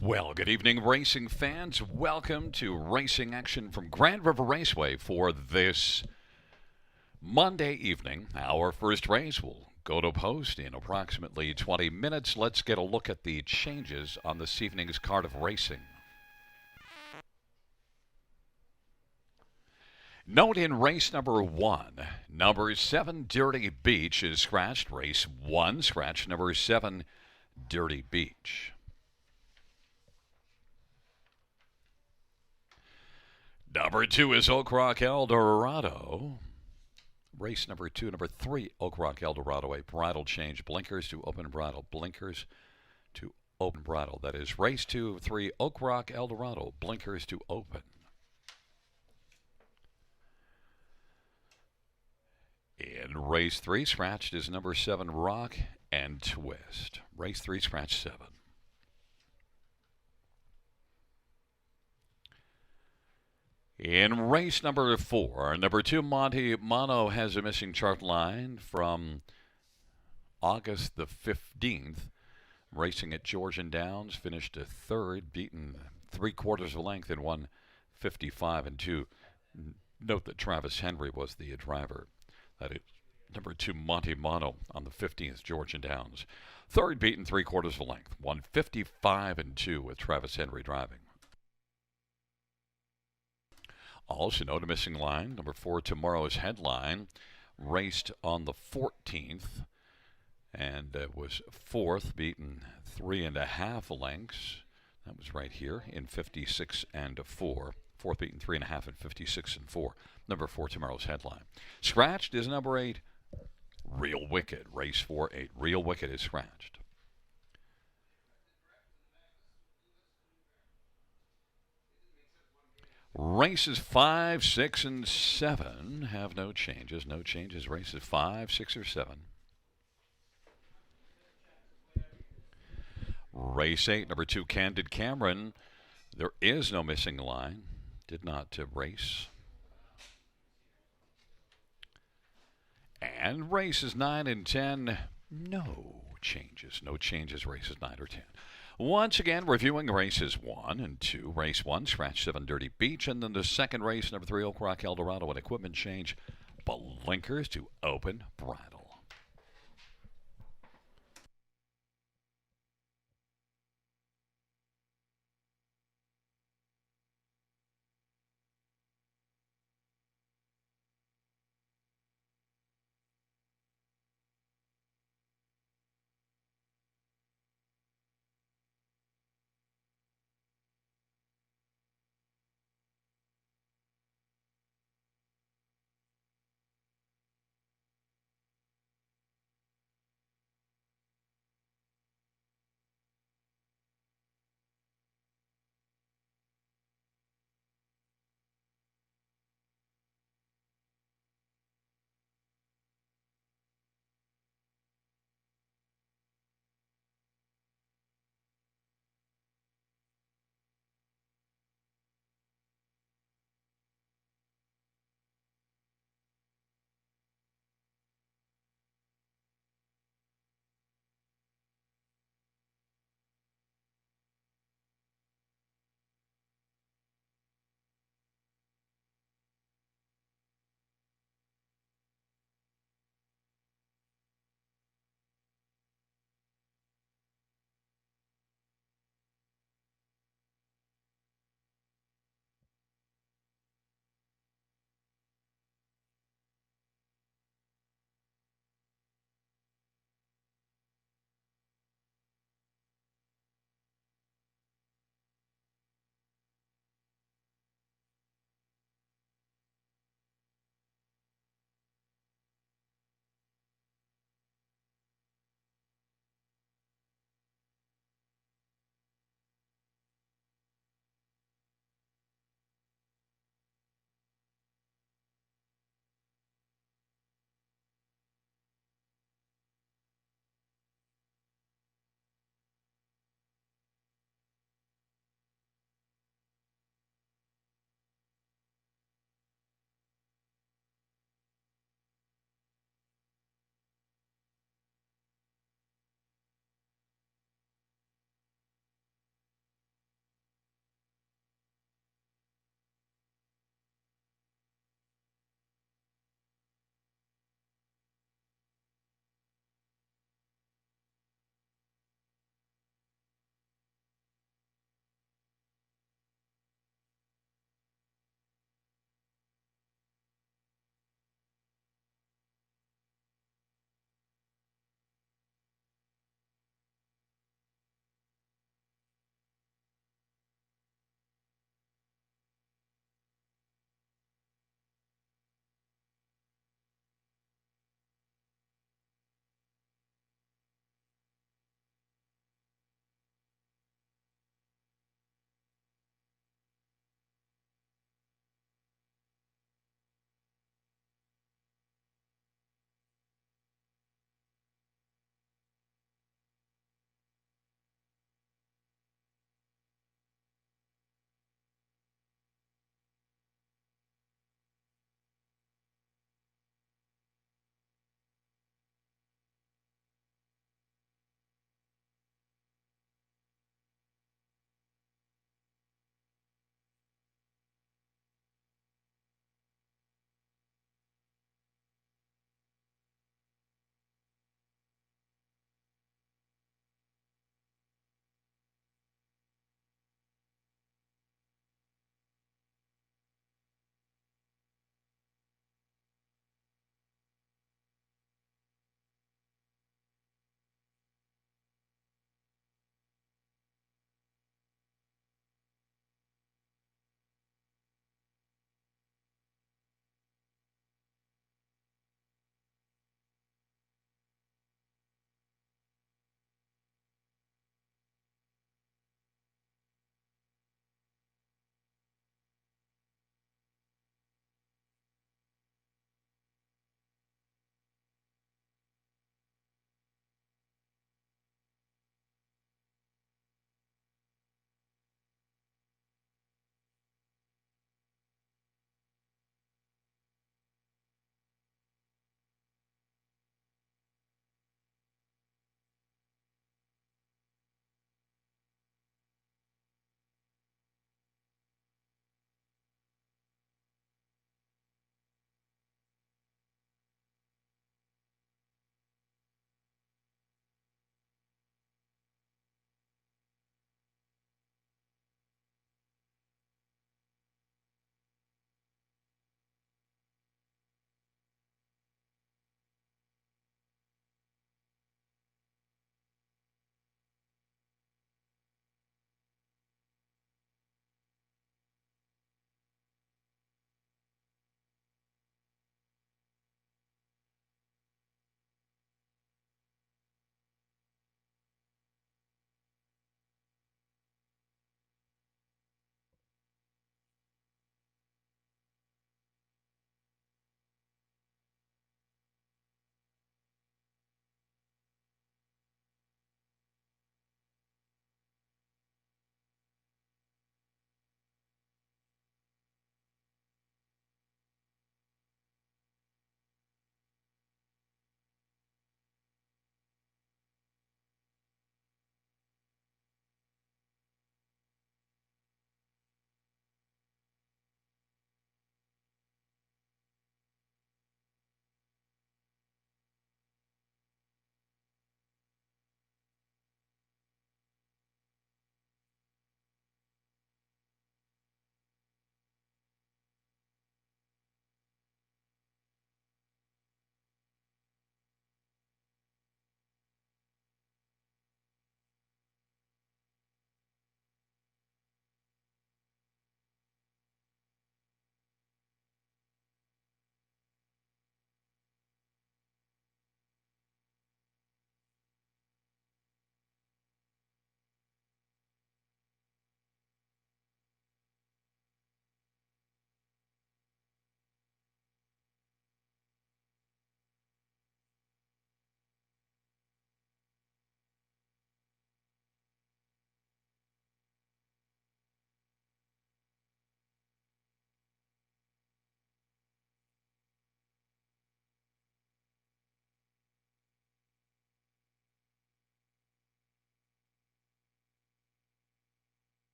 Well, good evening, racing fans. Welcome to racing action from Grand River Raceway for this Monday evening. Our first race will go to post in approximately 20 minutes. Let's get a look at the changes on this evening's card of racing. Note in race number 1, number 7 Dirty Beach is scratched. Race 1, scratch number 7 Dirty Beach. Number 2 is Oak Rock Eldorado. Race number 2, number 3, Oak Rock Eldorado, a bridle change. Blinkers to open bridle. Blinkers to open bridle. That is race 2, 3, Oak Rock Eldorado. Blinkers to open. In race 3, scratched is number 7, Rock and Twist. Race 3, scratch 7. In race number 4, number 2, Monte Mono has a missing chart line from August the 15th. Racing at Georgian Downs, finished a third, beaten 3/4 of a length in 1:55 and 2. Note that Travis Henry was the driver. That is number 2, Monte Mono on the 15th, Georgian Downs. Third, beaten 3/4 of a length, 1:55 and 2 with Travis Henry driving. Also note a missing line. Number 4, Tomorrow's Headline, raced on the 14th and was fourth, beaten 3.5 lengths. That was right here in 56 and 4. Fourth, beaten 3.5 and 56 and 4. Number 4, Tomorrow's Headline. Scratched is number 8, Real Wicked. Race 4, 8. Real Wicked is scratched. Races 5, 6, and 7 have no changes. No changes. Races 5, 6, or 7. Race 8, number 2, Candid Cameron. There is no missing line. Did not race. And races 9 and 10, no changes. No changes, races 9 or 10. Once again, reviewing races 1 and 2. Race 1, scratch 7 Dirty Beach. And then the second race, number 3, Oak Rock Eldorado, an equipment change. Blinkers to open bridle.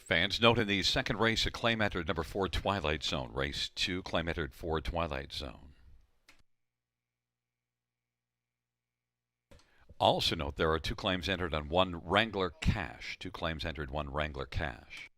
Fans, note in the second race, a claim entered number 4 Twilight Zone. Race 2, claim entered 4 Twilight Zone. Also note there are 2 claims entered on 1 Wrangler Cash. 2 claims entered, 1 Wrangler Cash.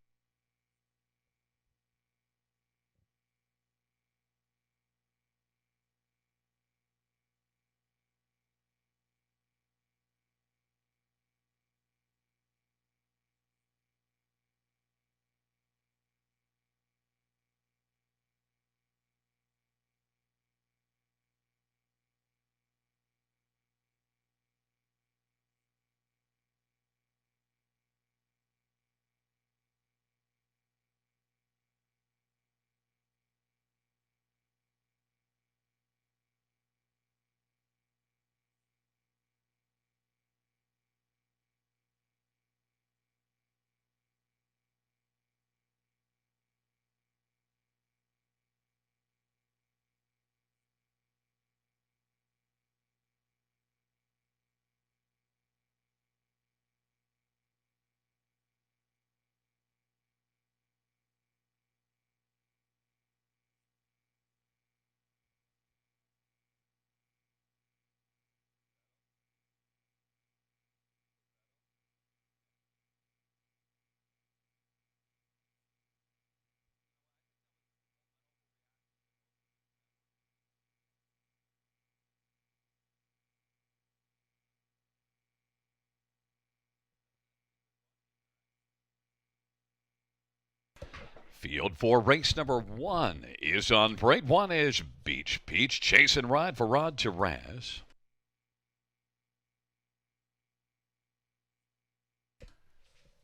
Field for race number 1 is on parade. 1 is Beach Peach. Chase and ride for Rod to Raz.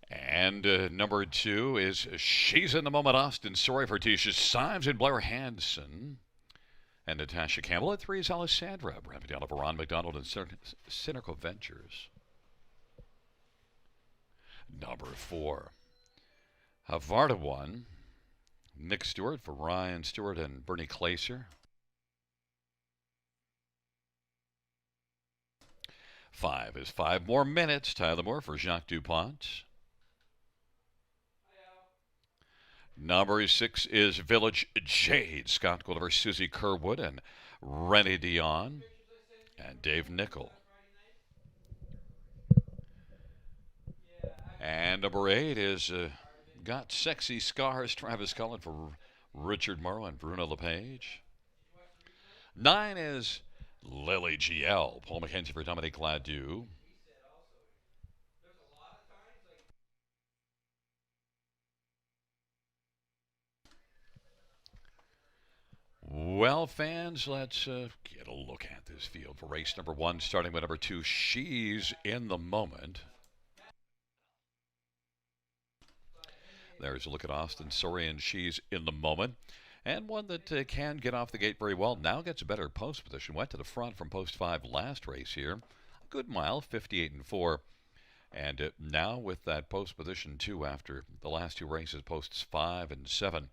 And number 2 is She's in the Moment, Austin. Sorry for Tisha Symes and Blair Hansen. And Natasha Campbell. At 3 is Alessandra. Brad McDonald for Ron McDonald and Cynical Ventures. Number 4, Havarda 1. Nick Stewart for Ryan Stewart and Bernie Klaser. 5 is 5 More Minutes. Tyler Moore for Jacques DuPont. Number 6 is Village Jade. Scott Gulliver, Susie Kerwood, and Rennie Dion, and Dave Nickel. And number 8 is Got Sexy Scars. Travis Cullen for Richard Morrow and Bruno LePage. 9 is Lily GL. Paul McKenzie for Dominique Ladew. Well, fans, let's get a look at this field for race number 1, starting with number 2, She's in the Moment. There's a look at Austin Sorry and She's in the Moment. And one that can get off the gate very well. Now gets a better post position. Went to the front from post 5 last race here. Good mile, 58-4. And now with that post position 2 after the last 2 races, posts 5 and 7,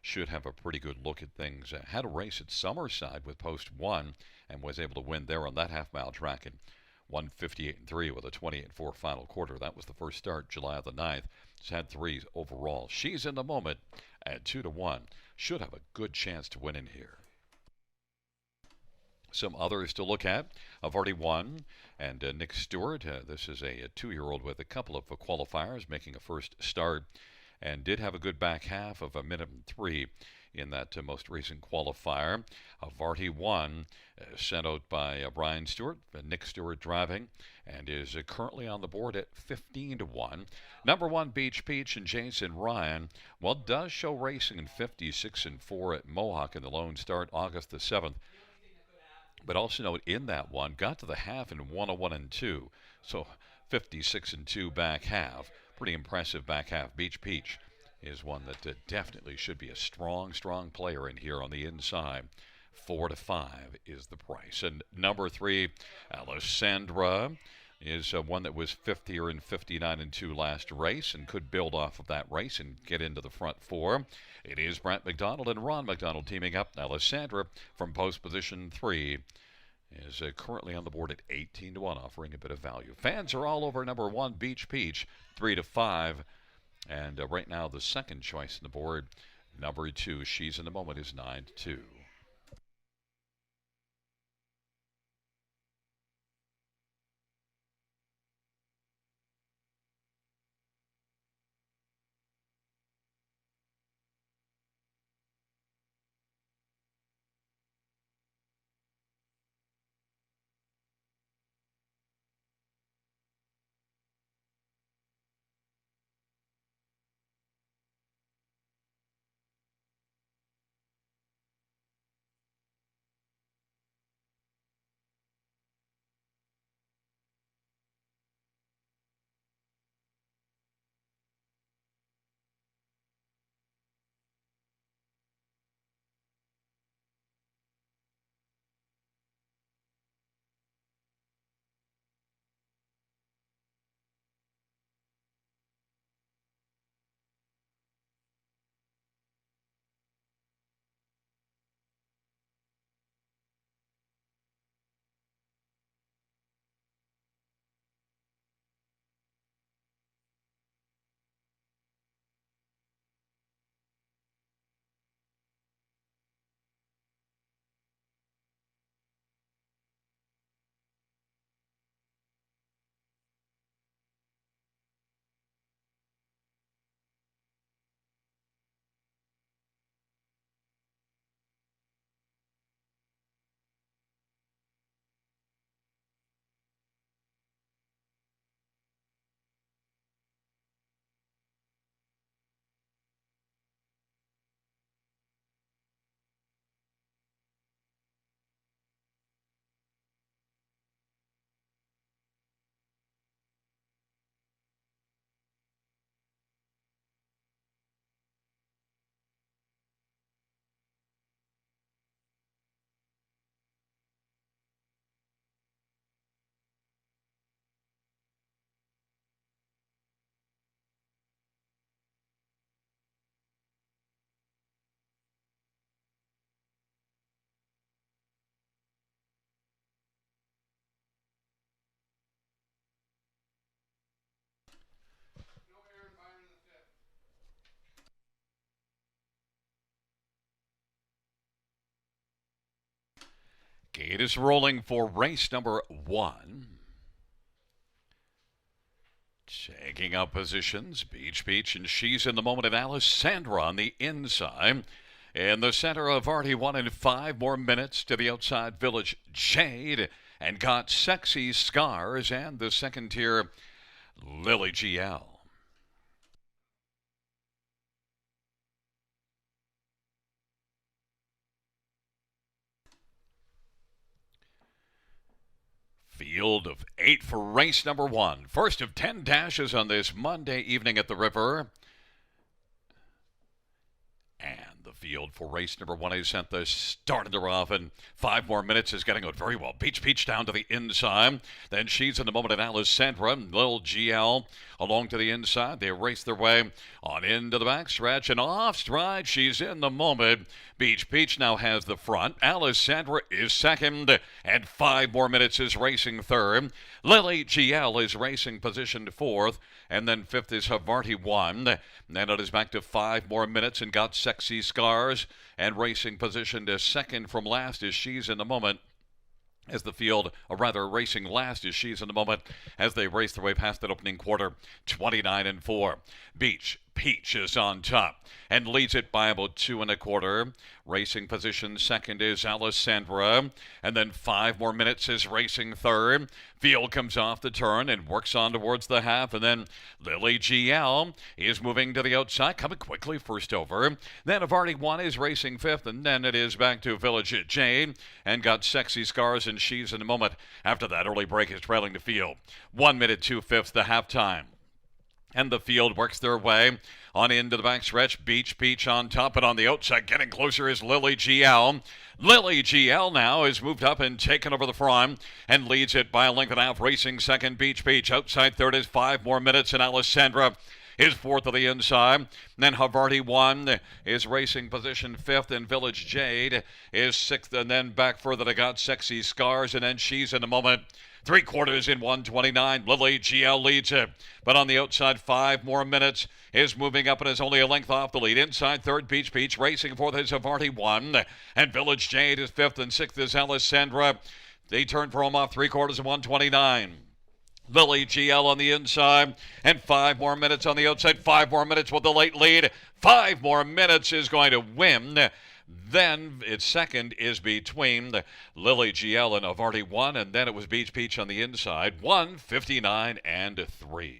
should have a pretty good look at things. Had a race at Summerside with post 1 and was able to win there on that half-mile track in 1:58-3 with a 28-4 final quarter. That was the first start, July the 9th. It's had 3 overall. She's in the Moment at 2-1. Should have a good chance to win in here. Some others to look at. I've already won. And Nick Stewart, this is a 2-year-old with a couple of qualifiers, making a first start, and did have a good back half of a minute and 3 in that most recent qualifier. Varty 1, sent out by Brian Stewart. Nick Stewart driving, and is currently on the board at 15-1. Number 1, Beach Peach and Jason Ryan. Well, does show racing in 56-4 at Mohawk in the lone start August the 7th. But also note in that one, got to the half in 101-2. So 56-2 back half. Pretty impressive back half. Beach Peach is one that definitely should be a strong player in here on the inside. 4-5 is the price. And number 3, Alessandra, is one that was 50 here in 59-2 last race and could build off of that race and get into the front 4. It is Brant McDonald and Ron McDonald teaming up. Alessandra from post position 3 is currently on the board at 18-1, offering a bit of value. Fans are all over number 1, Beach Peach, 3-5 And right now, the second choice on the board, number 2, She's in the Moment, is 9-2. Gate is rolling for race number 1. Taking up positions, Beach, and She's in the Moment, and Alessandra on the inside. In the center of Artie 1 and 5 more minutes to the outside, Village Jade, and Got Sexy Scars, and the second tier, Lily GL. Field of 8 for race number 1. First of 10 dashes on this Monday evening at the river. And the field for race number 1 is at the start of the rough, and 5 more minutes is getting it very well. Beach down to the inside. Then She's in the Moment, and Alessandra, Lil GL along to the inside. They race their way on into the backstretch, and off stride, She's in the Moment. Beach now has the front. Alessandra is second, and 5 more minutes is racing third. Lily GL is racing positioned fourth, and then fifth is Havarti 1. Then it is back to 5 more minutes, and Got Sexy Scars, and racing positioned as second from last is She's in the Moment. As the field, or rather racing last is She's in the Moment as they race their way past that opening quarter, 29 and 4. Peach is on top and leads it by about 2 1/4. Racing position second is Alessandra, and then 5 more minutes is racing third. Field comes off the turn and works on towards the half, and then Lily GL is moving to the outside, coming quickly first over. Then Havarti 1 is racing fifth, and then it is back to Village Jade, and Got Sexy Scars, and She's in the Moment. After that early break is trailing the field. 1 minute 2/5 the halftime. And the field works their way on into the backstretch. Beach on top, and on the outside, getting closer is Lily GL. Lily GL now is moved up and taken over the front and leads it by a length and a half. Racing second, Beach. Outside third is 5 more minutes, and Alessandra is fourth of the inside. Then Havarti 1 is racing position fifth, and Village Jade is sixth, and then back further to Got Sexy Scars, and then She's in a Moment. 3/4 in 129. Lily GL leads it. But on the outside, 5 more minutes is moving up and is only a length off the lead. Inside third, Beach Beach. Racing fourth is Havarti 1. And Village Jade is fifth, and sixth is Alessandra. They turn for home off 3/4 in 129. Lily GL on the inside, and 5 more minutes on the outside. 5 more minutes with the late lead. 5 more minutes is going to win. Then its second is between Lily GL and Havarti 1, and then it was Beach Peach on the inside. 1:59 and 3.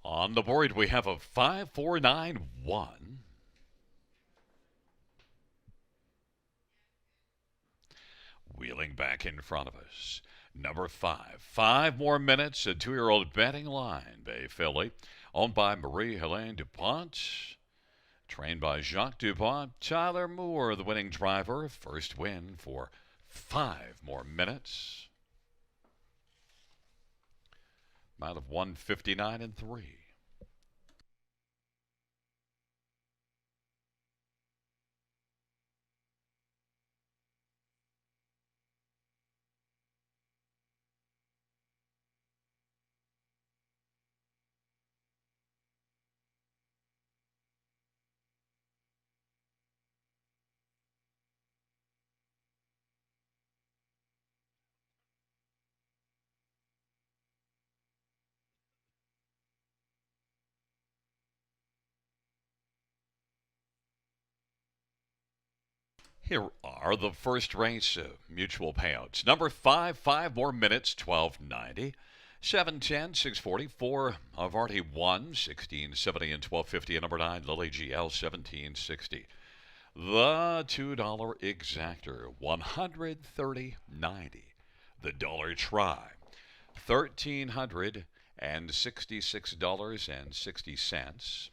On the board, we have a 5-4-9-1. Wheeling back in front of us. Number 5. 5 more minutes. A 2-year-old betting line. Bay filly. Owned by Marie-Helene DuPont. Trained by Jacques DuPont. Tyler Moore, the winning driver. First win for 5 more minutes. Amount of 1:59 and 3. Here are the first race mutual payouts. Number 5, 5 more minutes, 12.90. 710, 644. Havarti 1, 1670 and 1250. And number 9, Lily GL 1760. The $2 exactor, 130.90. The dollar try, $1,366.60.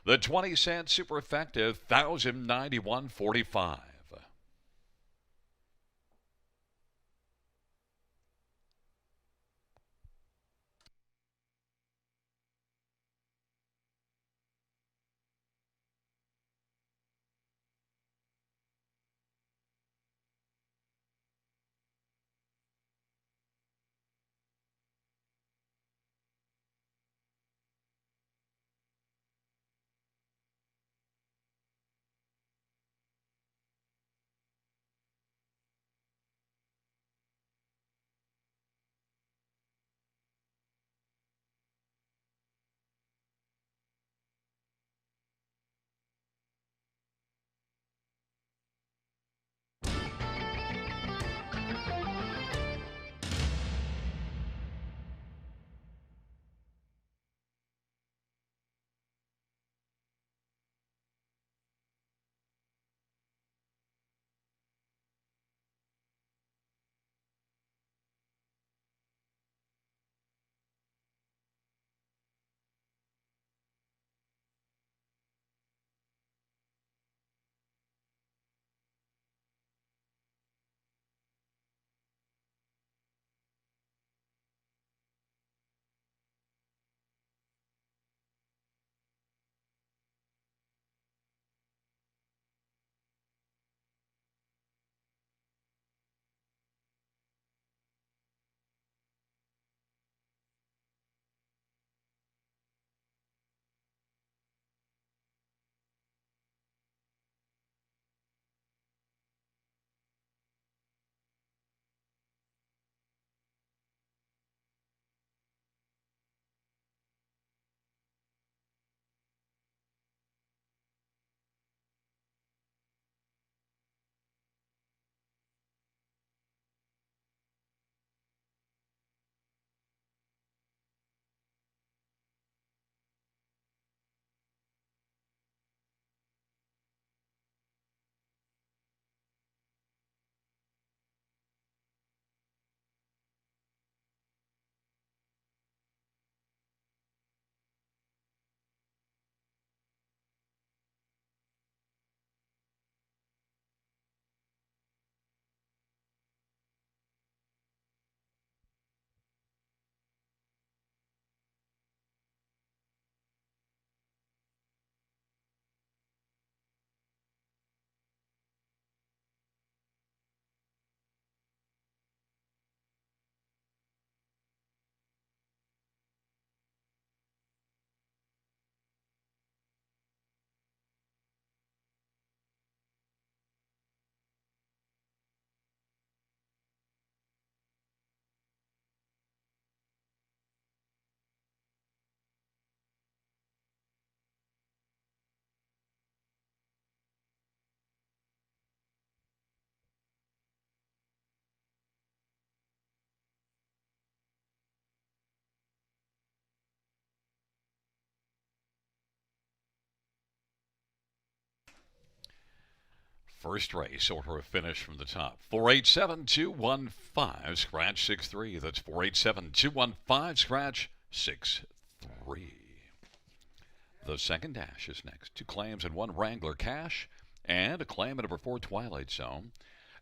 The 20-cent super effective, 1,091.45. First race, order of finish from the top. 487-215, scratch 63. That's 487-215, scratch 63. The second dash is next. 2 claims and 1 Wrangler Cash, and a claim at number 4 Twilight Zone,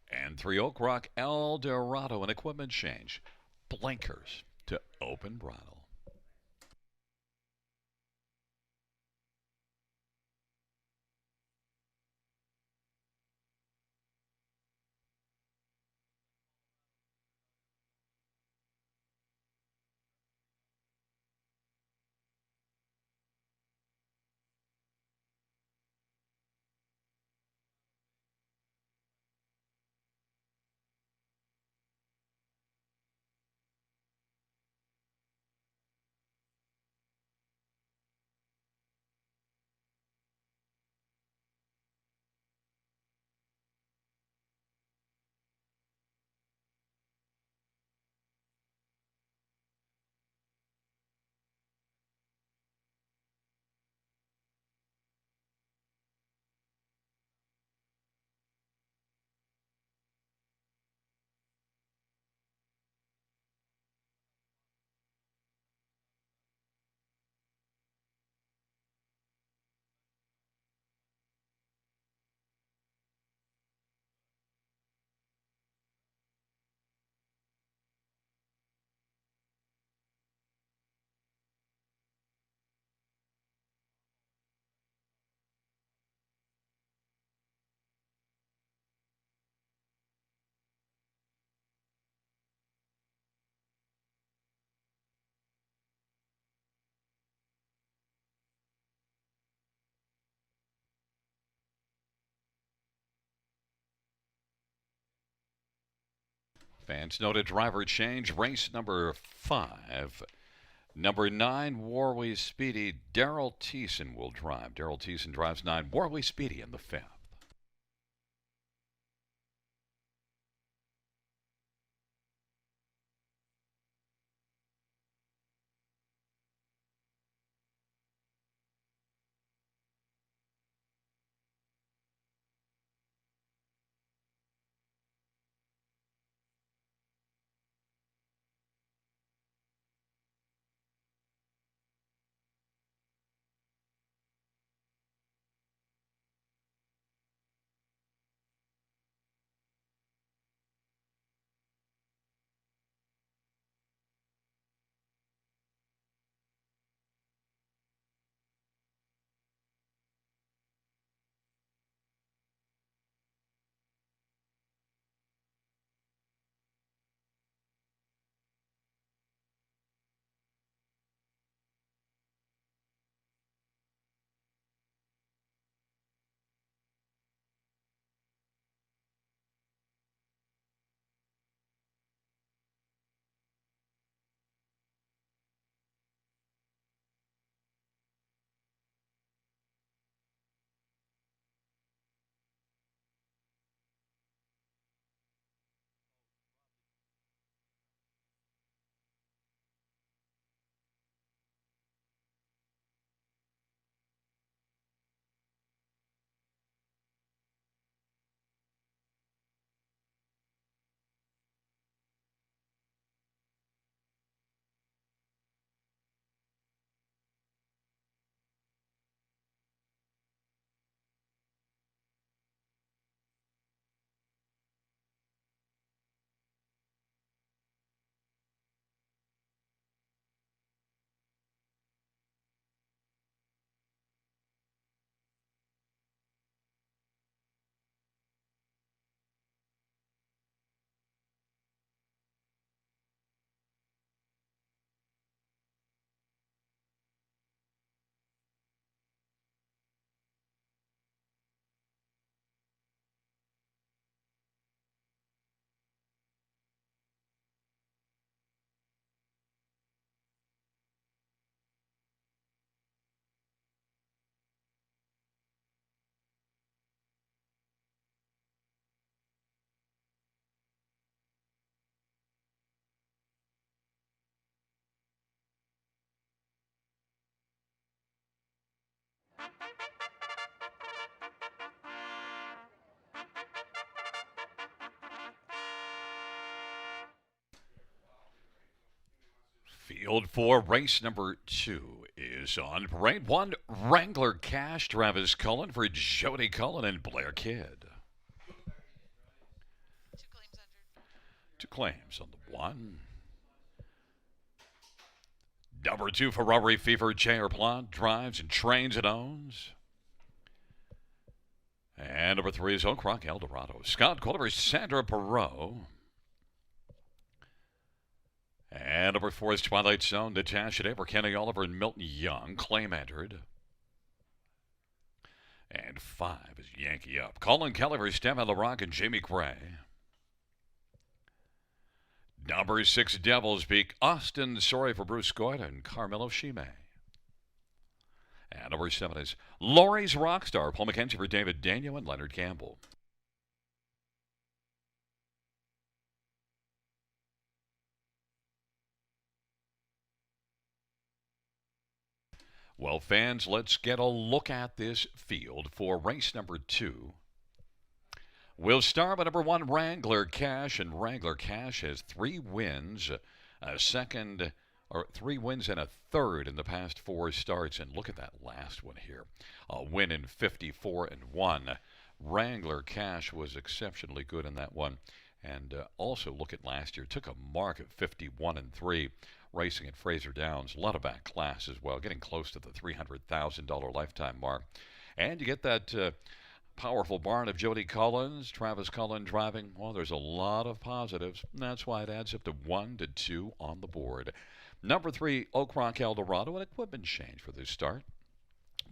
and 3 Oak Rock El Dorado, an equipment change. Blinkers to open throttle. Fans noted driver change. Race number 5. Number 9, Warway Speedy. Daryl Thiessen will drive. Daryl Thiessen drives 9. Warway Speedy in the 5th. Field for race number 2 is on parade. 1, Wrangler Cash, Travis Cullen for Jody Cullen and Blair Kidd. Two claims on the 1. Number 2, Ferrari Fever, J.R. Plant drives and trains and owns. And number 3 is Oak Rock Eldorado, Scott Culver, Sandra Perot. And number 4 is Twilight Zone, Natasha Daver, Kenny Oliver, and Milton Young. Claim entered. And 5 is Yankee Up, Colin Kelly, Stefan LaRock, and Jamie Gray. Number 6, Devil's Peak, Austin Sorry for Bruce Goyda and Carmelo Shime. And number 7 is Laurie's Rockstar, Paul McKenzie for David Daniel and Leonard Campbell. Well, fans, let's get a look at this field for race number 2. We'll start with number 1, Wrangler Cash, and Wrangler Cash has 3 wins, a second, or 3 wins and a third in the past 4 starts. And look at that last one here, a win in 54-1. Wrangler Cash was exceptionally good in that one. And also look at last year, took a mark of 51-3. Racing at Fraser Downs, a lot of back class as well, getting close to the $300,000 lifetime mark. And you get that powerful barn of Jody Collins, Travis Cullen driving. Well, there's a lot of positives, and that's why it adds up to 1-2 on the board. Number 3, Oak Rock Eldorado, an equipment change for this start.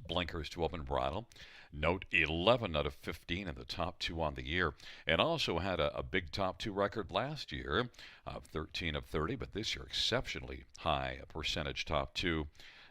Blinkers to open bridle. Note 11 out of 15 in the top 2 on the year, and also had a big top 2 record last year of 13 of 30, but this year exceptionally high percentage top 2.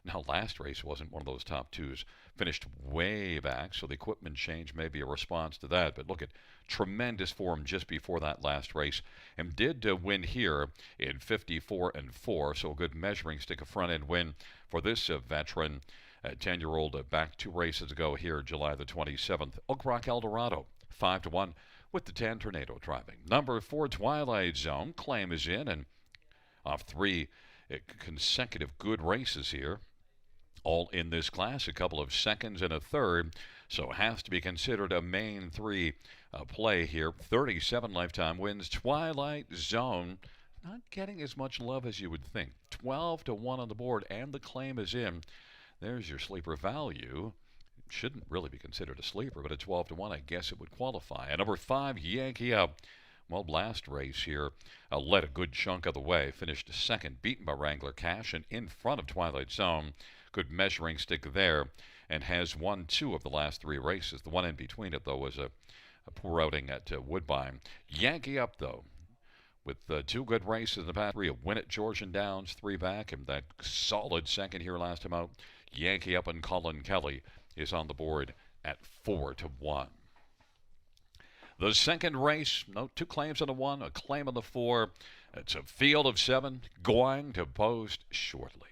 Now, last race wasn't one of those top 2s, finished way back, so the equipment change may be a response to that. But look at tremendous form just before that last race, and did win here in 54-4, so a good measuring stick, a front-end win for this veteran. 10-year-old back 2 races ago here, July the 27th. Oak Rock Eldorado, 5-1 with the Tan Tornado driving. Number 4, Twilight Zone, claim is in, and off 3 consecutive good races here, all in this class, a couple of seconds and a third, so has to be considered a main 3 play here. 37 lifetime wins. Twilight Zone not getting as much love as you would think. 12-1 on the board, and the claim is in. There's your sleeper value. It shouldn't really be considered a sleeper, but at 12-1, I guess it would qualify. And number 5, Yankee Up. Well, last race here led a good chunk of the way. Finished second, beaten by Wrangler Cash, and in front of Twilight Zone. Good measuring stick there, and has won 2 of the last 3 races. The one in between it, though, was a poor outing at Woodbine. Yankee Up, though, with 2 good races in the past 3, a win at Georgian Downs, 3 back, and that solid second here last time out. Yankee Up, and Colin Kelly is on the board at 4-1. The second race, 2 claims on the 1, a claim on the 4. It's a field of 7 going to post shortly.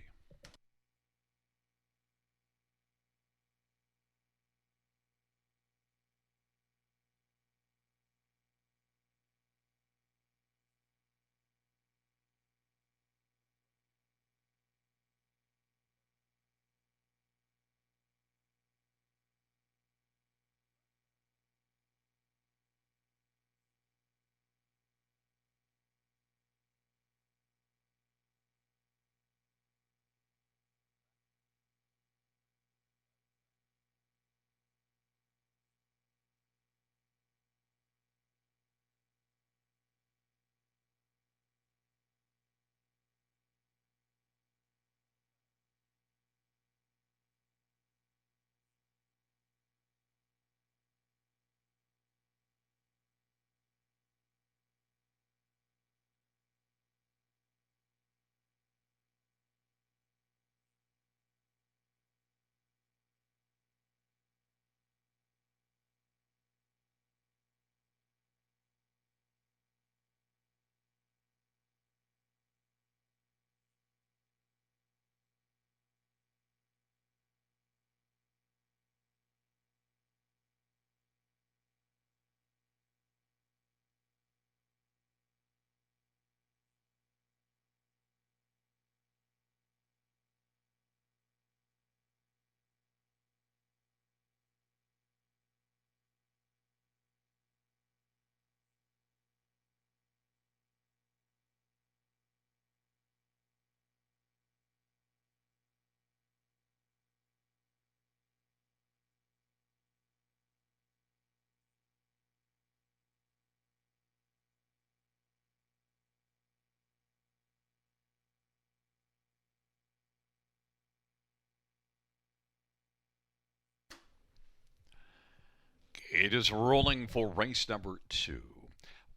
It is rolling for race number 2.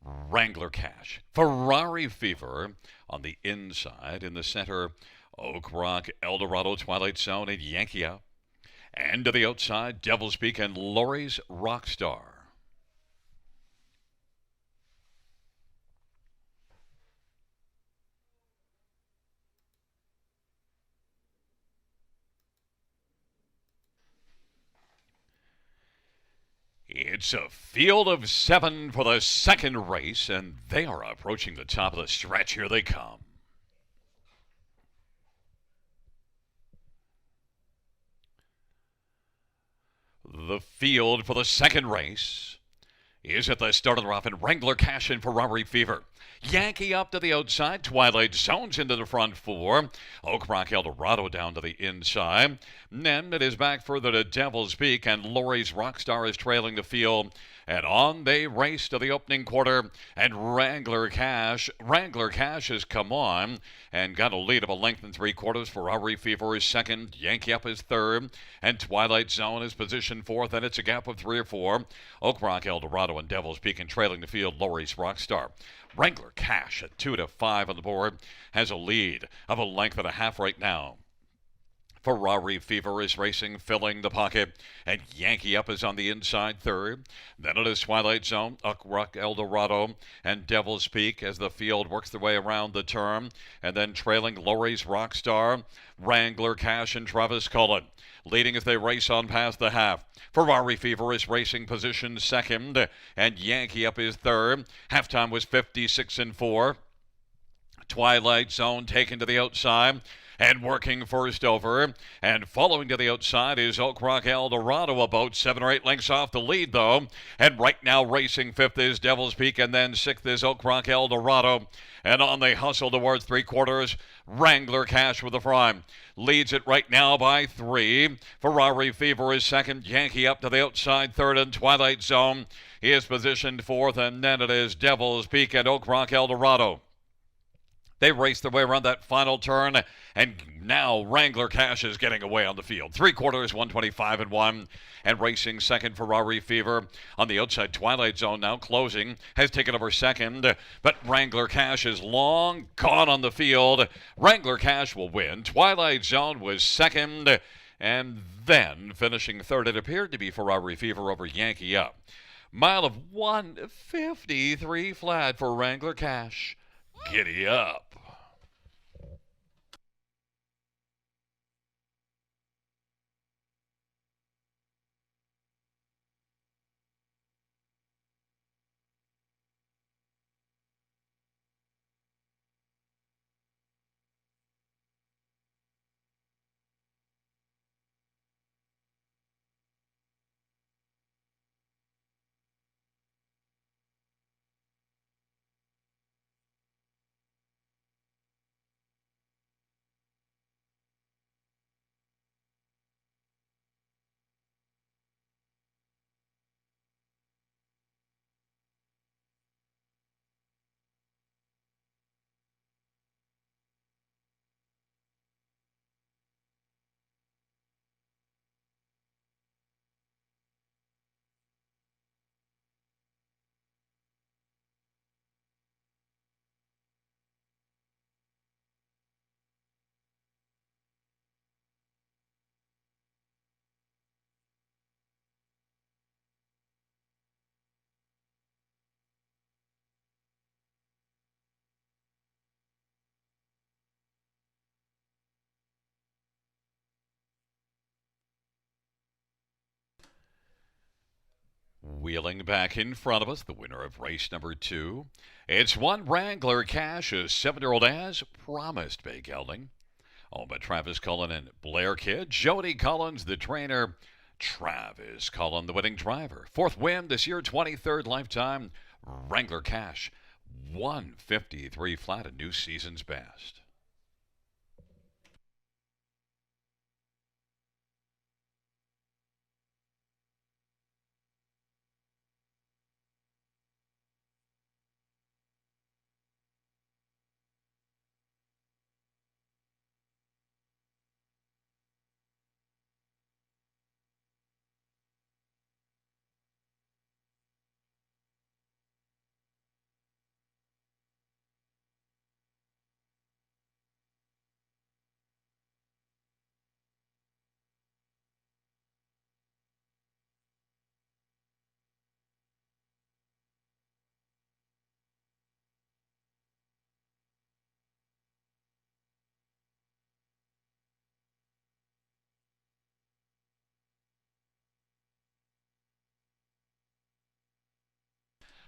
Wrangler Cash, Ferrari Fever on the inside. In the center, Oak Rock, Eldorado, Twilight Zone, and Yankee Up. And to the outside, Devil's Peak and Lori's Rockstar. It's a field of 7 for the second race, and they are approaching the top of the stretch. Here they come. The field for the second race is at the start of the rough, and Wrangler Cash and Ferrari Fever. Yankee Up to the outside, Twilight Zone's into the front 4, Oak Rock Eldorado down to the inside. Then it is back further to Devil's Peak, and Lori's Rockstar is trailing the field. And on they race to the opening quarter, and Wrangler Cash has come on and got a lead of a length and 3/4. Ferrari Fever is second, Yankee Up is third, and Twilight Zone is positioned fourth, and it's a gap of 3 or 4. Oak Rock Eldorado and Devil's Peak, and trailing the field, Lori's Rockstar. Wrangler Cash at 2 to 5 on the board has a lead of a length and a half right now. Ferrari Fever is racing, filling the pocket, and Yankee Up is on the inside third. Then it is Twilight Zone, Oak Rock Eldorado, and Devil's Peak as the field works their way around the turn. And then trailing Lori's Rockstar, Wrangler Cash, and Travis Cullen, leading as they race on past the half. Ferrari Fever is racing position second, and Yankee Up is third. Halftime was 56-4. Twilight Zone taken to the outside and working first over, and following to the outside is Oak Rock Eldorado, about 7 or 8 lengths off the lead though. And right now racing fifth is Devil's Peak, and then sixth is Oak Rock Eldorado. And on they hustle towards 3/4. Wrangler Cash with the prime leads it right now by 3. Ferrari Fever is second, Yankee Up to the outside third, and Twilight Zone is positioned fourth, and then it is Devil's Peak and Oak Rock Eldorado. They race their way around that final turn, and now Wrangler Cash is getting away on the field. 3/4, 125-1, and racing second, Ferrari Fever. On the outside, Twilight Zone now closing, has taken over second, but Wrangler Cash is long gone on the field. Wrangler Cash will win. Twilight Zone was second, and then finishing third, it appeared to be Ferrari Fever over Yankee Up. Mile of 153 flat for Wrangler Cash. Giddy up. Wheeling back in front of us, the winner of race number 2. It's one Wrangler Cash, a 7-year-old as promised, Bay Gelding. Owned by Travis Cullen and Blair Kidd. Jody Collins, the trainer. Travis Cullen, the winning driver. 4th win this year, 23rd lifetime. Wrangler Cash, 153 flat, a new season's best.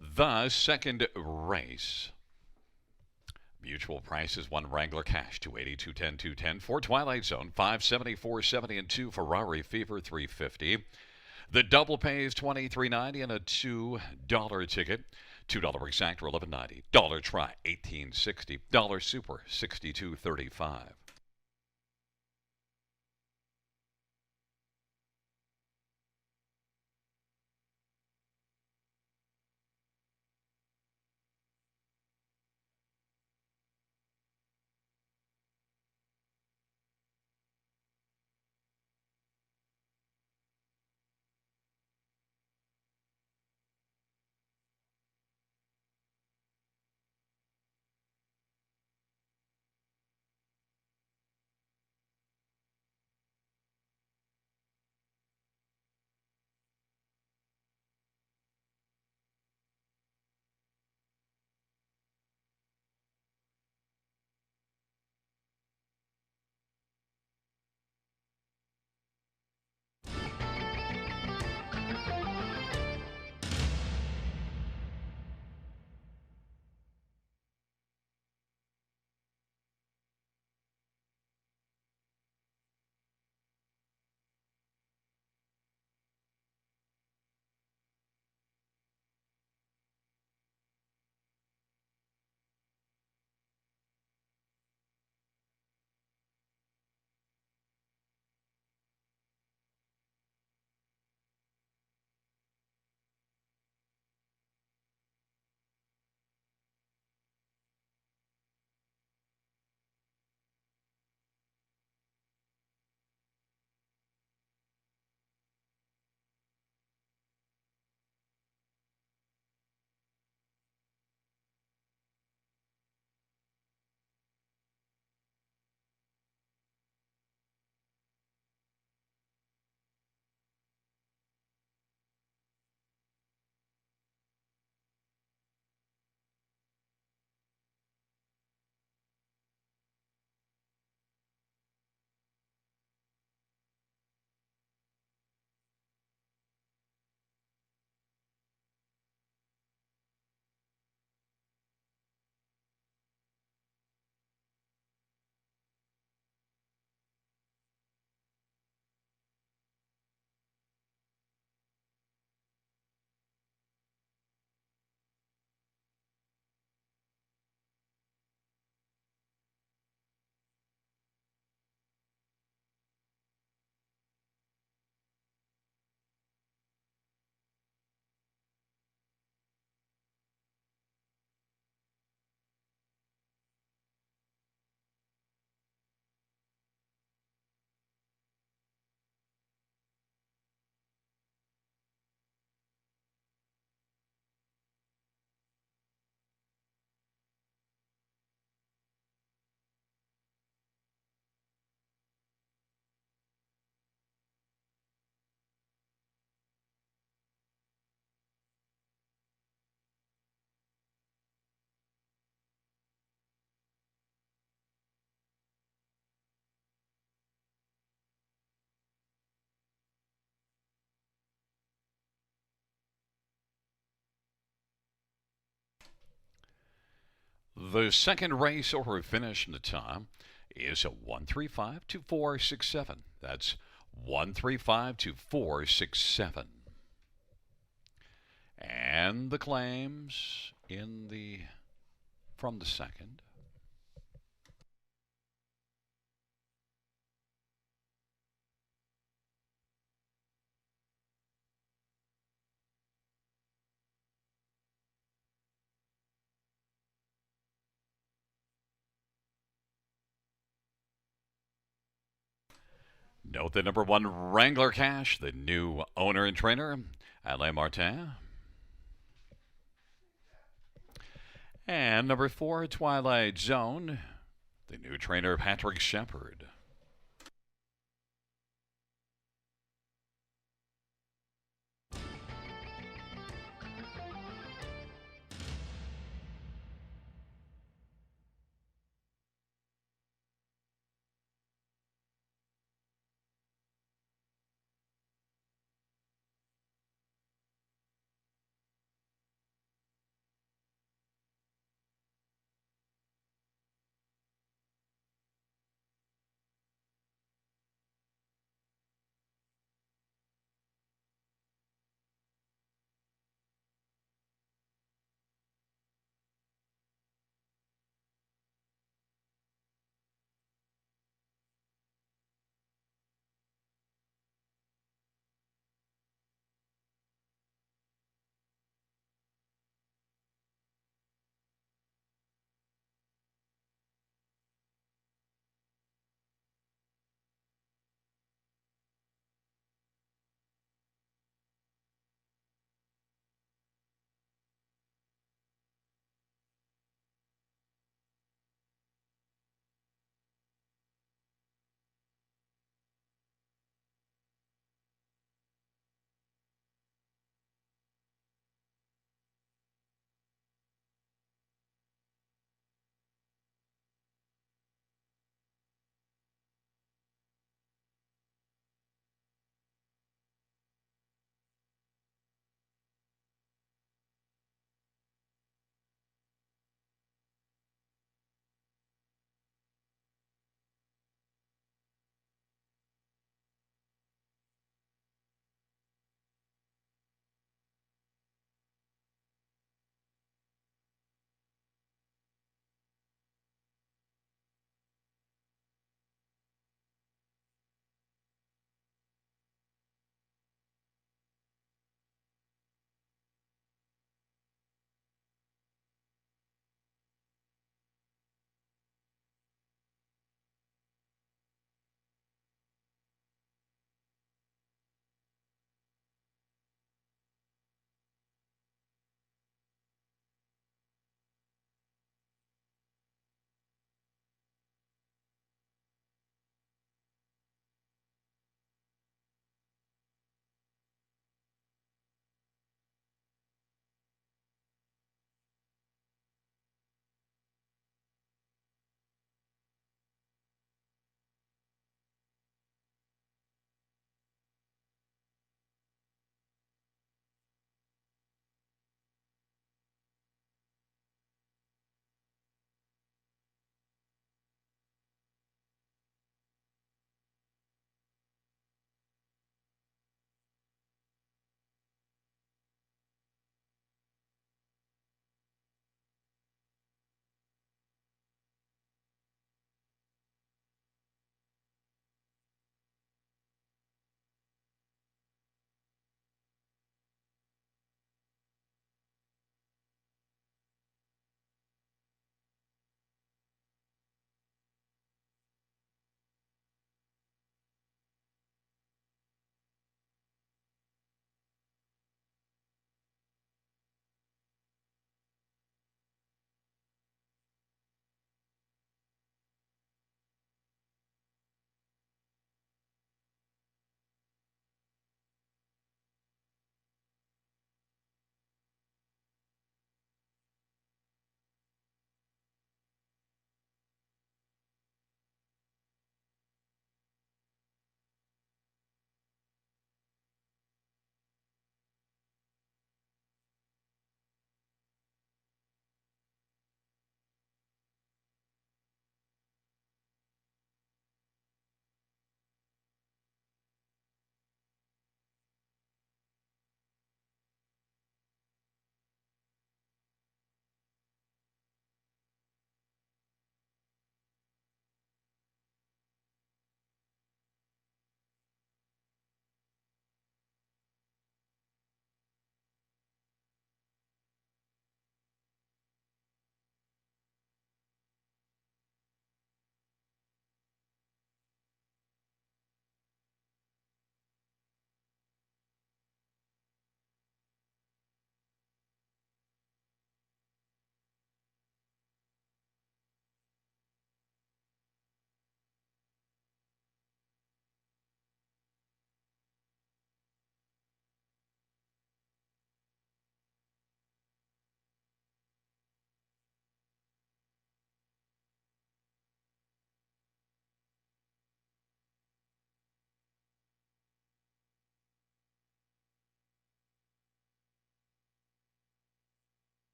The second race. Mutual prices: 1 Wrangler Cash, 280, 210, 210. 4 Twilight Zone, 570, 470, and 2 Ferrari Fever, 350. The double pay is $23.90 and a $2 ticket. $2 exactor, $11.90. Dollar try, $18.60. Dollar super, $62.35. The second race or finish in the time is a 1352467. That's 1352467. And the claims in the from the second. Note the number 1 Wrangler Cash, the new owner and trainer, Alain Martin. And number 4 Twilight Zone, the new trainer, Patrick Shepard.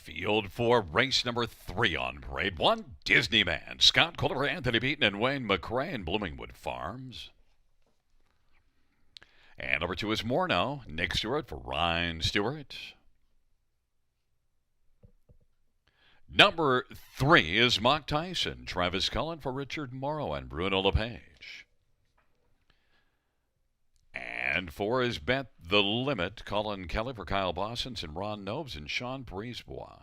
Field for race number 3 on Parade 1, Disneyman. Scott Culver, Anthony Beaton, and Wayne McRae in Bloomingwood Farms. And number 2 is Morneau. Nick Stewart for Ryan Stewart. Number 3 is Mock Tyson. Travis Cullen for Richard Morrow and Bruno LePage. And 4 is Bet the Limit. Colin Kelly for Kyle Bossens and Ron Nobes and Sean Brisebois.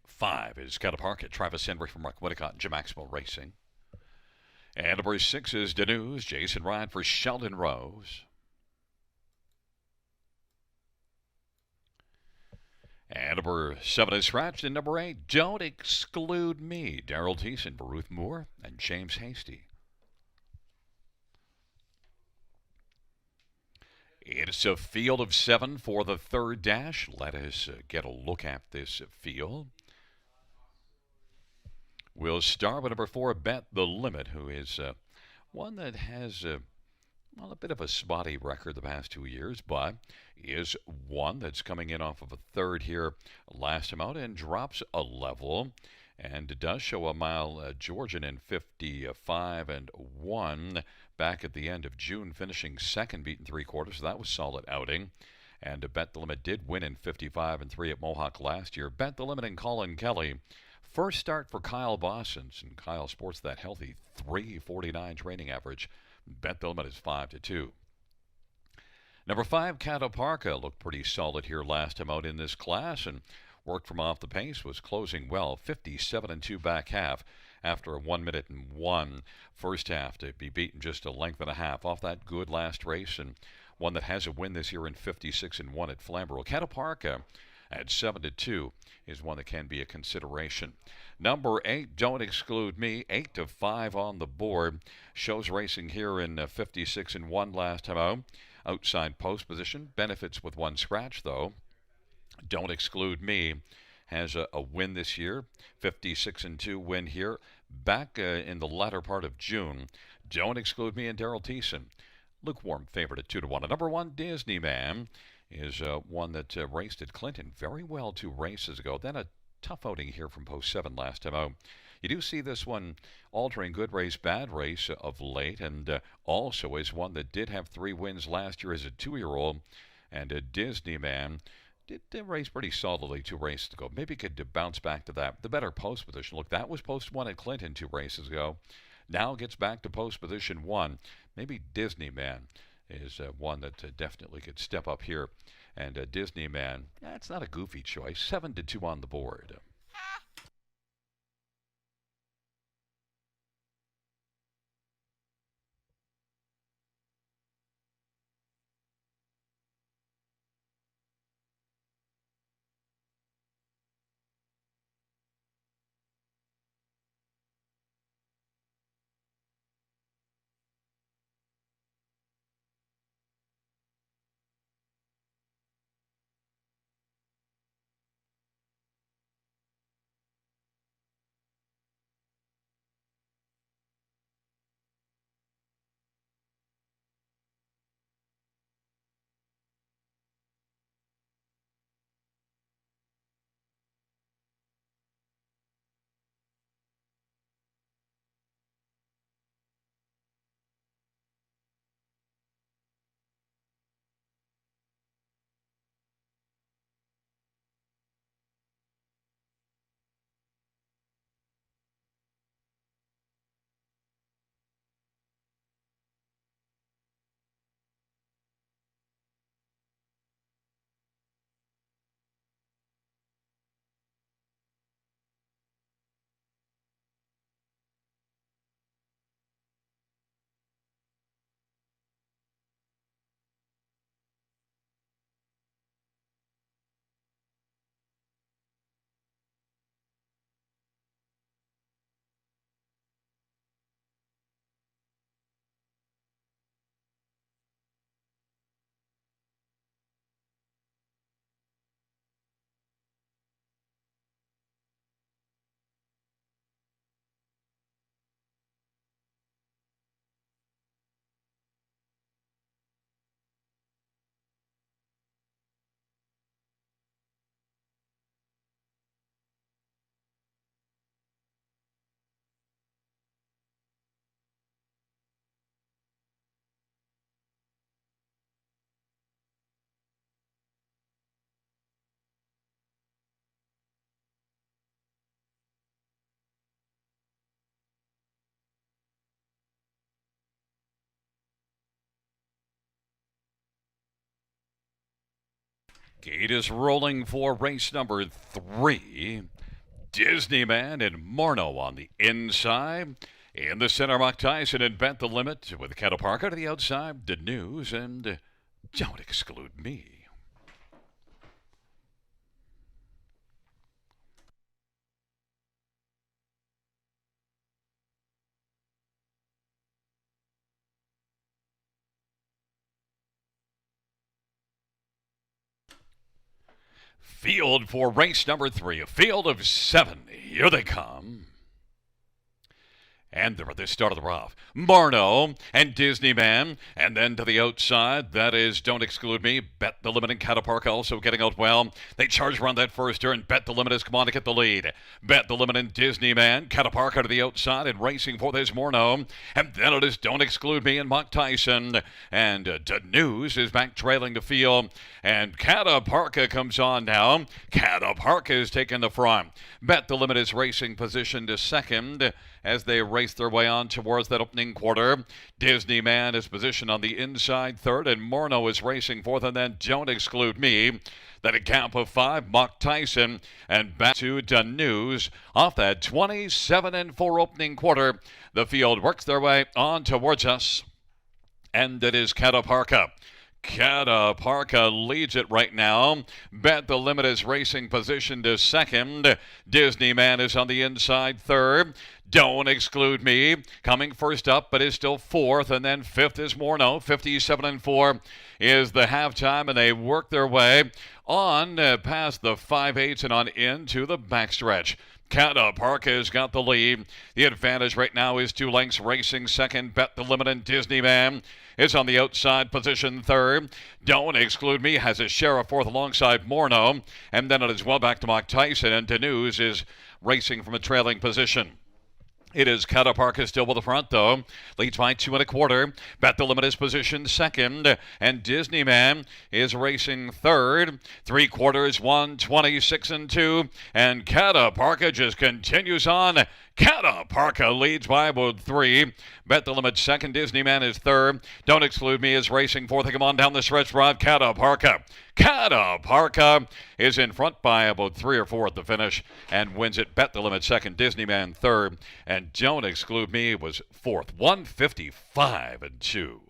5 is Cataparca. Travis Henry from Mark Winnicott and Jim Maxwell Racing. And number 6 is Danuz. Jason Ryan for Sheldon Rose. And number 7 is scratched. And number 8, Don't Exclude Me. Daryl Thiessen for Ruth Moore and James Hasty. It's a field of 7 for the third dash. Let us get a look at this field. We'll start with number 4, Bet the Limit, who is one that has a bit of a spotty record the past 2 years, but is one that's coming in off of a third here last time out and drops a level. And it does show a mile Georgian in 55 and 1 back at the end of June, finishing second, beaten 3/4. So that was solid outing. And Bet the Limit did win in 55 and 3 at Mohawk last year. Bet the Limit and Colin Kelly. First start for Kyle Bossens, and Kyle sports that healthy 349 training average. Bet the Limit is 5-2. Number 5, Cataparca, looked pretty solid here last time out in this class and worked from off the pace, was closing well, 57 and 2 back half after a 1 minute and 1 first half to be beaten just a length and a half off that good last race, and one that has a win this year in 56 and 1 at Flamborough. Cataparca at 7-2 is one that can be a consideration. Number 8, Don't Exclude Me, 8-5 on the board. Shows racing here in 56 and 1 last time out. Outside post position, benefits with 1 scratch though. Don't Exclude Me has a win this year, 56 and 2 win here back in the latter part of June. Don't Exclude Me and Daryl Thiessen, lukewarm favorite at 2-1. And number 1, Disneyman, is one that raced at Clinton very well 2 races ago. Then a tough outing here from post 7 last time out. You do see this one altering good race, bad race of late, and also is one that did have 3 wins last year as a 2-year-old. And a Disneyman did race pretty solidly 2 races ago. Maybe could bounce back to that. The better post position. Look, that was post 1 at Clinton 2 races ago. Now gets back to post position 1. Maybe Disneyman is one that definitely could step up here. And Disneyman, that's not a goofy choice. 7-2 on the board. Gate is rolling for race number 3. Disneyman and Marno on the inside. In the center, Mike Tyson and Bet the Limit with Kettle Parker to the outside. The News and Don't Exclude Me. Field for race number 3. A field of 7. Here they come. And they're at the start of the rough. Marno and Disneyman. And then to the outside, that is Don't Exclude Me. Bet the Limit and Catapark also getting out well. They charge around that first turn. Bet the Limit has come on to get the lead. Bet the Limit and Disneyman. Catapark to the outside and racing for this Marno. And then it is Don't Exclude Me and Mike Tyson. And Danuse is back trailing the field. And Catapark comes on now. Catapark is taking the front. Bet the Limit is racing position to second as they race their way on towards that opening quarter. Disneyman is positioned on the inside third, and Marno is racing fourth, and then Don't Exclude Me. Then a gap of 5, Mike Tyson, and back to Danuse off that 27-4 opening quarter. The field works their way on towards us, and it is Catapark. Catapark leads it right now. Bet the Limit is racing position to second. Disneyman is on the inside third. Don't Exclude Me coming first up, but is still fourth. And then fifth is Marno. 57-4 is the halftime, and they work their way on past the 5/8 and on into the backstretch. Catapark has got the lead. The advantage right now is 2 lengths racing second. Bet the Limit and Disneyman is on the outside position third. Don't Exclude Me has a share of fourth alongside Marno. And then it is well back to Mike Tyson, and Danuse is racing from a trailing position. It is Catapark still with the front, though. Leads by 2 1/4. Bet the Limit is positioned second. And Disneyman is racing third. 3/4, 1:26-2. And Catapark just continues on. Catapark leads by about 3. Bet the Limit second. Disneyman is third. Don't Exclude Me is racing fourth. They come on down the stretch rod. Catapark. Catapark is in front by about 3 or 4 at the finish and wins it. Bet the Limit second. Disneyman third. And Don't Exclude Me was fourth. 155-2.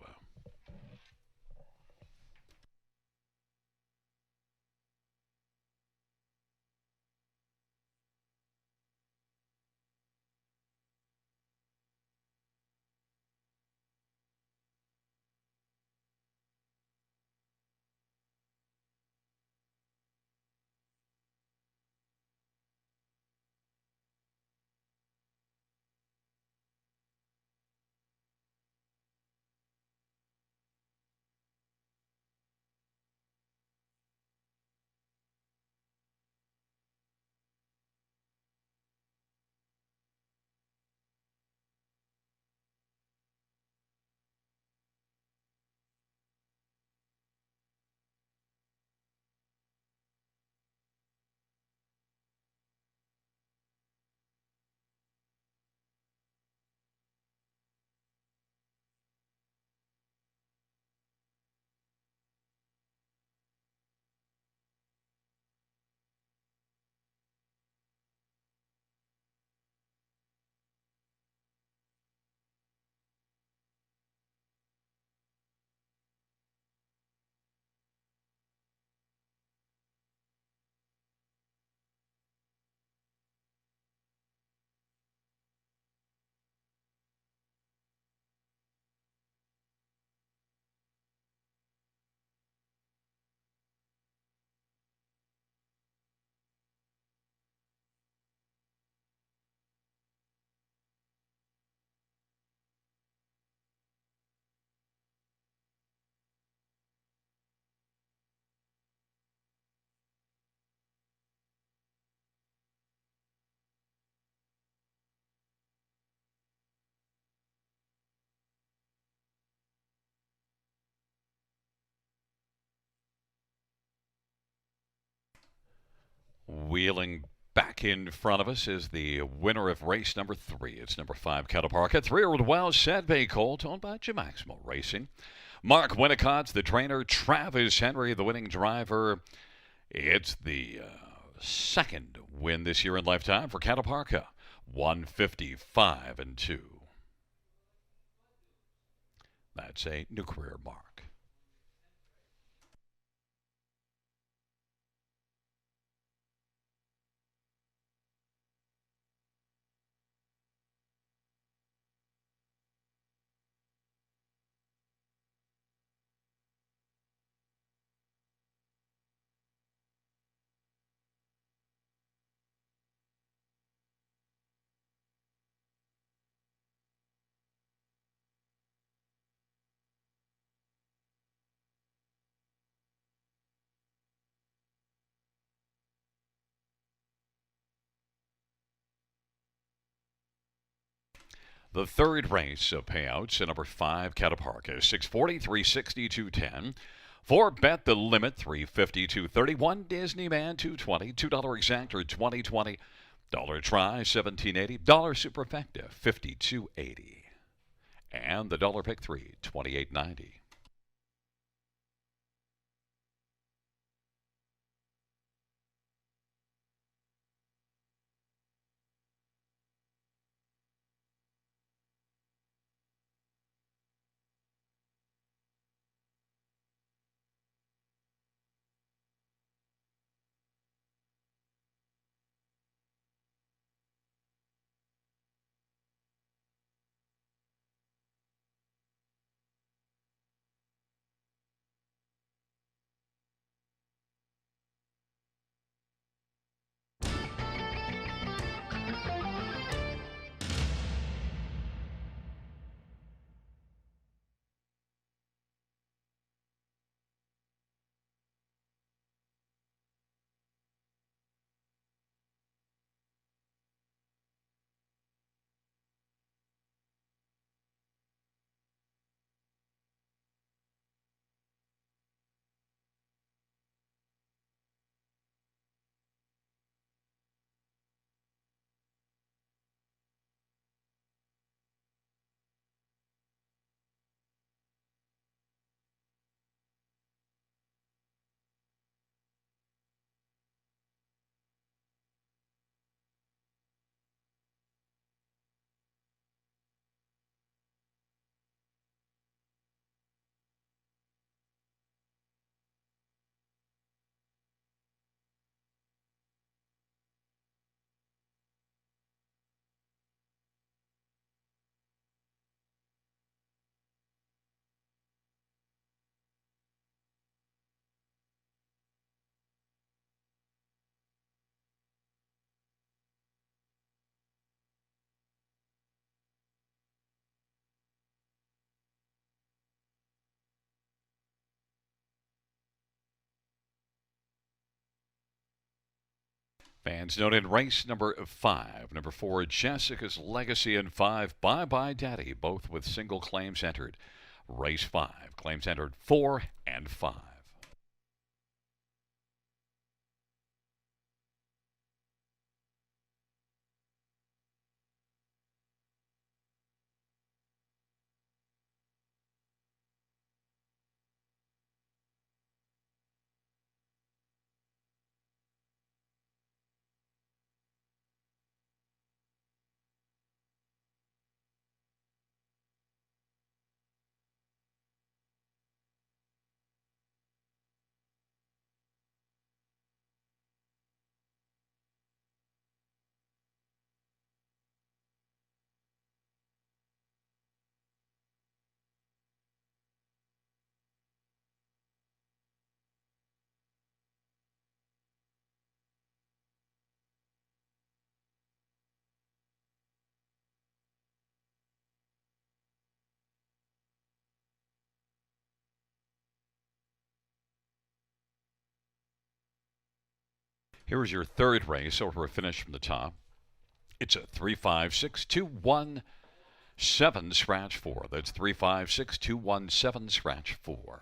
Wheeling back in front of us is the winner of race number 3. It's number 5, Catapark. 3-year-old Wild Sadbay Colt, owned by Gemaximo Racing. Mark Winnicott's the trainer. Travis Henry, the winning driver. It's the second win this year in lifetime for Cataparca. 155 and 2. That's a new career mark. The third race of payouts, number 5, Cataparca, 640, 360, 210. For Bet the Limit, 350, 231. Disneyman, 220. $2 exactor, 2020. Dollar try, 1780. Dollar superfecta, 5280. And the dollar pick 3, 2890. Fans note in race number 5, number 4, Jessica's Legacy, and 5, Bye Bye Daddy, both with single claims entered. Race 5, claims entered 4 and 5. Here is your third race over a finish from the top. It's a 356-217 scratch 4. That's 356-217 scratch 4.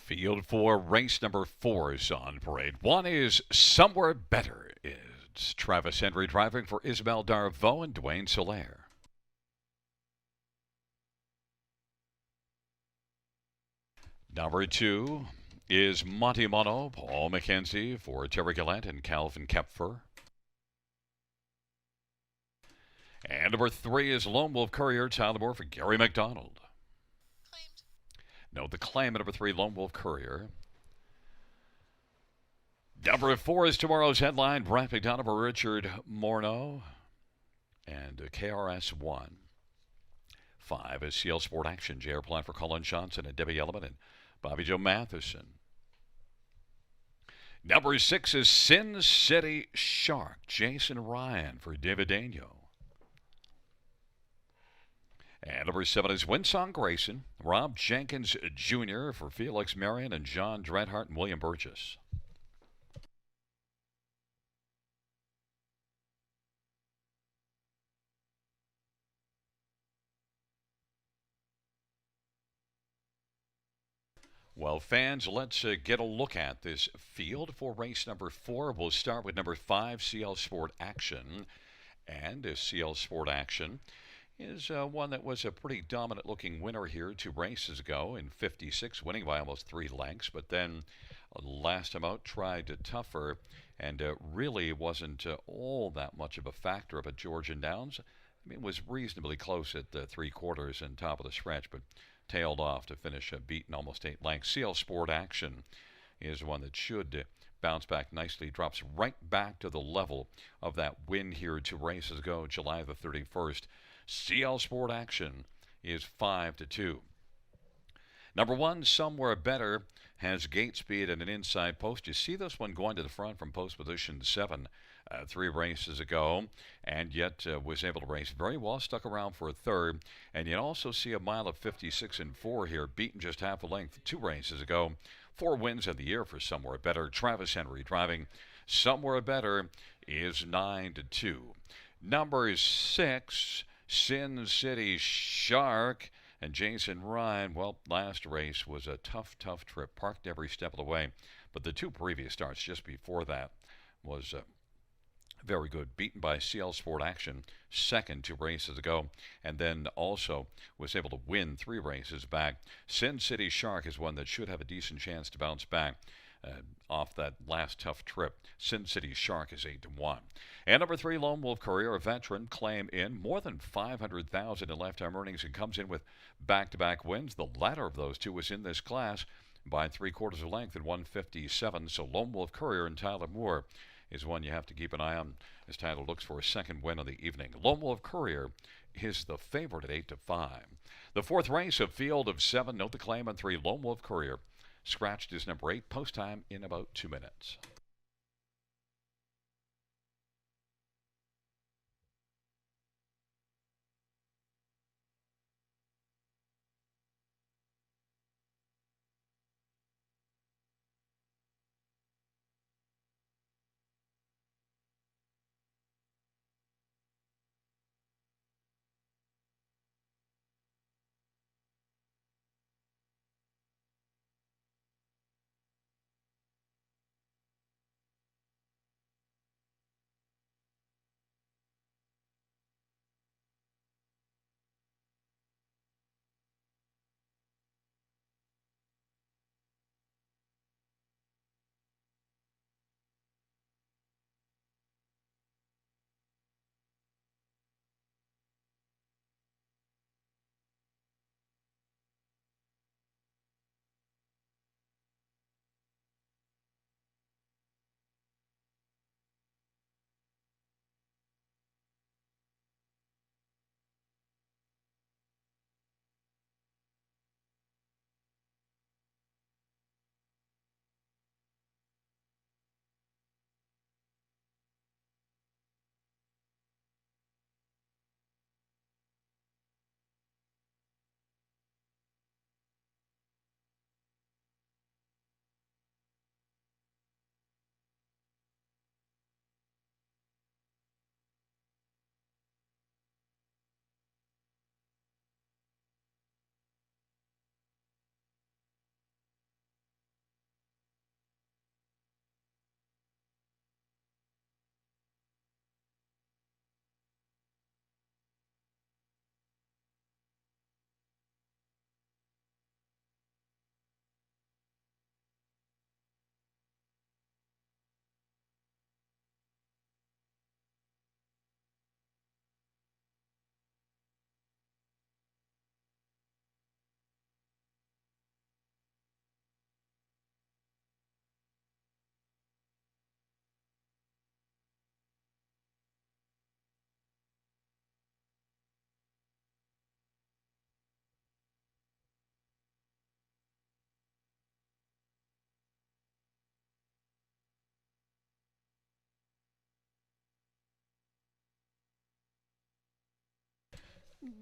Field 4, race number 4 is on parade. One is Somewhere Better. It's Travis Henry driving for Isabel Darvaux and Dwayne Solaire. Number 2 is Monty Mono, Paul McKenzie for Terry Gillette and Calvin Kepfer. And number 3 is Lone Wolf Courier, Tyler Moore for Gary McDonald. No, the claim at number 3, Lone Wolf Courier. Number 4 is tomorrow's headline, Brad McDonough for Richard Morneau and KRS 1. 5 is CL Sport Action, J.R. Platt for Colin Johnson and Debbie Elliman and Bobby Joe Matheson. Number 6 is Sin City Shark, Jason Ryan for David Daniel. And number 7 is Winsong Grayson, Rob Jenkins Jr. for Felix Marion and John Dreadhart and William Burgess. Well, fans, let's get a look at this field for race number 4. We'll start with number 5, CL Sport Action. And CL Sport Action is one that was a pretty dominant-looking winner here 2 races ago in 56, winning by almost 3 lengths. But then last time out tried tougher and really wasn't all that much of a factor up at Georgian Downs. I mean, it was reasonably close at 3/4 and top of the stretch, but tailed off to finish beaten almost 8 lengths. CL Sport Action is one that should bounce back nicely, drops right back to the level of that win here 2 races ago, July the 31st. CL Sport Action is 5-2. Number 1, Somewhere Better, has gate speed and an inside post. You see this one going to the front from post position 7 3 races ago, and yet was able to race very well, stuck around for a third. And you also see a mile of 56 and 4 here, beaten just half a length 2 races ago. 4 wins of the year for Somewhere Better. Travis Henry driving. Somewhere Better is 9-2. Number 6, Sin City Shark. And Jason Ryan, well, last race was a tough trip, parked every step of the way. But the 2 previous starts just before that was very good. Beaten by CL Sport Action, second 2 races ago, and then also was able to win 3 races back. Sin City Shark is one that should have a decent chance to bounce back off that last tough trip. Sin City Shark is 8-1. And number 3, Lone Wolf Courier, a veteran, claim in more than $500,000 in lifetime earnings and comes in with back-to-back wins. The latter of those 2 was in this class by 3/4 of length at 157. So Lone Wolf Courier and Tyler Moore is one you have to keep an eye on as Tyler looks for a second win of the evening. Lone Wolf Courier is the favorite at 8-5. The 4th race, a field of 7. Note the claim on 3, Lone Wolf Courier. Scratched is number 8. Post time in about 2 minutes.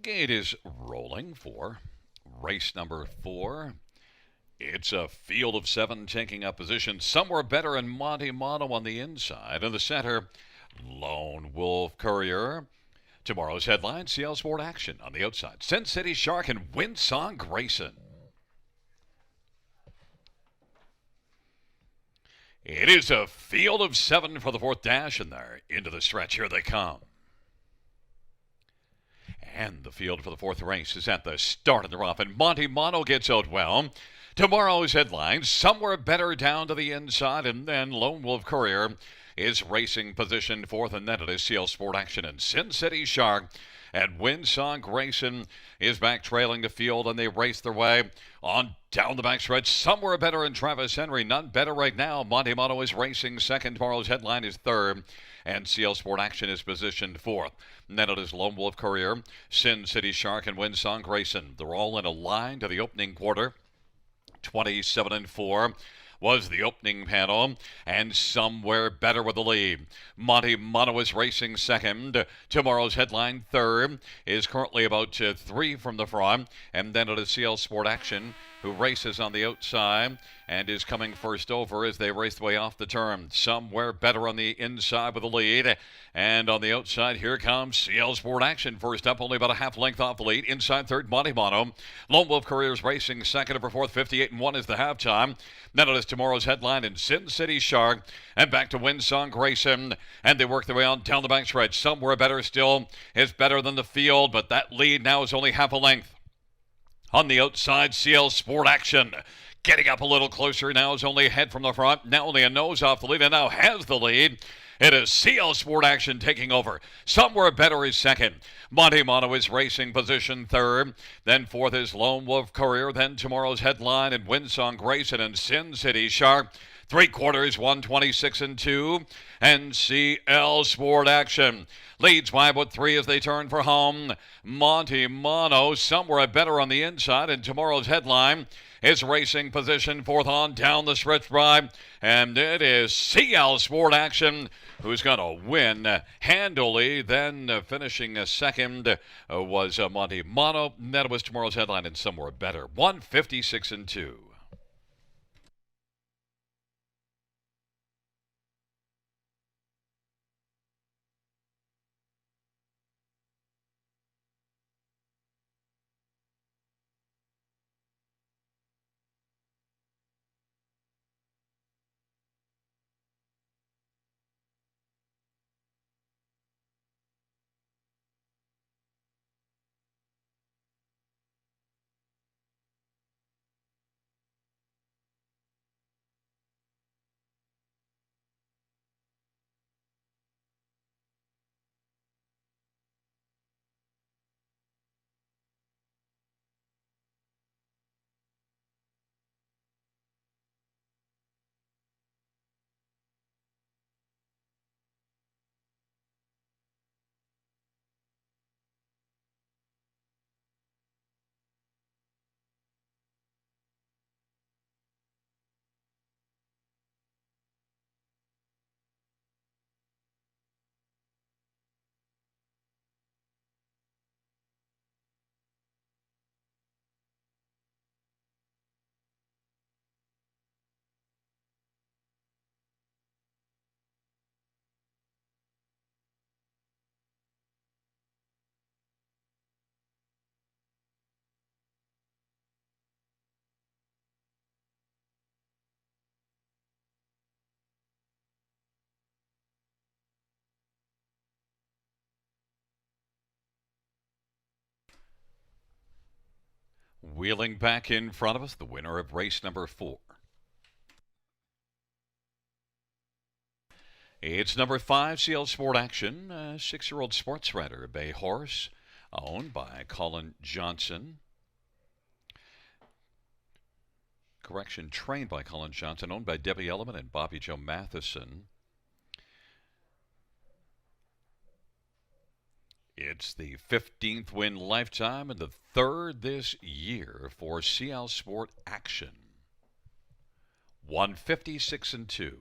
Gate is rolling for race number 4. It's a field of 7 taking up position somewhere better in Monte Mono on the inside. In the center, Lone Wolf Courier. Tomorrow's headline, CL Sport Action on the outside. Sin City Shark and Winsong Grayson. It is a field of 7 for the 4th dash, and they're into the stretch. Here they come. And the field for the 4th race is at the start of the rough, and Monte Mono gets out well. Tomorrow's headlines, somewhere better down to the inside, and then Lone Wolf Courier is racing position 4th, and then it is CL Sport Action and Sin City Shark. And Winsong Grayson is back trailing the field, and they race their way on down the backstretch. Somewhere better in Travis Henry, none better right now. Monte Mono is racing second. Tomorrow's headline is 3rd, and CL Sport Action is positioned 4th. And then it is Lone Wolf Courier, Sin City Shark, and Winsong Grayson. They're all in a line to the opening quarter. 27-4 was the opening panel, and somewhere better with the lead. Monte Mono is racing second. Tomorrow's headline 3rd is currently about 3 from the front, and then it is CL Sport Action, who races on the outside and is coming first over as they race the way off the turn. Somewhere better on the inside with the lead. And on the outside, here comes CL Sport Action. First up, only about a half length off the lead. Inside 3rd, Monte Mono. Lone Wolf Couriers racing second. Over 4th, 58-1 is the halftime. Then it is tomorrow's headline in Sin City Shark. And back to Winsong Grayson. And they work their way on down the backstretch. Somewhere better still is better than the field, but that lead now is only half a length. On the outside, CL Sport Action. Getting up a little closer now is only a head from the front. Now only a nose off the lead, and now has the lead. It is CL Sport Action taking over. Somewhere better is second. Monte Mono is racing position 3rd. Then 4th is Lone Wolf Courier. Then tomorrow's headline and Winsong Grayson and Sin City Shark. 3/4, 126-2. And CL Sport Action leads by about 3 as they turn for home. Monte Mono somewhere better on the inside, and tomorrow's headline is racing position 4th on down the stretch drive. And it is CL Sport Action who's going to win handily. Then finishing second was Monte Mono. That was tomorrow's headline and somewhere better. 156-2. Wheeling back in front of us, the winner of race number 4. It's number 5, CL Sport Action, a 6-year-old sports rider, a bay horse, owned by Colin Johnson. Correction, trained by Colin Johnson, owned by Debbie Elliman and Bobby Joe Matheson. It's the 15th win lifetime and the 3rd this year for CL Sport Action. 156-2.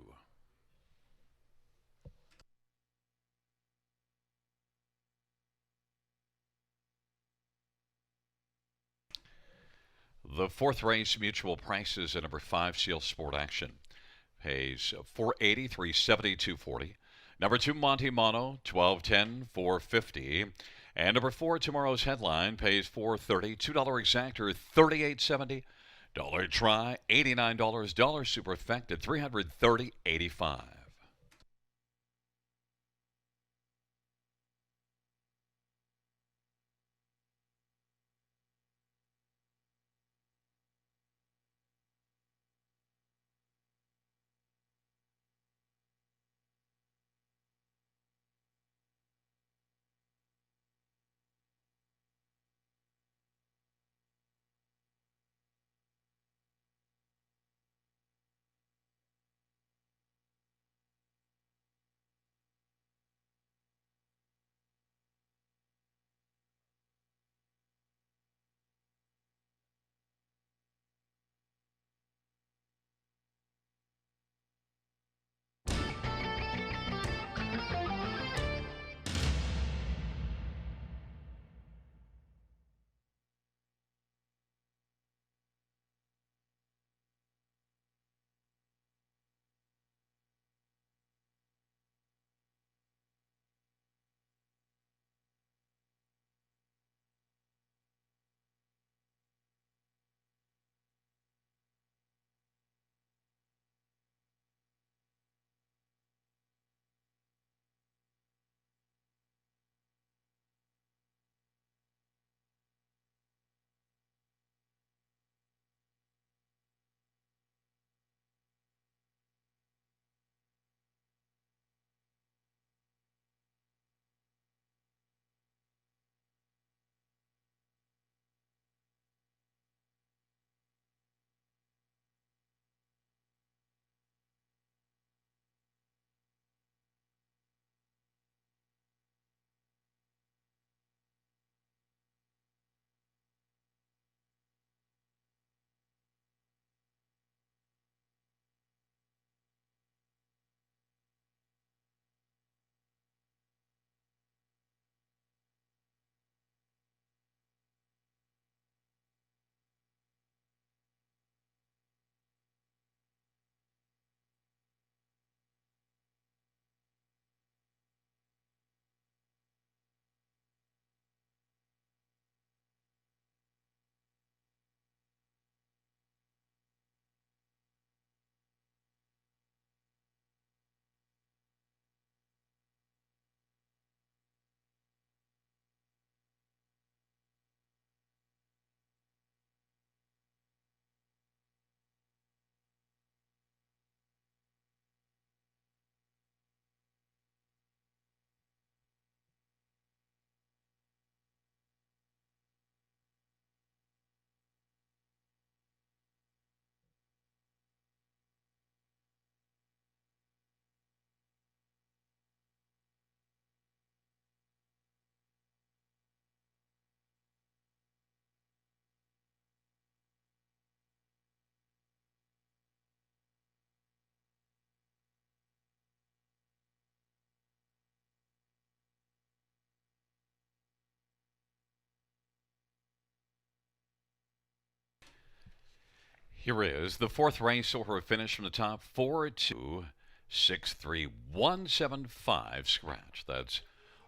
The fourth race, Mutual Prices at number 5, Seal Sport Action. Pays 480, 370, 240. Number 2, Monte Mono, 1210, 450. And number 4, Tomorrow's Headline, pays 430, $2 exactor, 38.70. Dollar try, $89. Dollar superfected, 330.85. Here is the fourth race order finish from the top. 4263175 scratch. That's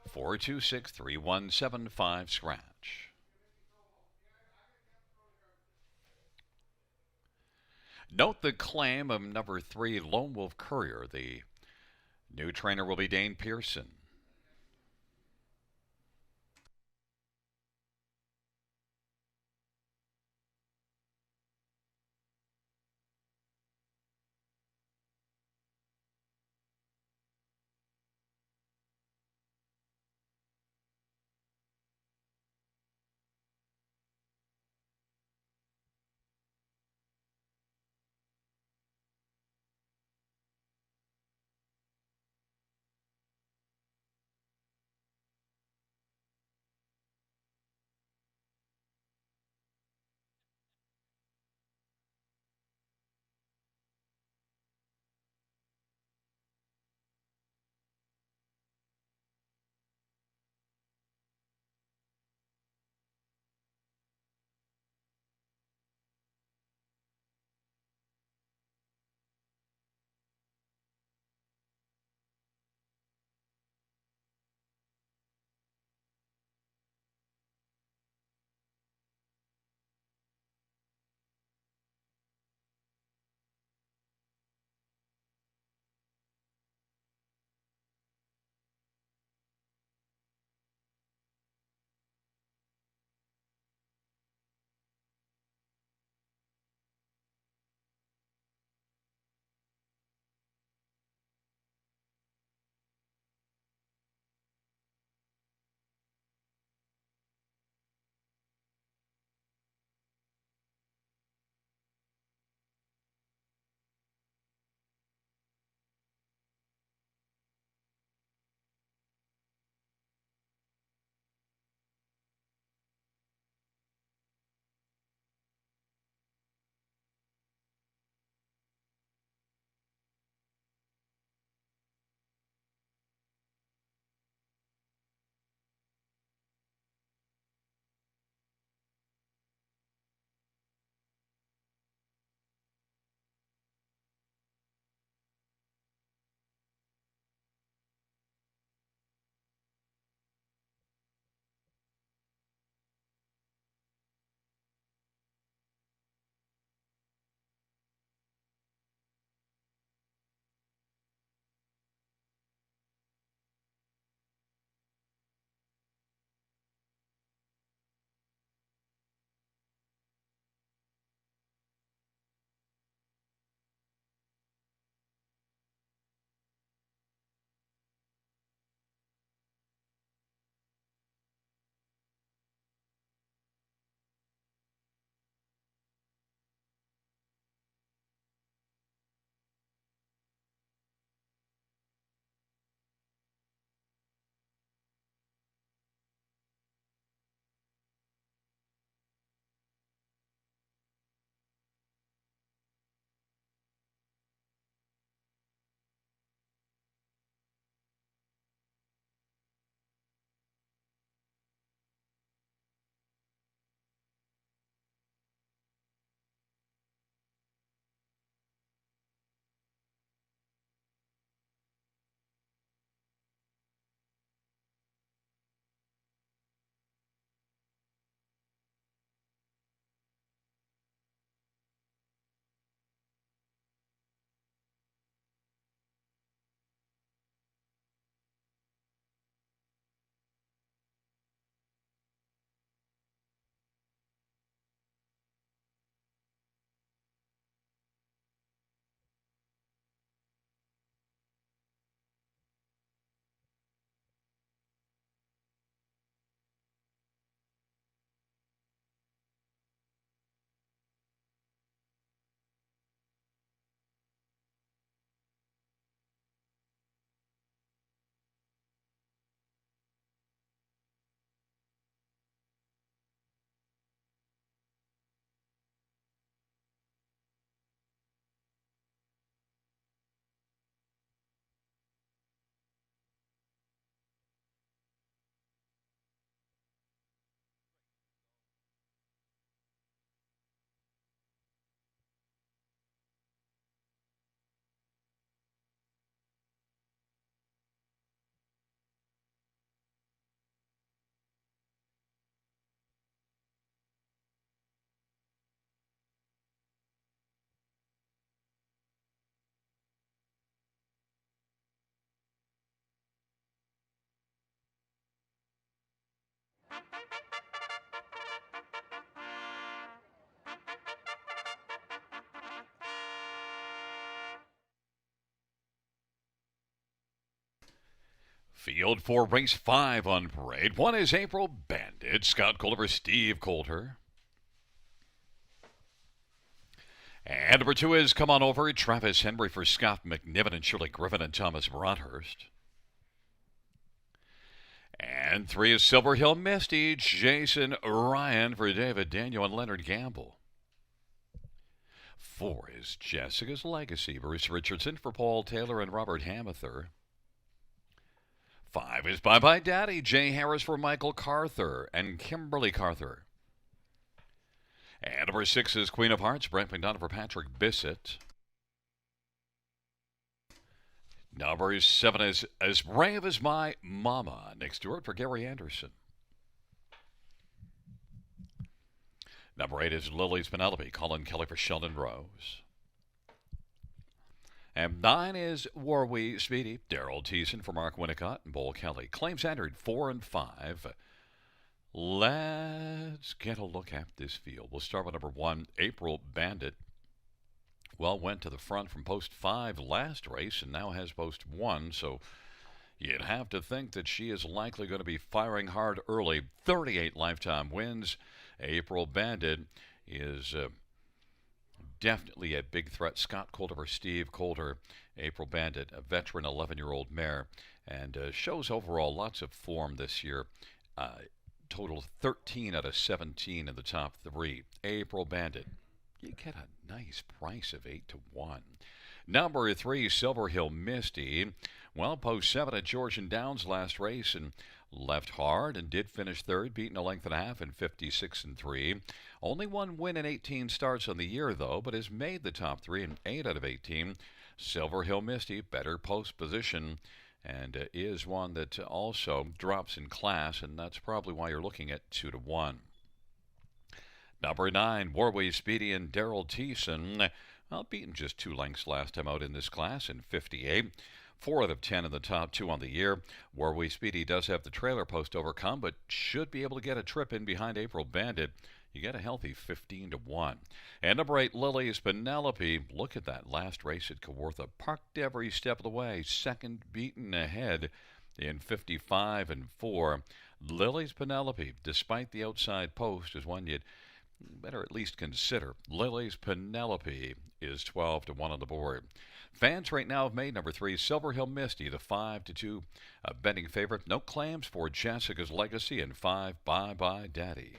4263175 scratch. Note the claim of number 3, Lone Wolf Courier. The new trainer will be Dane Pearson. Field for race 5 on parade. 1 is April Bandit. Scott Coulter, Steve Coulter. And number 2 is Come On Over. Travis Henry for Scott McNiven and Shirley Griffin and Thomas Broadhurst. And 3 is Silver Hill Misty. Jason Ryan for David Daniel and Leonard Gamble. 4 is Jessica's Legacy. Bruce Richardson for Paul Taylor and Robert Hamather. 5 is Bye Bye Daddy. Jay Harris for Michael Carther and Kimberly Carther. And number 6 is Queen of Hearts. Brent McDonough for Patrick Bissett. Number 7 is As Brave as My Mama. Nick Stewart for Gary Anderson. Number 8 is Lily's Penelope. Colin Kelly for Sheldon Rose. And 9 is War We Speedy. Daryl Thiessen for Mark Winnicott and Bull Kelly. Claims entered 4 and 5. Let's get a look at this field. We'll start with number 1, April Bandit. Well, went to the front from post 5 last race and now has post 1, so you'd have to think that she is likely going to be firing hard early. 38 lifetime wins. April Bandit is definitely a big threat. Scott Coulter for Steve Coulter. April Bandit, a veteran 11-year-old mare, and shows overall lots of form this year. Total 13 out of 17 in the top 3. April Bandit. You get a nice price of 8 to 1. Number 3, Silver Hill Misty. Well, post 7 at Georgian Downs last race and left hard and did finish 3rd, beaten a length and a half in 56 and 3. Only 1 win in 18 starts on the year, though, but has made the top 3 in 8 out of 18. Silver Hill Misty, better post position, and is one that also drops in class, and that's probably why you're looking at 2 to 1. Number 9, Warway Speedy and Daryl Thiessen. Well, beaten just 2 lengths last time out in this class in 58. 4 out of 10 in the top 2 on the year. Warway Speedy does have the trailer post overcome, but should be able to get a trip in behind April Bandit. You get a healthy 15 to 1. And number 8, Lily's Penelope. Look at that last race at Kawartha. Parked every step of the way. 2nd beaten ahead in 55 and 4. Lily's Penelope, despite the outside post, is one you'd better at least consider. Lily's Penelope is 12 to 1 on the board. Fans right now have made number 3, Silver Hill Misty, the 5 to 2 betting favorite. No claims for Jessica's Legacy and 5 Bye Bye Daddy.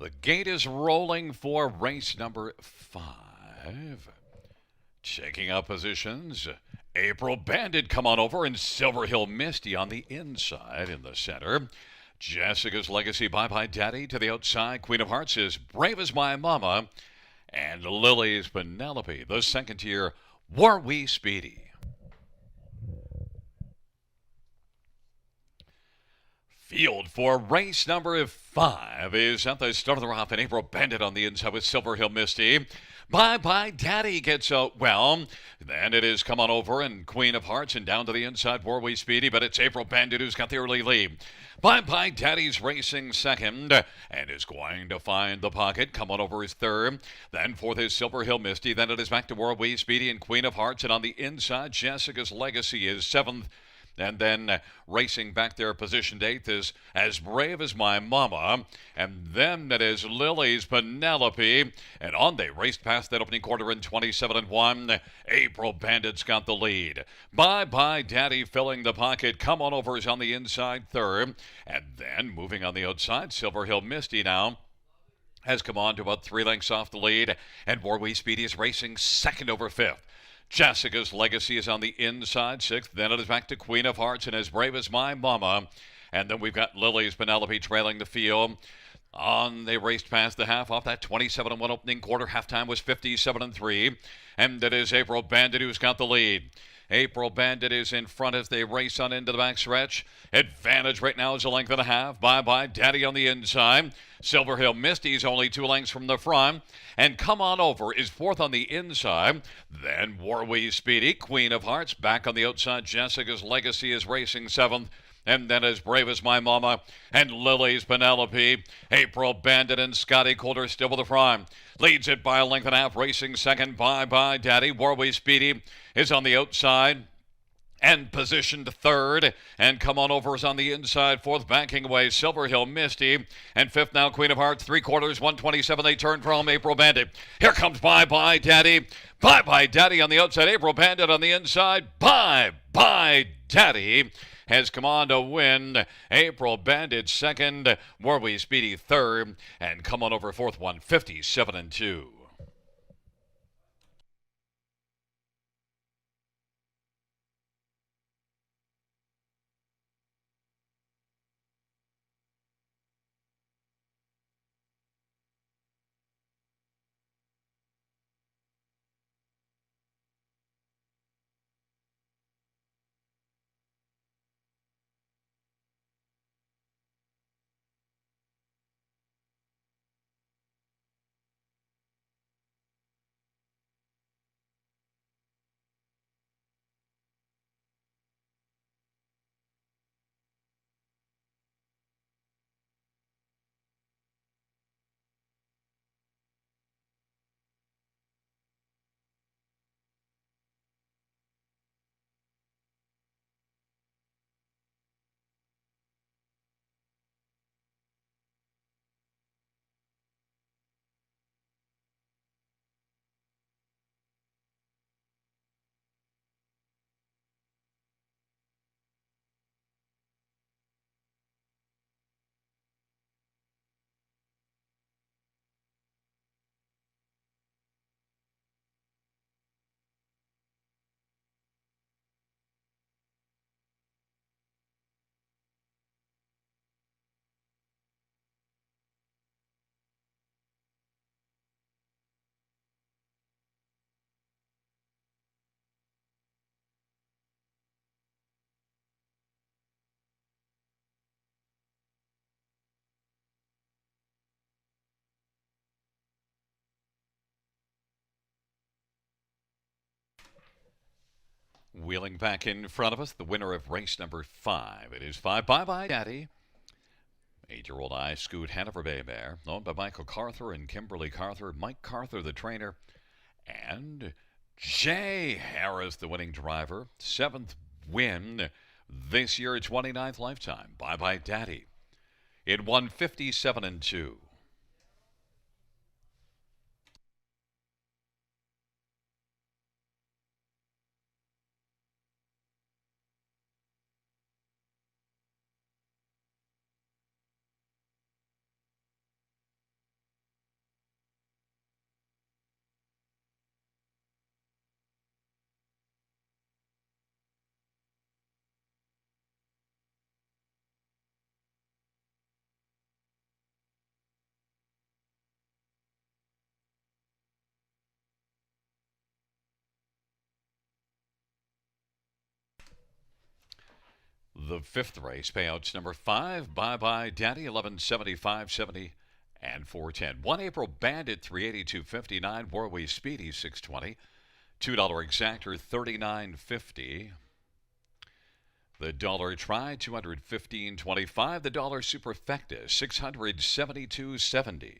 The gate is rolling for race number 5. Checking out positions. April Bandit, come on over, and Silver Hill Misty on the inside in the center. Jessica's Legacy, Bye Bye Daddy to the outside. Queen of Hearts is Brave as My Mama. And Lily's Penelope, the second tier, War We Speedy. Field for race number 5 is at the start of the round, and April Bandit on the inside with Silver Hill Misty. Bye Bye Daddy gets out well. Then it is Come On Over and Queen of Hearts, and down to the inside, War We Speedy, but it's April Bandit who's got the early lead. Bye Bye Daddy's racing second and is going to find the pocket. Come On Over is third. Then fourth is Silver Hill Misty. Then it is back to War We Speedy and Queen of Hearts, and on the inside, Jessica's Legacy is seventh. And then racing back there, positioned eighth is As Brave as My Mama. And then it is Lily's Penelope. And on they raced past that opening quarter in 27-1. April Bandit's got the lead. Bye Bye Daddy filling the pocket. Come On Over is on the inside third. And then moving on the outside, Silver Hill Misty now has come on to about 3 lengths off the lead. And War We Speedy is racing second over fifth. Jessica's Legacy is on the inside sixth. Then it is back to Queen of Hearts and As Brave as My Mama. And then we've got Lily's Penelope trailing the field. They raced past the half off that 27-1 opening quarter. Halftime was 57-3. And it is April Bandit who's got the lead. April Bandit is in front as they race on into the back stretch. Advantage right now is a length and a half. Bye Bye Daddy on the inside. Silver Hill Misty's only 2 lengths from the front. And Come On Over is fourth on the inside. Then War We Speedy, Queen of Hearts, back on the outside. Jessica's Legacy is racing seventh. And then As Brave as My Mama and Lily's Penelope. April Bandit and Scotty Coulter still with the prime. Leads it by a length and a half, racing second. Bye Bye Daddy. War We Speedy is on the outside and positioned third. And Come On Over is on the inside, fourth, backing away Silver Hill Misty. And fifth now Queen of Hearts, 3/4, 127. They turn from April Bandit. Here comes Bye Bye Daddy. Bye Bye Daddy on the outside, April Bandit on the inside. Bye Bye Daddy has come on to win. April Bandit second, War We Speedy third, and Come On Over fourth, 157-2. Wheeling back in front of us, the winner of race number 5. It is 5 Bye Bye Daddy. 8-year-old I Scoot Hanover Bay Bear, owned by Michael Carther and Kimberly Carther. Mike Carther, the trainer, and Jay Harris, the winning driver. 7th win this year, 29th lifetime. Bye Bye Daddy. It won 57-2. The fifth race, payouts number 5, Bye Bye Daddy, 1175, 70, and 410. 1 April Bandit, 382.59. Warway Speedy, 620. $2 Exactor, 39.50. The dollar Try, 215.25. The dollar Superfecta, 672.70.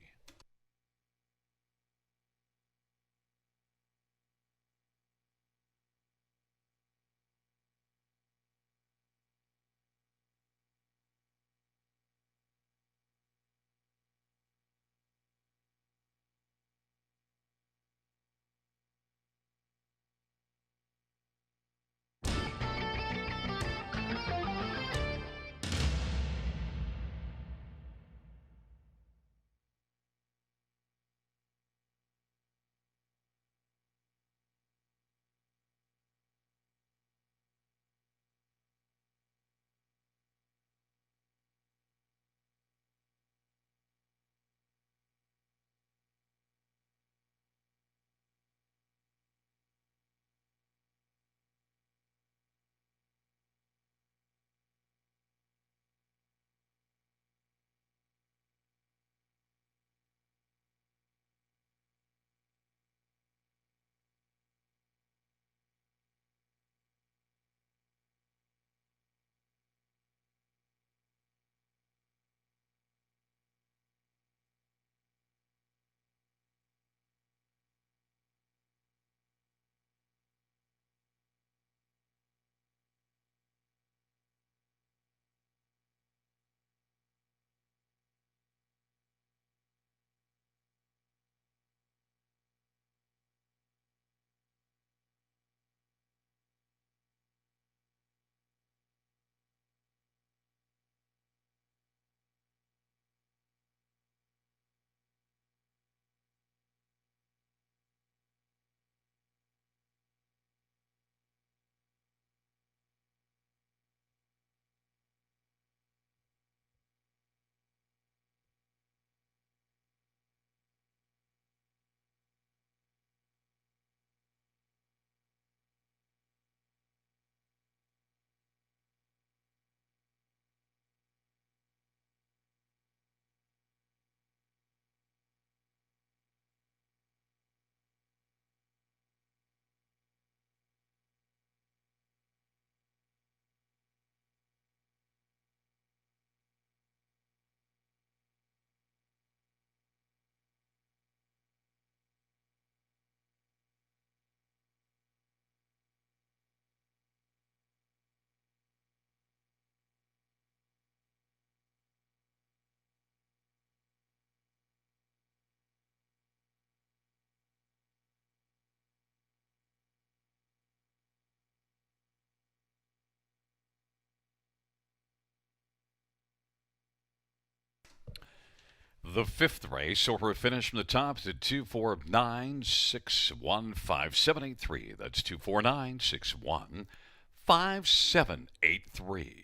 The fifth race, over a finish from the top to 249-615-783. That's 249-615-783.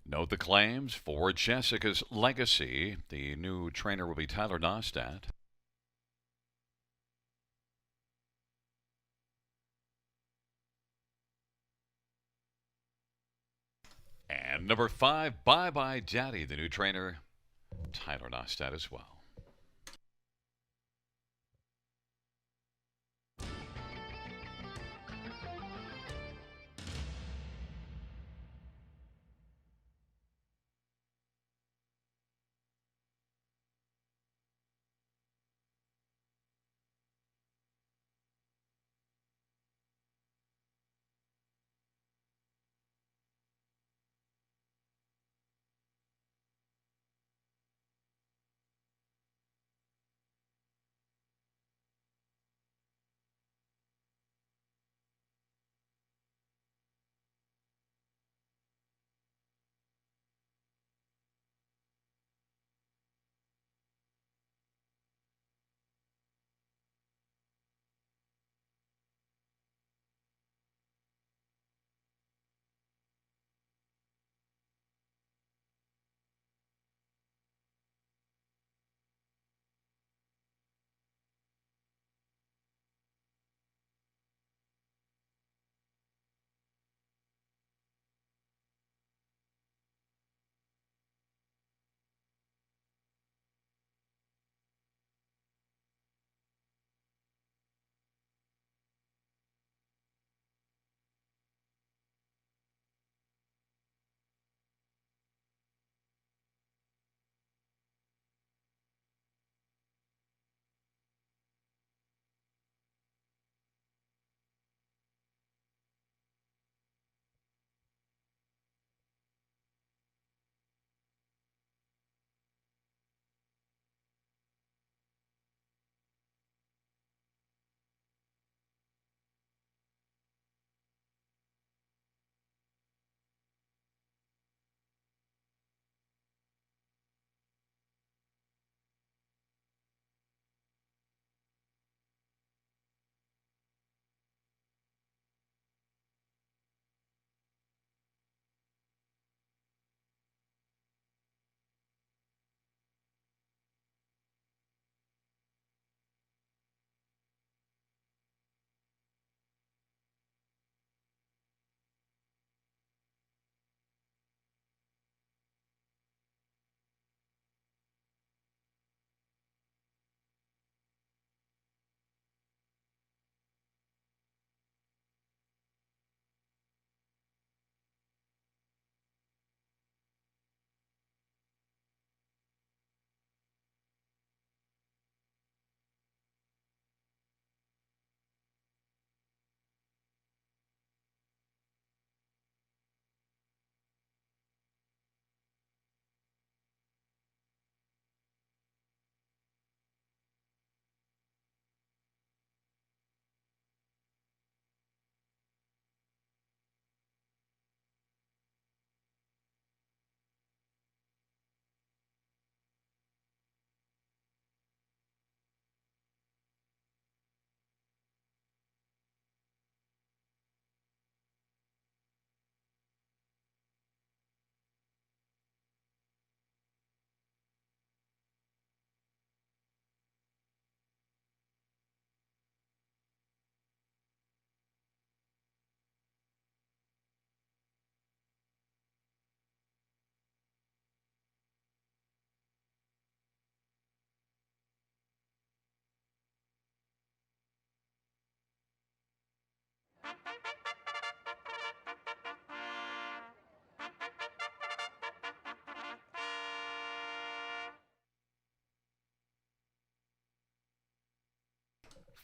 Note the claims for Jessica's Legacy. The new trainer will be Tyler Nostad. And number 5, Bye Bye Daddy, the new trainer, Tyler Nostad as well.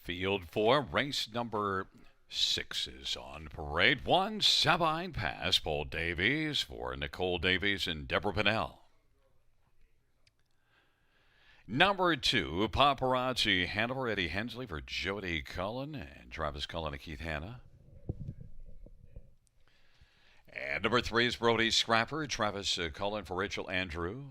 Field 4, race number 6 is on parade. 1, Sabine Pass, Paul Davies for Nicole Davies and Deborah Pinnell. Number 2, Paparazzi Hanover, Eddie Hensley for Jody Cullen and Travis Cullen and Keith Hanna. And number 3 is Brody Scrapper, Travis Cullen for Rachel Andrew.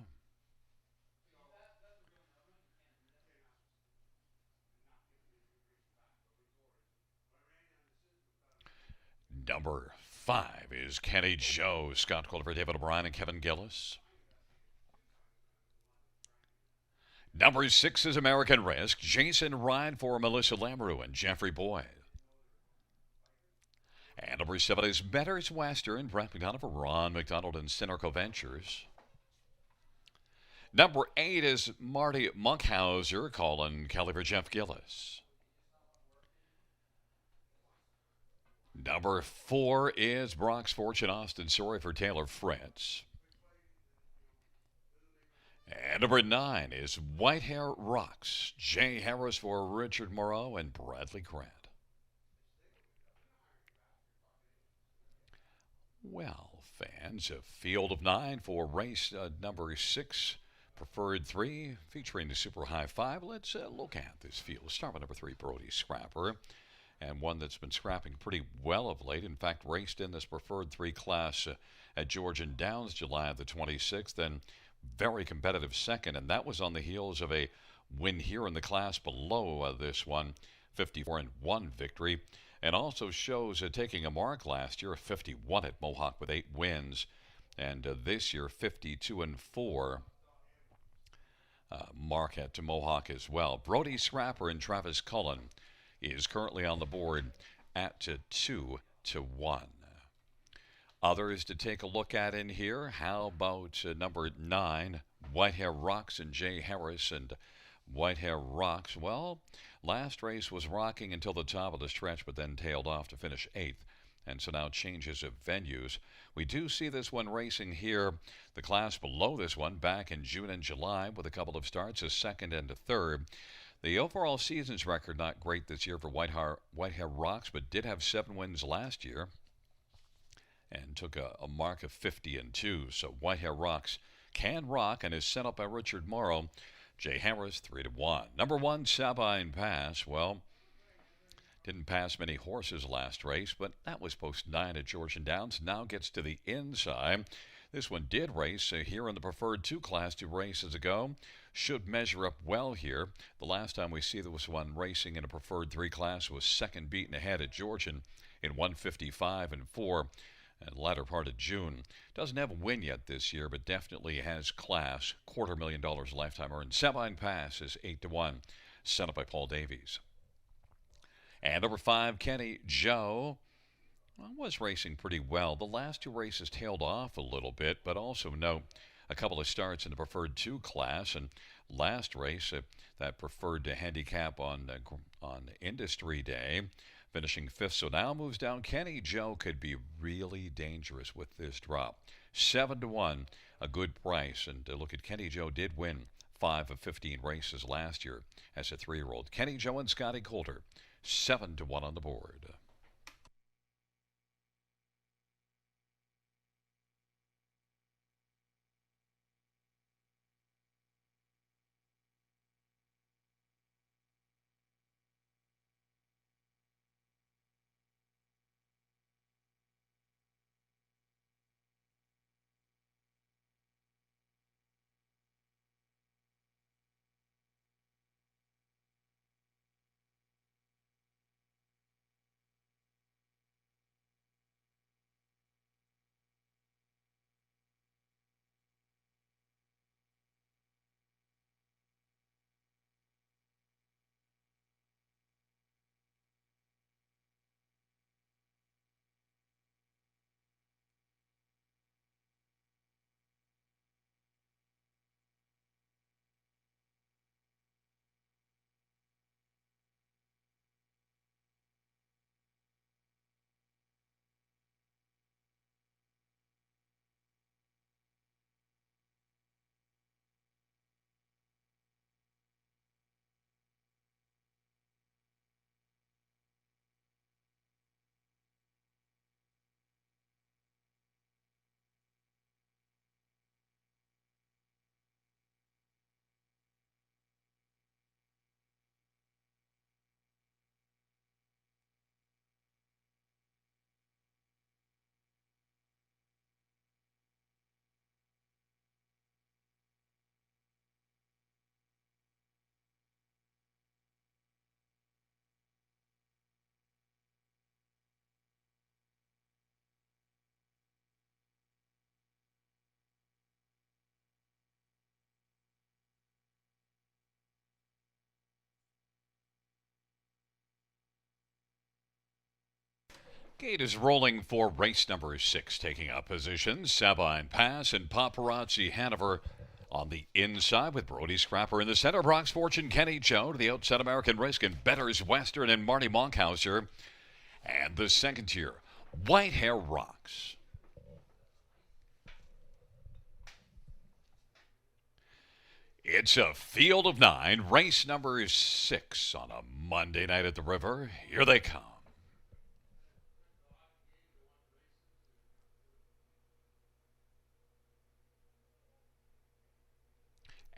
Number 5 is Kenny Joe, Scott Calder for David O'Brien and Kevin Gillis. Number 6 is American Risk, Jason Ryan for Melissa Lamoureux and Jeffrey Boyd. And number 7 is Betters Western, Brett McDonald for Ron McDonald and Cinerco Ventures. Number 8 is Marty Monkhauser, Colin Kelly for Jeff Gillis. Number 4 is Brock's Fortune Austin Sorry for Taylor Fritz. And number 9 is Whitehair Rocks, Jay Harris for Richard Moreau and Bradley Grant. Well, fans, a field of 9 for race number 6, preferred 3, featuring the Super High 5. Let's look at this field. Start with number 3, Brody Scrapper, and one that's been scrapping pretty well of late. In fact, raced in this preferred 3 class at Georgian Downs July the 26th, and very competitive second, and that was on the heels of a win here in the class below this one, 54-1 victory, and also shows taking a mark last year, 51 at Mohawk with 8 wins, and this year 52-4 mark at Mohawk as well. Brody Scrapper and Travis Cullen is currently on the board at 2-1. Others to take a look at in here. How about number 9, Whitehair Rocks and Jay Harris and Whitehair Rocks? Well, last race was rocking until the top of the stretch, but then tailed off to finish 8th. And so now changes of venues. We do see this one racing here, the class below this one, back in June and July with a couple of starts, a 2nd and a 3rd. The overall season's record not great this year for Whitehair Rocks, but did have 7 wins last year and took a mark of 50-2. So Whitehair Rocks can rock and is set up by Richard Morrow. Jay Harris 3-1. Number 1, Sabine Pass. Well, didn't pass many horses last race, but that was post 9 at Georgian Downs. Now gets to the inside. This one did race here in the preferred 2 class 2 races ago. Should measure up well here. The last time we see there was one racing in a preferred 3 class was second beaten ahead at Georgian in 155-4. And the latter part of June. Doesn't have a win yet this year, but definitely has class. $250,000 lifetime earned. Sabine Pass is 8-1, set up by Paul Davies. And number 5, Kenny Joe, was racing pretty well. The last 2 races tailed off a little bit, but also note a couple of starts in the preferred 2 class. And last race, that preferred to handicap on Industry Day, finishing 5th, so now moves down. Kenny Joe could be really dangerous with this drop. 7-1, a good price. And look at Kenny Joe did win 5 of 15 races last year as a 3-year-old. Kenny Joe and Scotty Coulter, 7-1 on the board. Gate is rolling for race number 6, taking up positions. Sabine Pass and Paparazzi Hanover on the inside with Brody Scrapper in the center. Brock's Fortune, Kenny Joe to the outside. American Risk and Better's Western and Marty Monkhauser. And the second tier, White Hair Rocks. It's a field of 9, race number 6 on a Monday night at the river. Here they come.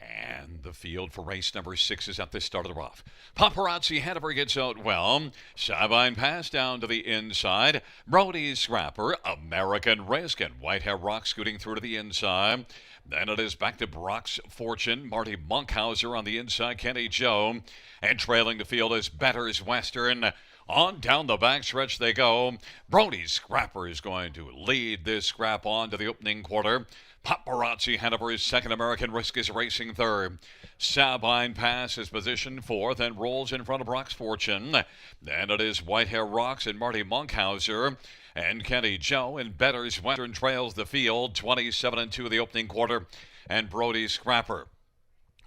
And the field for race number 6 is at the start of the rough. Paparazzi Hanover gets out well. Sabine Pass down to the inside. Brody Scrapper, American Risk, and White Hair Rock scooting through to the inside. Then it is back to Brock's Fortune, Marty Monkhauser on the inside, Kenny Joe. And trailing the field is Better's Western. On down the backstretch they go. Brody Scrapper is going to lead this scrap on to the opening quarter. Paparazzi Hanover is second. American Risk is racing third. Sabine Pass is positioned fourth and rolls in front of Brock's Fortune. Then it is White Hair Rocks and Marty Monkhauser. And Kenny Joe and Better's Western trails the field, 27-2 the opening quarter. And Brody Scrapper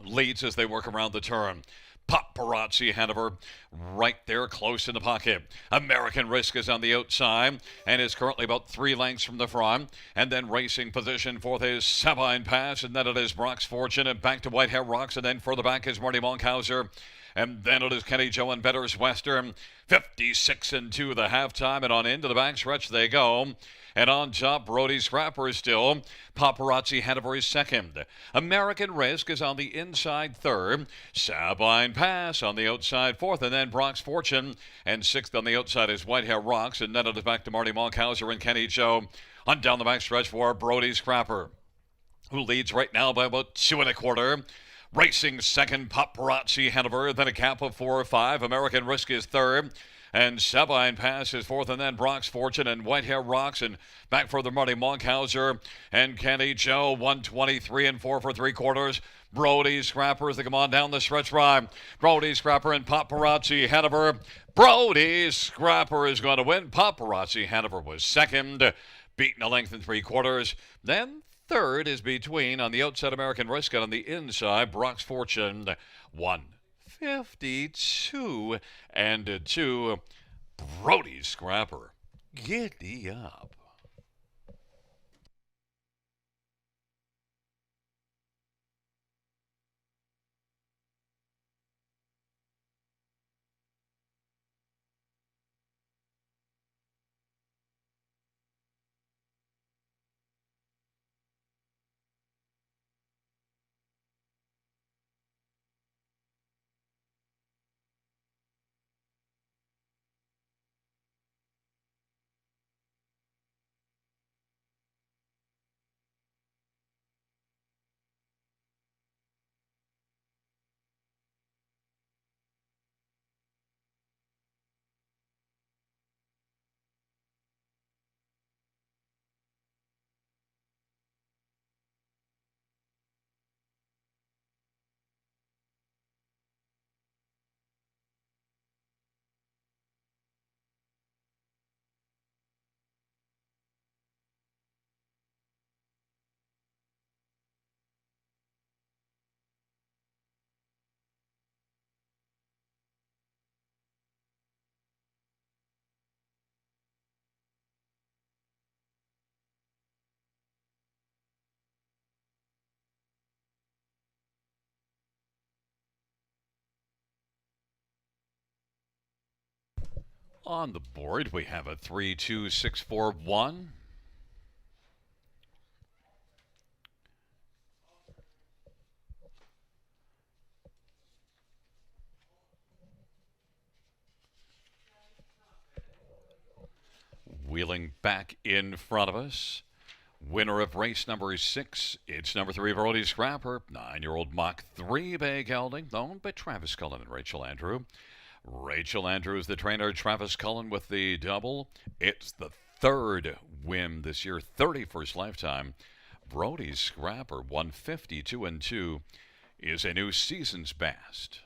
leads as they work around the turn. Paparazzi Hanover right there close in the pocket. American Risk is on the outside and is currently about 3 lengths from the front. And then racing position fourth is Sabine Pass, and then it is Brock's Fortune, and back to White Hair Rocks, and then further back is Marty Monkhauser. And then it is Kenny Joe and Better's Western. 56-2 the halftime, and on into the backstretch they go. And on top, Brody Scrapper is still. Paparazzi Hanover is second. American Risk is on the inside third. Sabine Pass on the outside fourth. And then Brock's Fortune. And sixth on the outside is White Hair Rocks. And then it is back to Marty Monkhauser and Kenny Joe. On down the backstretch for Brody Scrapper, who leads right now by about 2 1/4. Racing second, Paparazzi Hanover. Then a gap of 4 or 5. American Risk is third. And Sabine Pass is fourth, and then Brock's Fortune and White Hair Rocks, and back for the Marty Monkhauser and Kenny Joe, 123 and 4 for 3/4. Brody Scrapper as they come on down the stretch ride. Brody Scrapper and Paparazzi Hanover. Brody Scrapper is going to win. Paparazzi Hanover was second, beaten a length and 3/4. Then third is between on the outside American Risk, and on the inside Brock's Fortune. 152 and 2. Brody Scrapper, giddy up. On the board, we have a 3-2-6-4-1. Wheeling back in front of us. Winner of race number 6, it's number 3, Brody Scrapper. 9-year-old Mach 3 bay gelding, owned by Travis Cullen and Rachel Andrew. Rachel Andrews, the trainer. Travis Cullen with the double. It's the third win this year, 31st lifetime. Brody Scrapper, 152 and 2, is a new season's best.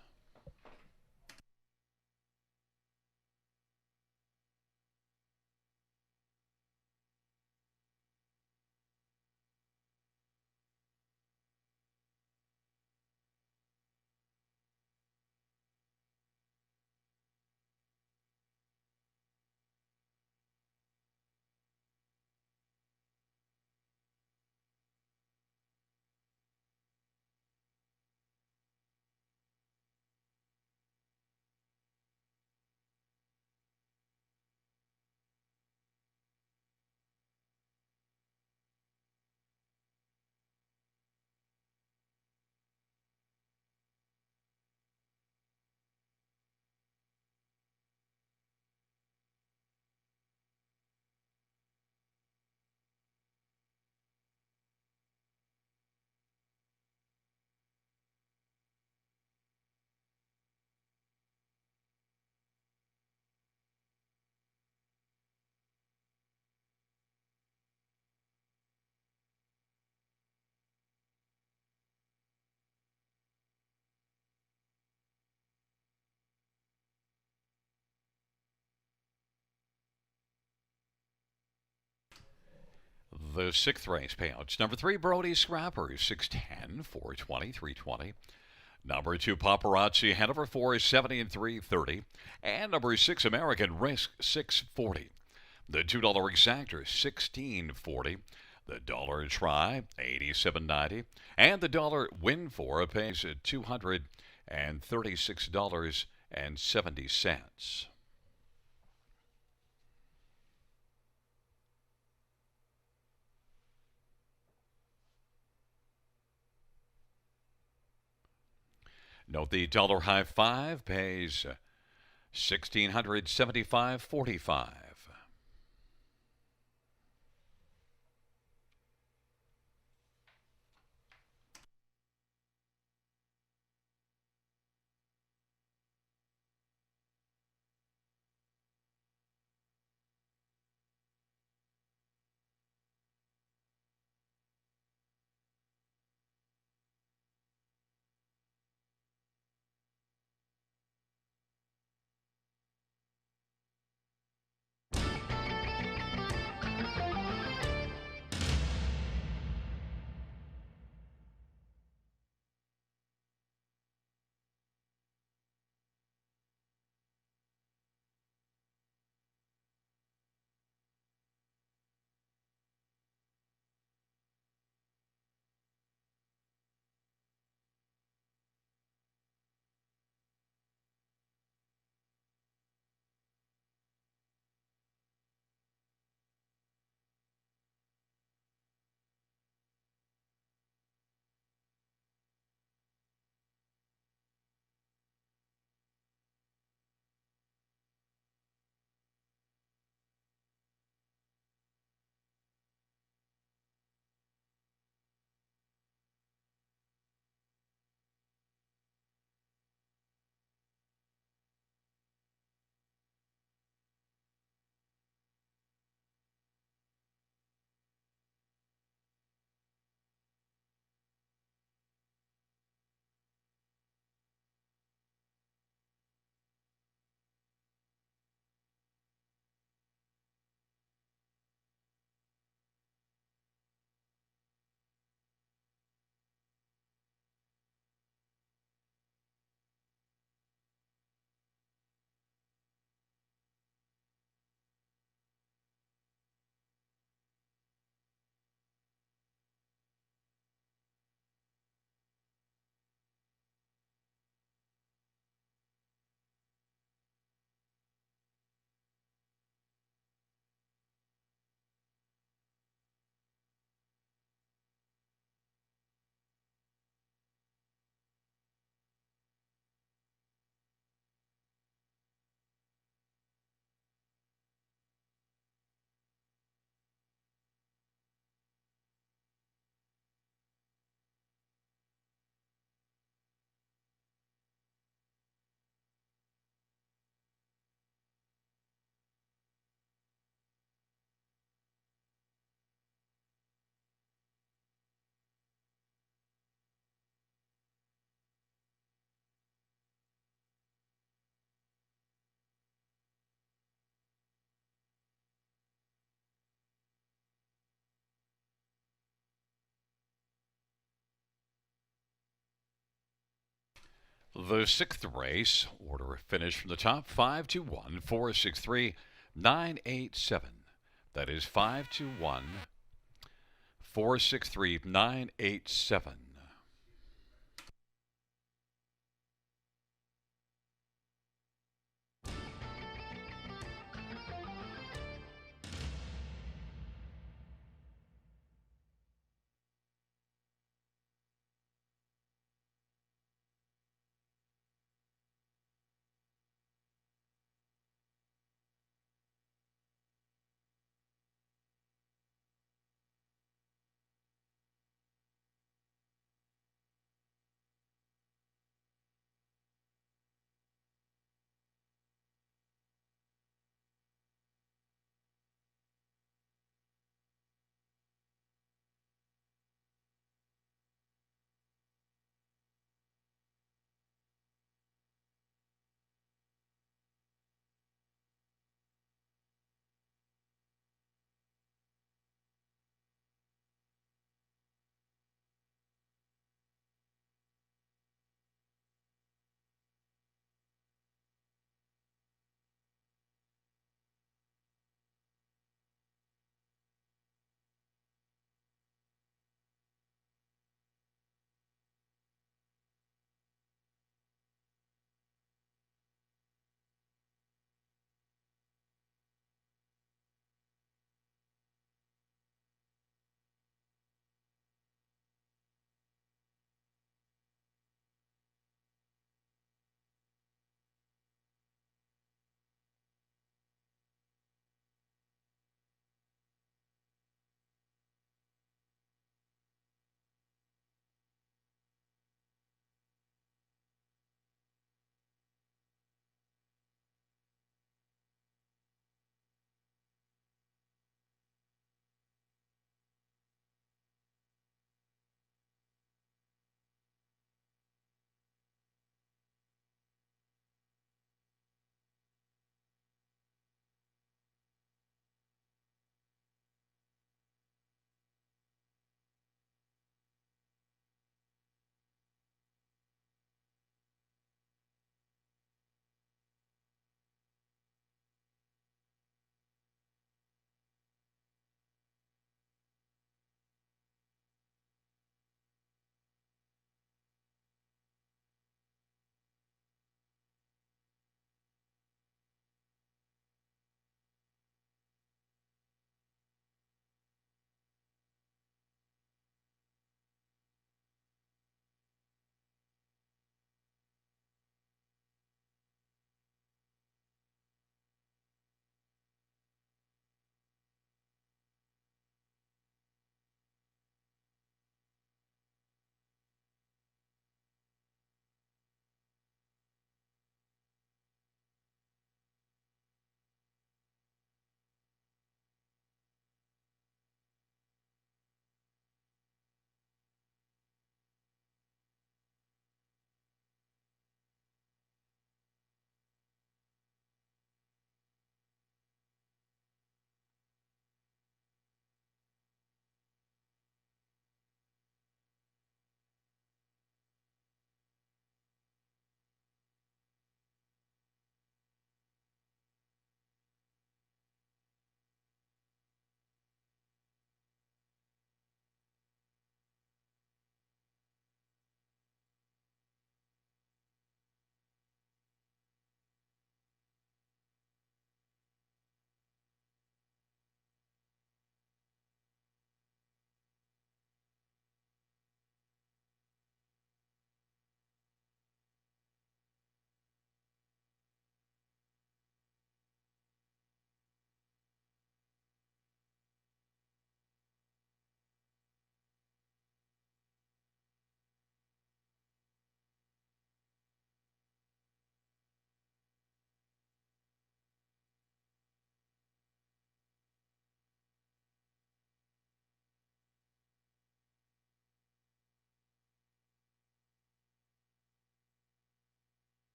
The sixth race payouts. Number 3, Brody Scrappers, 610, 420, 320. Number 2, Paparazzi Hanover, 470 and 330. And number 6, American Risk, 640. The $2 exactor, 1640. The dollar try, 87.90. And the dollar win for pays $236.70. Note the dollar high 5 pays $1,675.45. The sixth race, order of finish from the top, 521 463 987. That is 521 463 987.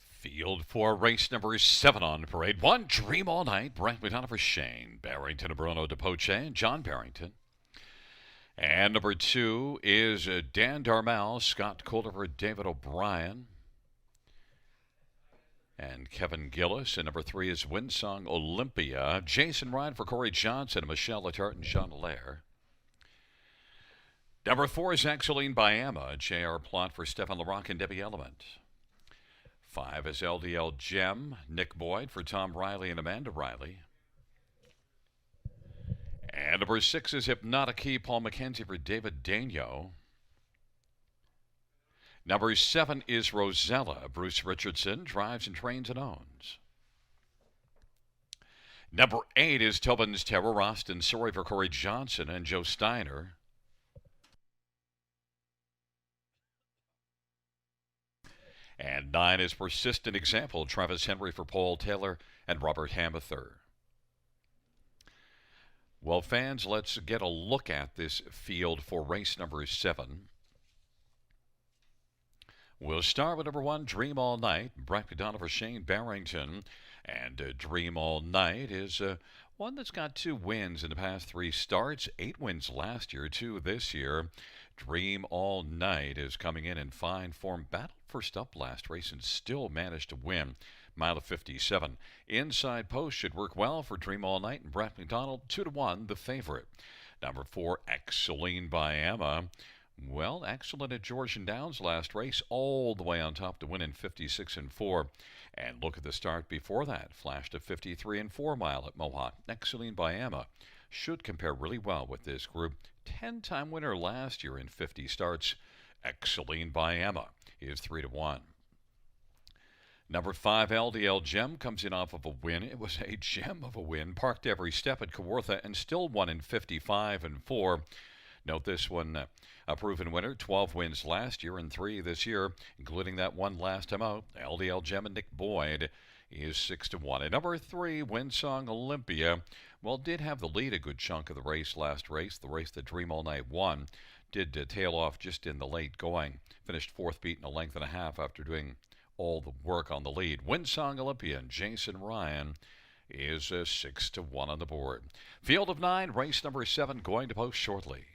Field for race number 7 on parade. 1, Dream All Night. Brent McDonough for Shane Barrington, Bruno DePoche, and John Barrington. And number 2 is Dan Darmel, Scott Colder, David O'Brien, and Kevin Gillis. And number 3 is Windsong Olympia, Jason Ryan for Corey Johnson, Michelle Letarte, and Jean Lair. Number 4 is Axeline Biama, J.R. Plot for Stefan LaRocque and Debbie Element. 5 is LDL Gem, Nick Boyd for Tom Riley and Amanda Riley. And number 6 is Hypnotic Key, Paul McKenzie for David Daigneault. Number 7 is Rosella, Bruce Richardson, drives and trains and owns. Number 8 is Tobin's Terror, Austin Sorry for Corey Johnson and Joe Steiner. And 9 is Persistent Example, Travis Henry for Paul Taylor and Robert Hamather. Well, fans, let's get a look at this field for race number 7. We'll start with number 1, Dream All Night, Brent McDonough for Shane Barrington. And Dream All Night is one that's got 2 wins in the past 3 starts, 8 wins last year, 2 this year. Dream All Night is coming in fine form. Battled first up last race and still managed to win. Mile of 57. Inside post should work well for Dream All Night and Brett McDonald. 2-1, the favorite. Number 4, Axeline Biama. Well, excellent at Georgian Downs last race, all the way on top to win in 56-4. And look at the start before that. Flashed a 53-4 mile at Mohawk. Axeline Biama should compare really well with this group. 10-time winner last year in 50 starts. Axeline Biama is 3-1. Number 5, LDL Gem, comes in off of a win. It was a gem of a win. Parked every step at Kawartha and still won in 55-4. Note this one, a proven winner, 12 wins last year and 3 this year, including that one last time out. LDL Gem and Nick Boyd is 6-1. And number 3, Windsong Olympia, well, did have the lead a good chunk of the last race, the race that Dream All Night won. Did tail off just in the late going. Finished 4th, beaten a length and a half after doing all the work on the lead. Windsong Olympia and Jason Ryan is 6-1 on the board. Field of 9, race number 7, going to post shortly.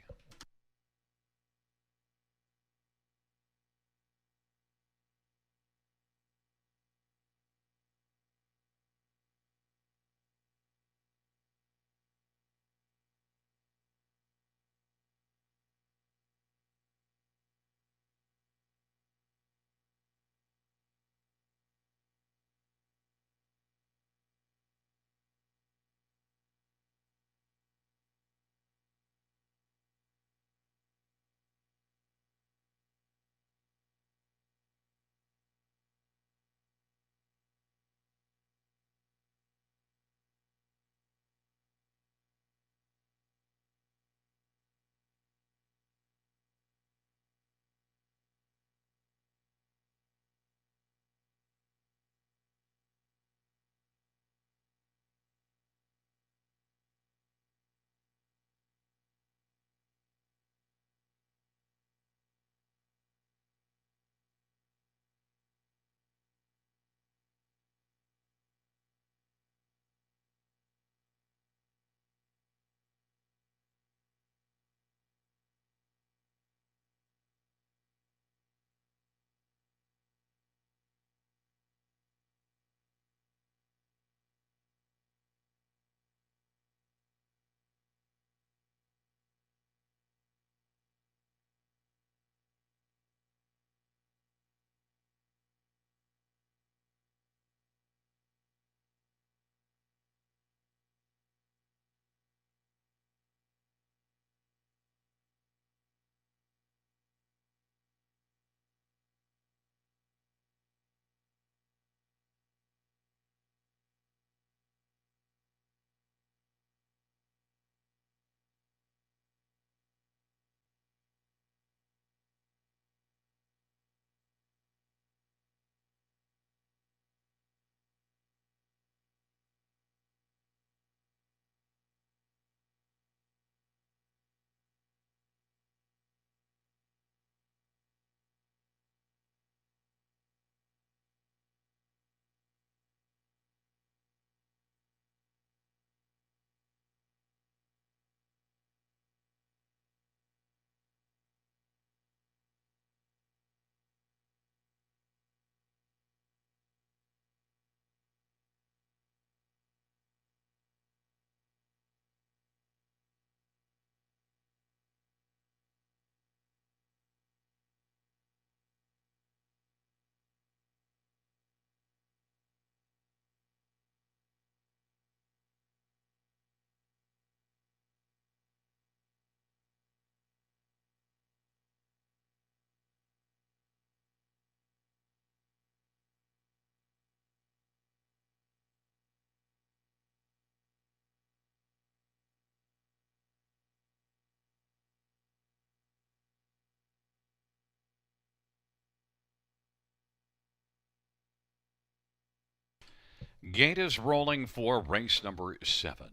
Gate is rolling for race number 7.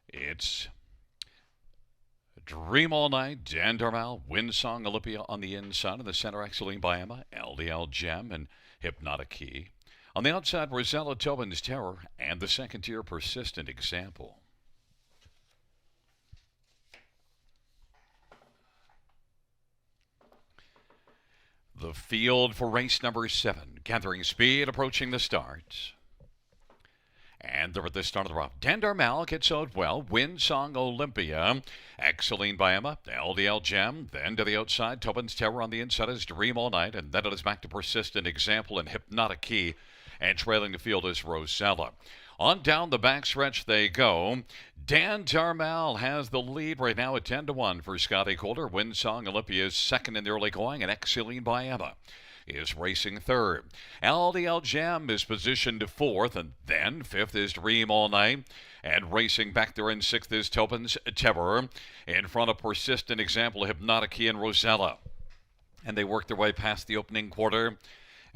It's Dream All Night, Dan Darmal, Windsong Olympia on the inside. In the center, Exceline Biama, LDL Gem, and Hypnotic Key. On the outside, Rosella Tobin's Terror, and the second tier, Persistent Example. The field for race number 7, gathering speed, approaching the start. And they're at the start of the route. Dan Darmal gets out well. Windsong Olympia. Exceline Biama. LDL Gem. Then to the outside. Tobin's Terror on the inside is Dream All Night. And then it is back to Persistent Example and Hypnotic Key. And trailing the field is Rosella. On down the backstretch they go. Dan Darmal has the lead right now at 10-1 for Scotty Coulter. Windsong Olympia is second in the early going. And Exceline Biama is racing third. LDL Gem is positioned fourth, and then fifth is Dream All Night. And racing back there in sixth is Tobin's Terror. In front of Persistent Example, Hypnotic Key, and Rosella. And they work their way past the opening quarter.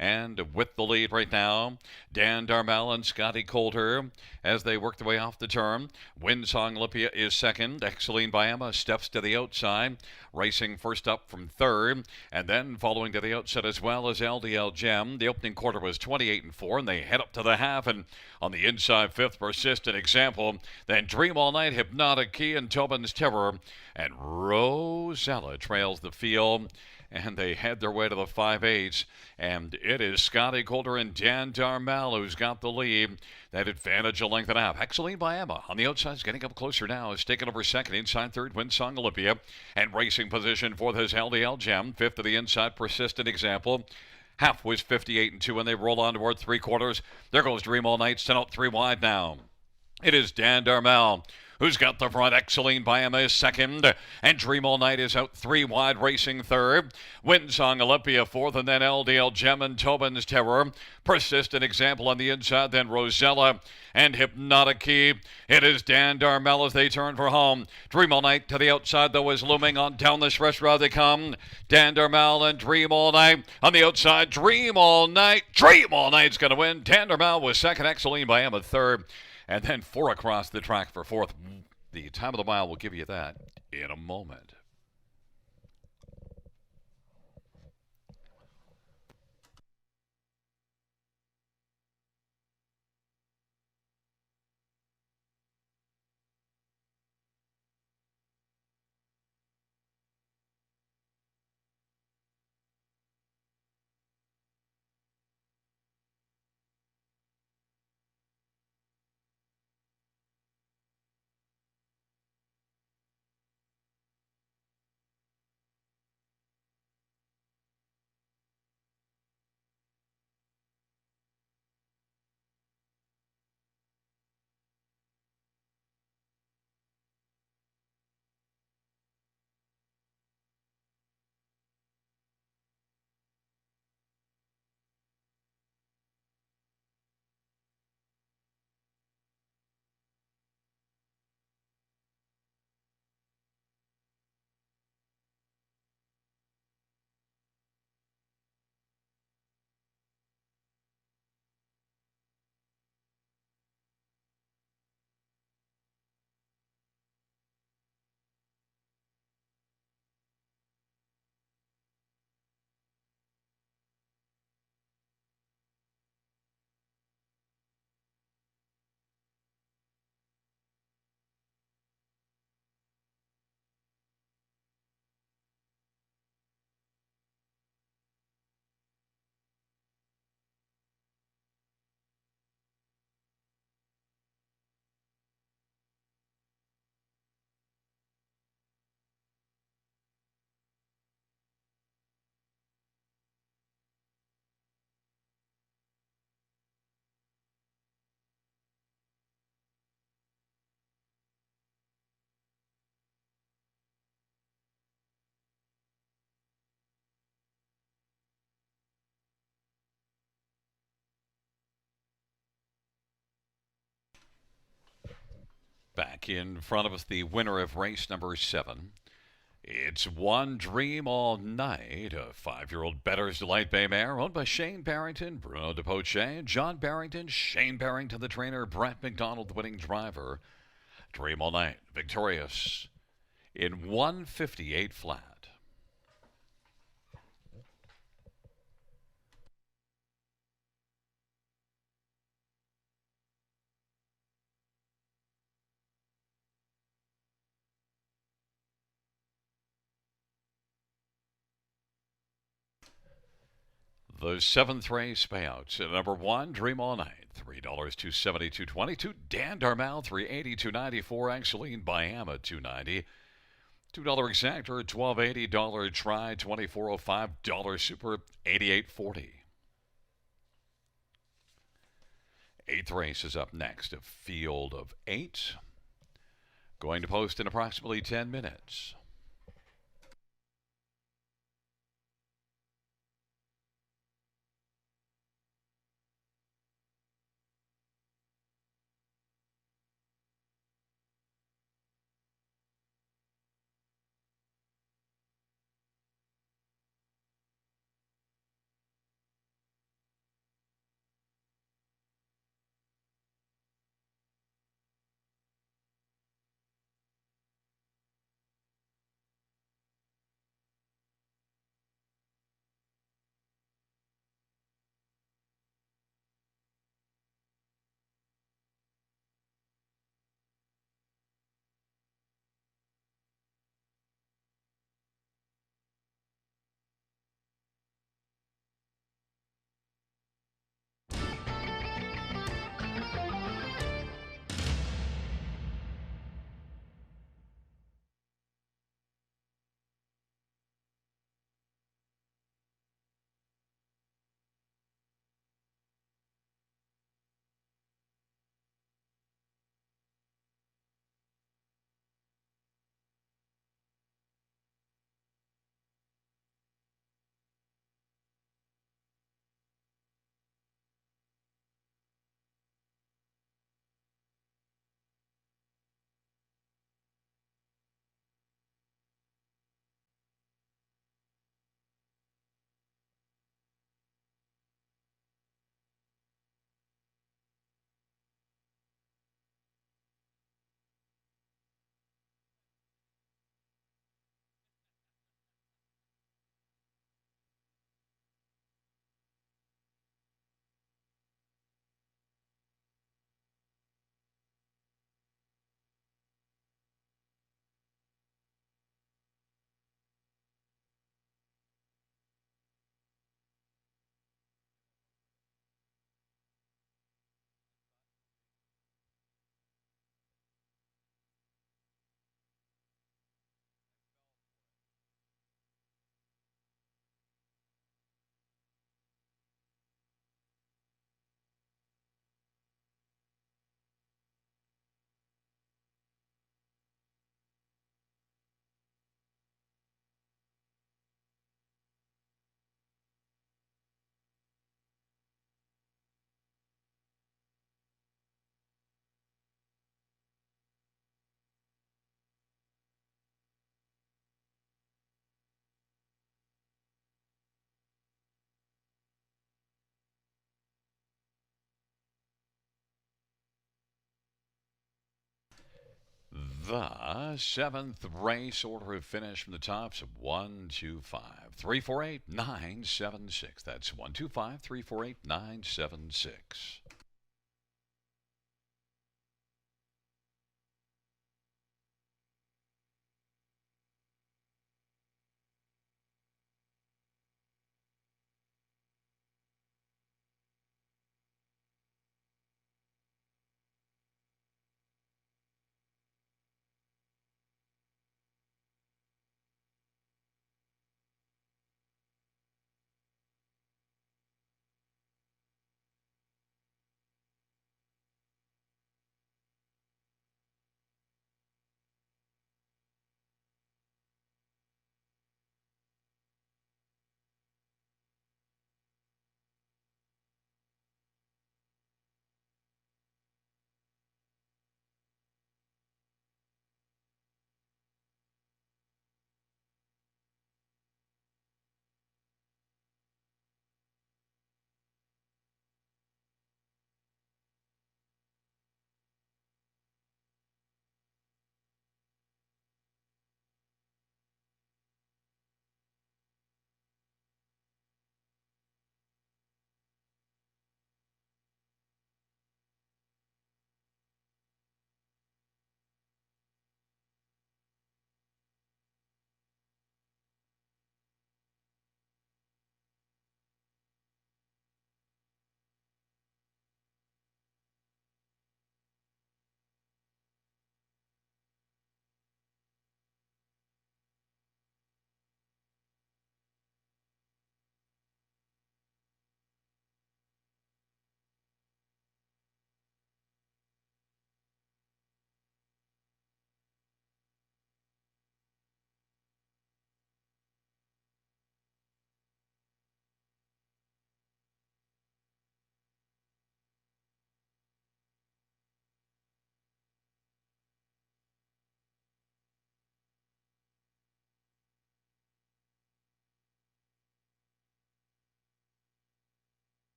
And with the lead right now, Dan Darmal and Scotty Coulter as they work their way off the turn. Windsong Olympia is second. Exceline Biama steps to the outside, racing first up from third. And then following to the outside as well as LDL Gem. The opening quarter was 28-4, and they head up to the half. And on the inside, fifth, Persistent Example. Then Dream All Night, Hypnotic Key, and Tobin's Terror. And Rosella trails the field. And they head their way to the 5/8. And it is Scotty Coulter and Dan Darmal who's got the lead. That advantage a length and a half. Exceline Biama on the outside is getting up closer now. Is taking over second. Inside third, Windsong Olympia. And racing position fourth is LDL Gem. Fifth to the inside, Persistent Example. Half was 58-2 when they roll on toward three quarters. There goes Dream All Night, sent out three wide now. It is Dan Darmal who's got the front. Exceline Biama is second, and Dream All Night is out three wide, racing third. Windsong Olympia fourth, and then LDL Gem and Tobin's Terror. Persistent Example on the inside, then Rosella and Hypnotic Key. It is Dan Darmal as they turn for home. Dream All Night to the outside, though, is looming on down the stretch road they come. Dan Darmal and Dream All Night on the outside. Dream All Night. Dream All Night's going to win. Dan Darmal was second. Exceline Biama third. And then four across the track for fourth. The time of the mile will give you that in a moment. Back in front of us, the winner of race number 7. It's One Dream All Night, a 5-year-old Bettor's Delight Bay mare owned by Shane Barrington, Bruno DePoche, John Barrington, Shane Barrington the trainer, Brett McDonald the winning driver. Dream All Night, victorious in 158 flat. The seventh race payouts. Number one, Dream All Night, $3, 270, 222. Dan Darmal, 380, 294. Angeline Bayama, 290. $2 exactor, $12.80. Dollar try, $24.05. Dollar super, $88.40. Eighth race is up next. A field of 8. Going to post in approximately 10 minutes. The seventh race order of finish from the tops of 125 348 976. That's 125 348 976.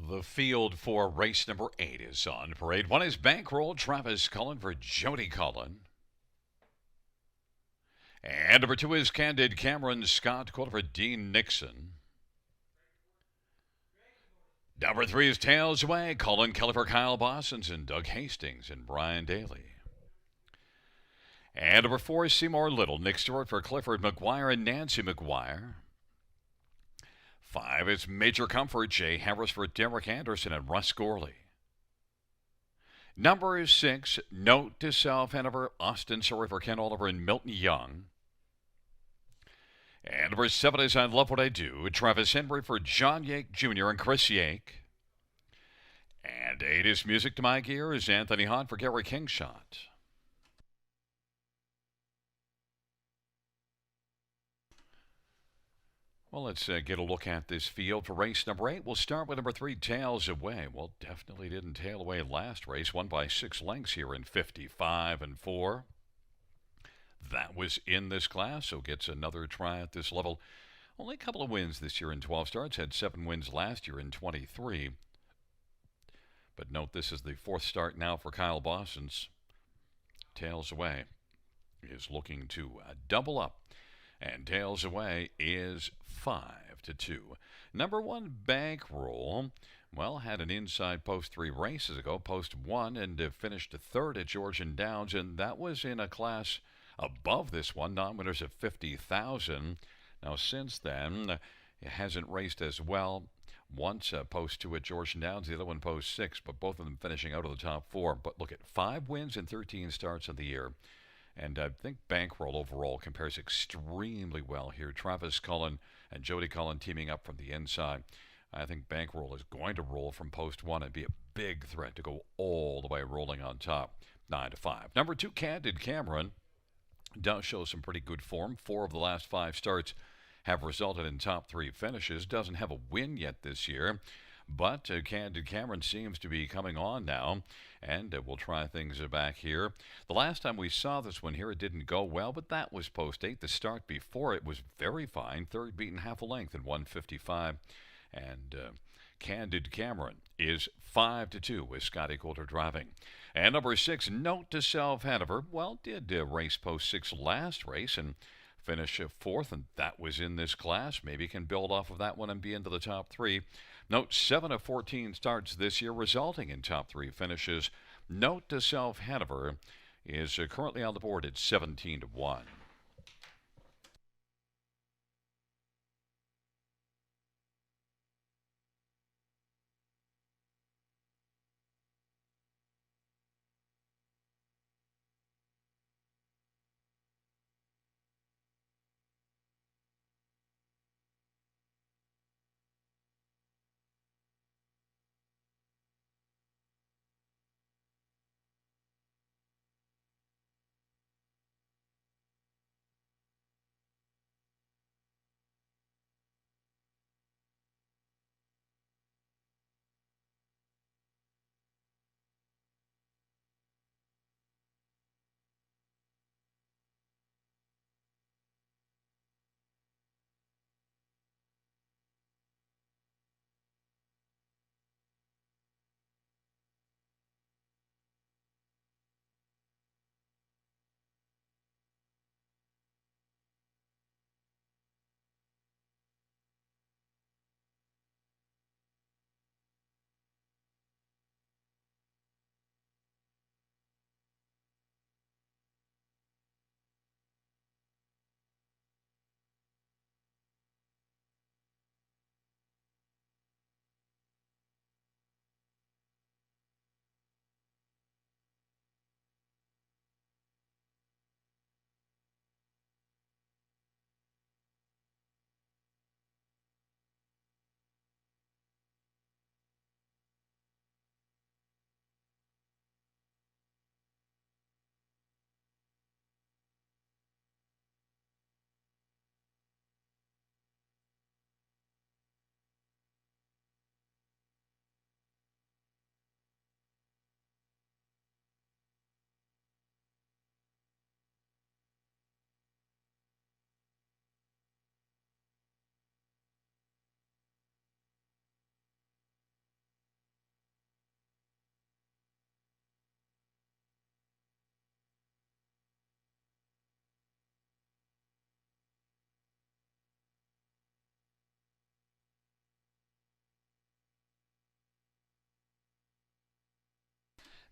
The field for race number 8 is on parade. One is Bankroll, Travis Cullen for Jody Cullen. And number 2 is Candid Cameron Scott, quarter for Dean Nixon. Number 3 is Tails Away, Colin Kelly for Kyle Bossons and Doug Hastings and Brian Daly. And number 4 is Seymour Little, Nick Stewart for Clifford McGuire and Nancy McGuire. 5 is Major Comfort, Jay Harris for Derek Anderson and Russ Gorley. Number 6, Note to Self, Hanover, Austin Surrey for Ken Oliver and Milton Young. And number 7 is I Love What I Do, Travis Henry for John Yake Jr. and Chris Yake. And 8 is Music to My Gears, Anthony Hahn for Gary Kingshot. Well, let's get a look at this field for race number 8. We'll start with number 3, Tails Away. Well, definitely didn't tail away last race. Won by 6 lengths here in 55 and 4. That was in this class, so gets another try at this level. Only a couple of wins this year in 12 starts. Had 7 wins last year in 23. But note, this is the 4th start now for Kyle Bossons. Tails Away is looking to double up. And Tails Away is 5-2. Number 1, Bankroll. Well, had an inside post 3 races ago. Post 1 and finished 3rd at Georgian Downs. And that was in a class above this one. Non-winners of 50,000. Now, since then, it hasn't raced as well. Once post 2 at Georgian Downs. The other one post 6. But both of them finishing out of the top 4. But look at 5 wins and 13 starts of the year. And I think Bankroll overall compares extremely well here. Travis Cullen and Jody Cullen teaming up from the inside. I think Bankroll is going to roll from post 1 and be a big threat to go all the way rolling on top. 9-5. Number 2, Candid Cameron does show some pretty good form. 4 of the last 5 starts have resulted in top 3 finishes. Doesn't have a win yet this year. But Candid Cameron seems to be coming on now, and we'll try things back here. The last time we saw this one here, it didn't go well, but that was post 8. The start before it was very fine. 3rd beaten half a length in 155. And Candid Cameron is 5-2 with Scotty Coulter driving. And number 6, Note to Self, Hanover. Well, did race post 6 last race and finish 4th, and that was in this class. Maybe can build off of that one and be into the top 3. Note 7 of 14 starts this year, resulting in top 3 finishes. Note to Self, Hanover is currently on the board at 17-1.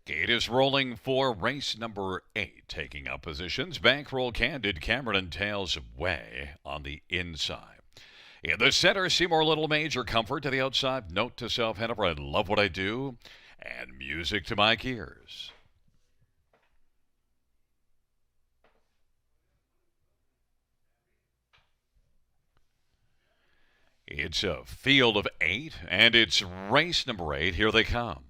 Gate is rolling for race number 8. Taking up positions, Bankroll, Candid, Cameron, and Tails Way on the inside. In the center, Seymour Little, Major Comfort to the outside. Note to self, Hanover, I love what I do. And Music to My Gears. It's a field of 8, and it's race number 8. Here they come.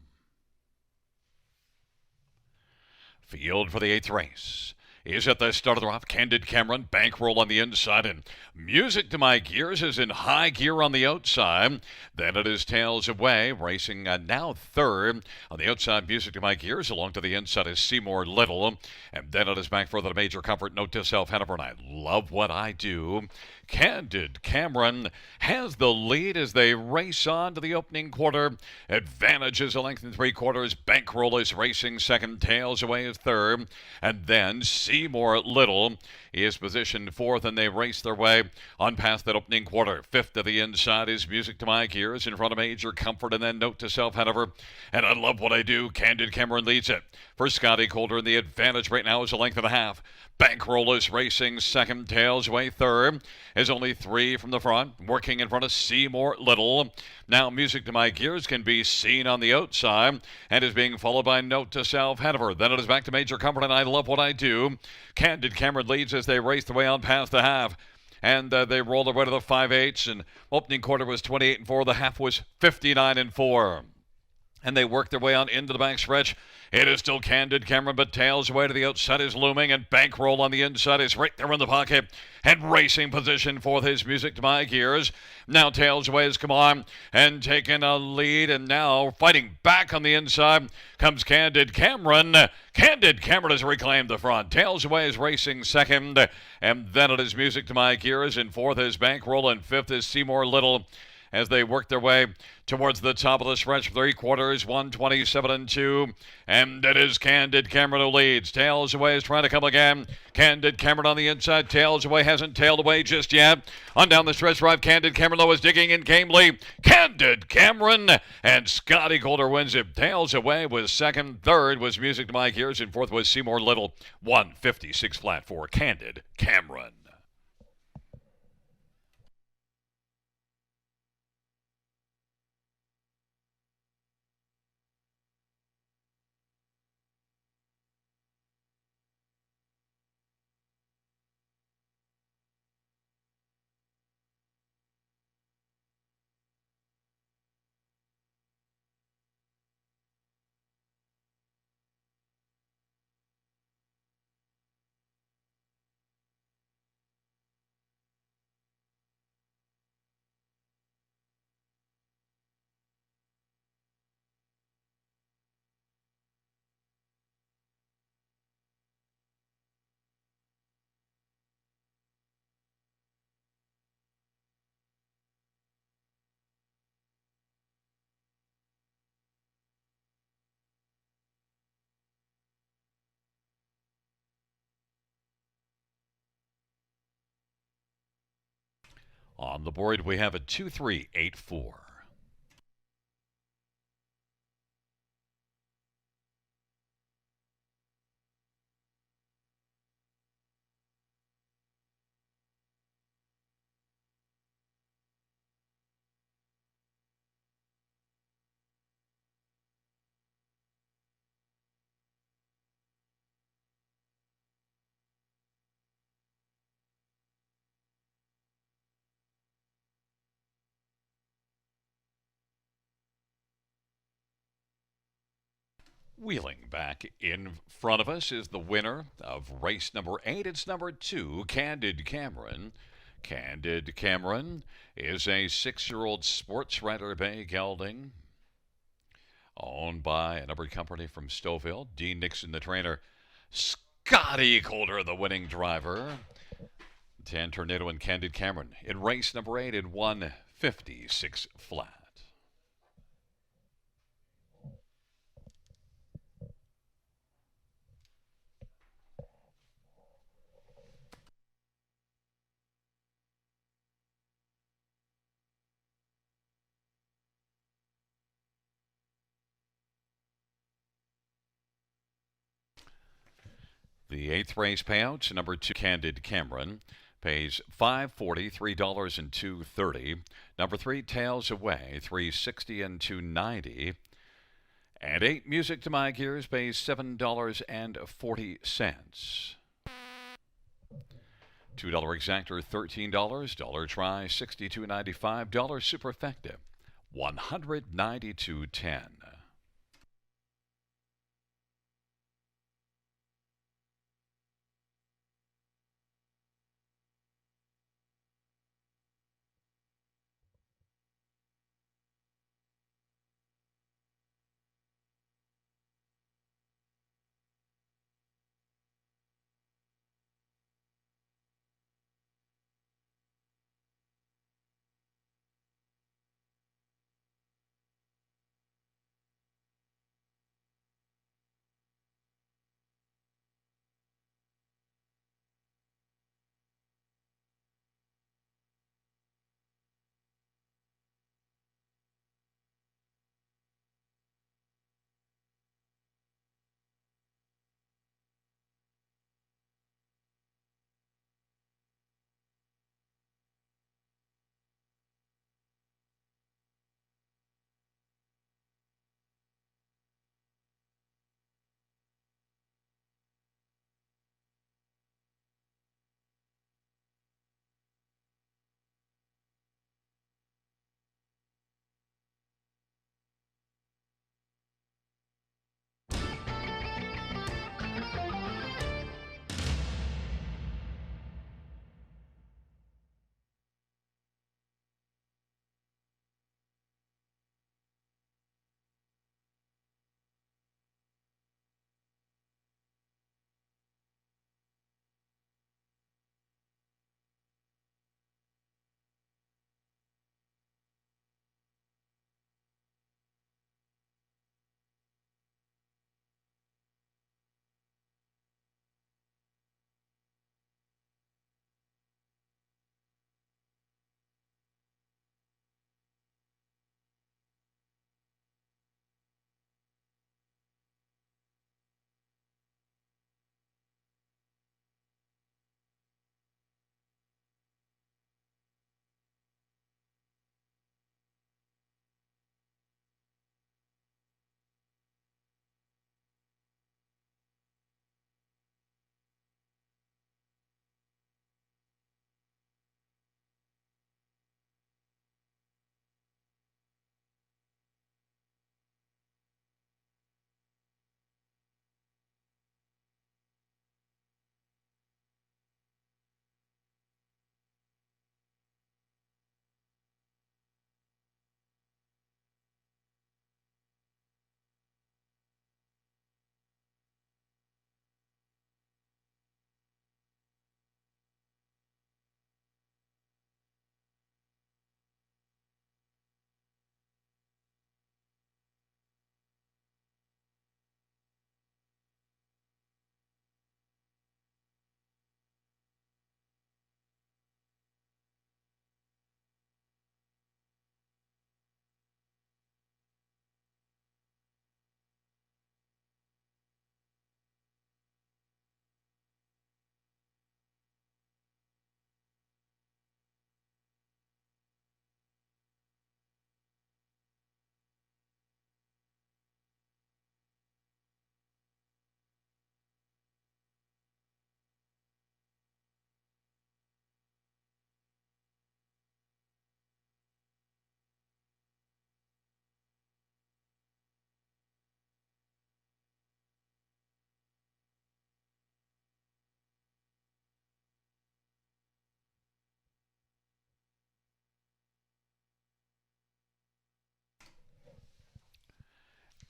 Field for the 8th race is at the start of the rough. Candid, Cameron, Bankroll on the inside, and Music to My Gears is in high gear on the outside. Then it is Tails Away, racing now third. On the outside, Music to My Gears. Along to the inside is Seymour Little. And then it is back further to Major Comfort. Note to self, Hanover, and I love what I do. Candid Cameron has the lead as they race on to the opening quarter. Advantage is a length and 3/4. Bankroll is racing second. Tails Away is third. And then Seymour Little is positioned fourth, and they race their way on past that opening quarter. Fifth to the inside is Music to My Gears in front of Major Comfort, and then Note to Self, Hanover. And I love what I do. Candid Cameron leads it. For Scotty Calder, and the advantage right now is a length and a half. Bankroll is racing second. Tails Away third. Is only 3 from the front. Working in front of Seymour Little. Now Music to My Gears can be seen on the outside and is being followed by Note to Self, Hanover. Then it is back to Major Comfort, and I love what I do. Candid Cameron leads as they race their way on past the half. And they roll their way to the 5/8. And opening quarter was 28-4. The half was 59-4. And they work their way on into the back stretch. It is still Candid Cameron, but Tails Away to the outside is looming, and Bankroll on the inside is right there in the pocket. And racing position for his Music to My Gears. Now Tails Away has come on and taken a lead, and now fighting back on the inside comes Candid Cameron. Candid Cameron has reclaimed the front. Tails Away is racing second, and then it is Music to My Gears. In fourth is Bankroll, and fifth is Seymour Little, as they work their way towards the top of the stretch. 3/4, 127-2. And it is Candid Cameron who leads. Tails Away is trying to come again. Candid Cameron on the inside. Tails Away hasn't tailed away just yet. On down the stretch drive, Candid Cameron, though, is digging in gamely. Candid Cameron, and Scotty Calder wins it. Tails Away was second. Third was Music to My Gears, and fourth was Seymour Little. 156 flat for Candid Cameron. On the board, we have a 2-3-8-4. Wheeling back in front of us is the winner of race number 8. It's number 2, Candid Cameron. Candid Cameron is a 6-year-old sports writer bay gelding owned by a numbered company from Stouffville. Dean Nixon, the trainer. Scotty Calder, the winning driver. 10 Tornado and Candid Cameron in race number 8 in 156 flat. The eighth race payouts, number 2, Candid Cameron, pays $540, $3 and $2.30. Number 3, Tails Away, $3.60 and $2.90. And 8, Music to My Gears, pays $7.40. $2 exactor, $13. Dollar try, $62.95. Dollar superfecta, $192.10.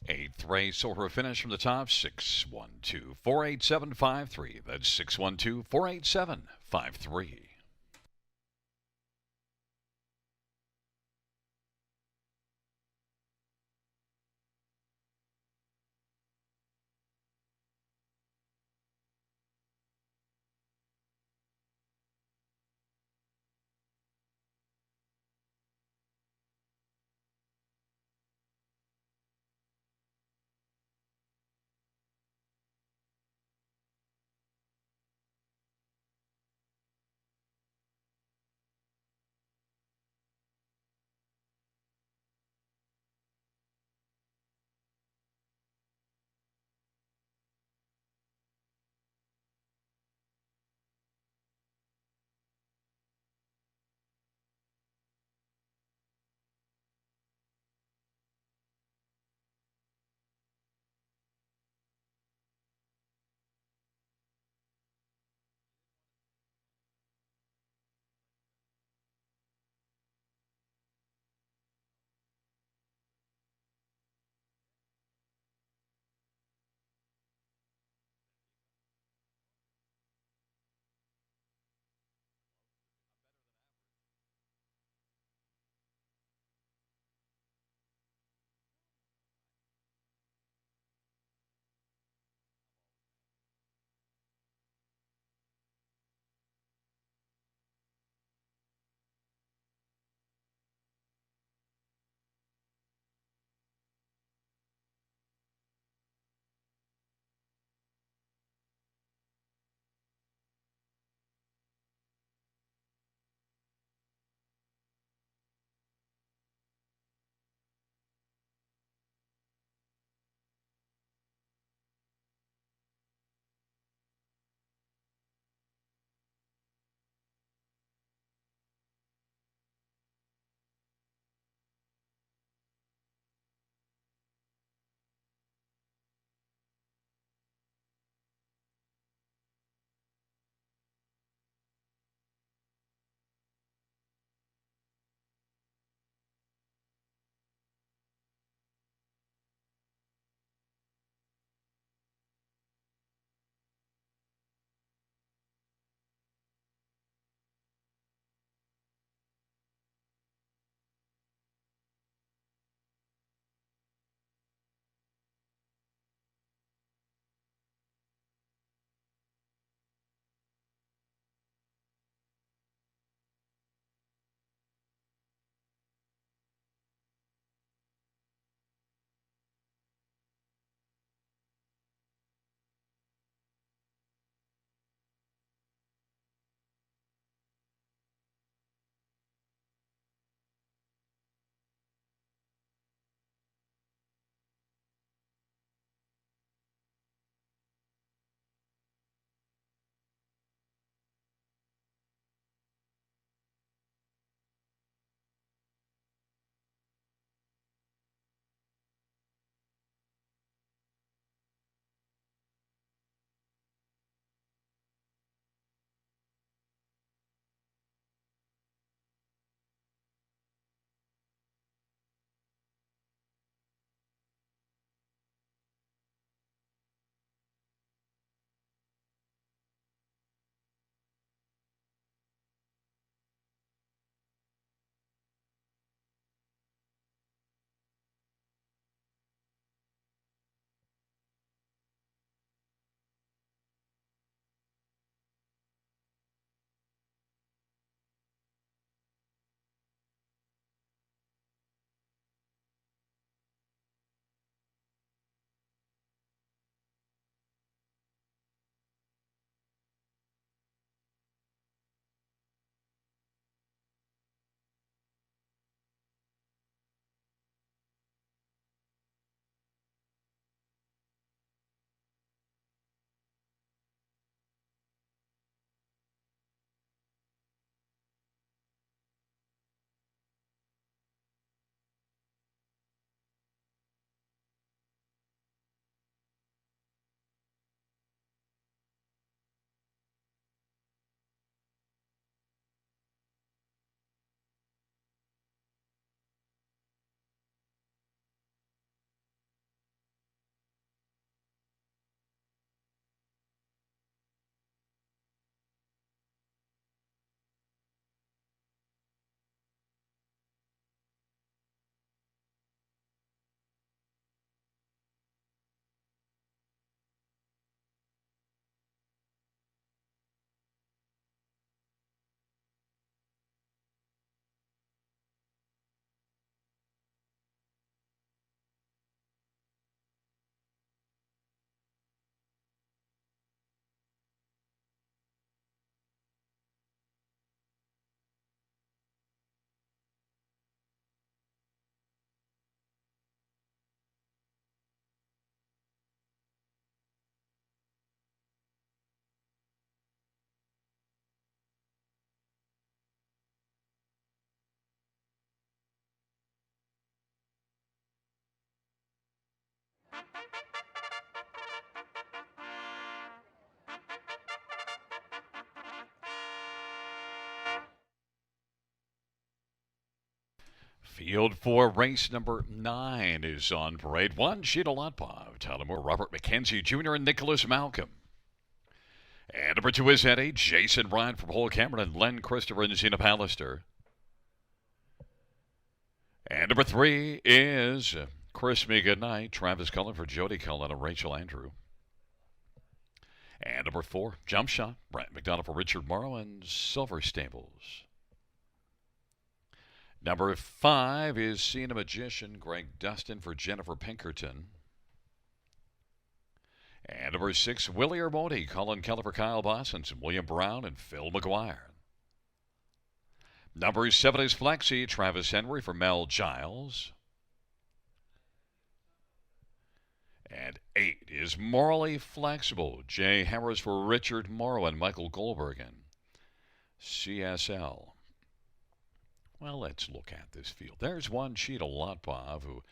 Eighth race order finish from the top, 612-487-53. That's 612-487-53. Field 4, race number 9 is on parade. 1, Sheeta Lotpov, Tyler Moore, Robert McKenzie Jr., and Nicholas Malcolm. And number 2 is Eddie, Jason Ryan from Paul Cameron, and Len Christopher and Zena Pallister. And number 3 is Chris Me Goodnight, Travis Cullen for Jody Cullen and Rachel Andrew. And number 4, Jump Shot, Brent McDonald for Richard Morrow and Silver Stables. Number 5 is Seeing a Magician, Greg Dustin for Jennifer Pinkerton. And number 6, Willie Ermoni, Colin Keller for Kyle Bossens, and William Brown and Phil McGuire. Number 7 is Flexi, Travis Henry for Mel Giles. And 8 is Morally Flexible, Jay Harris for Richard Morrow and Michael Goldberg and CSL. Well, let's look at this field. There's one Sheeta Lotpov who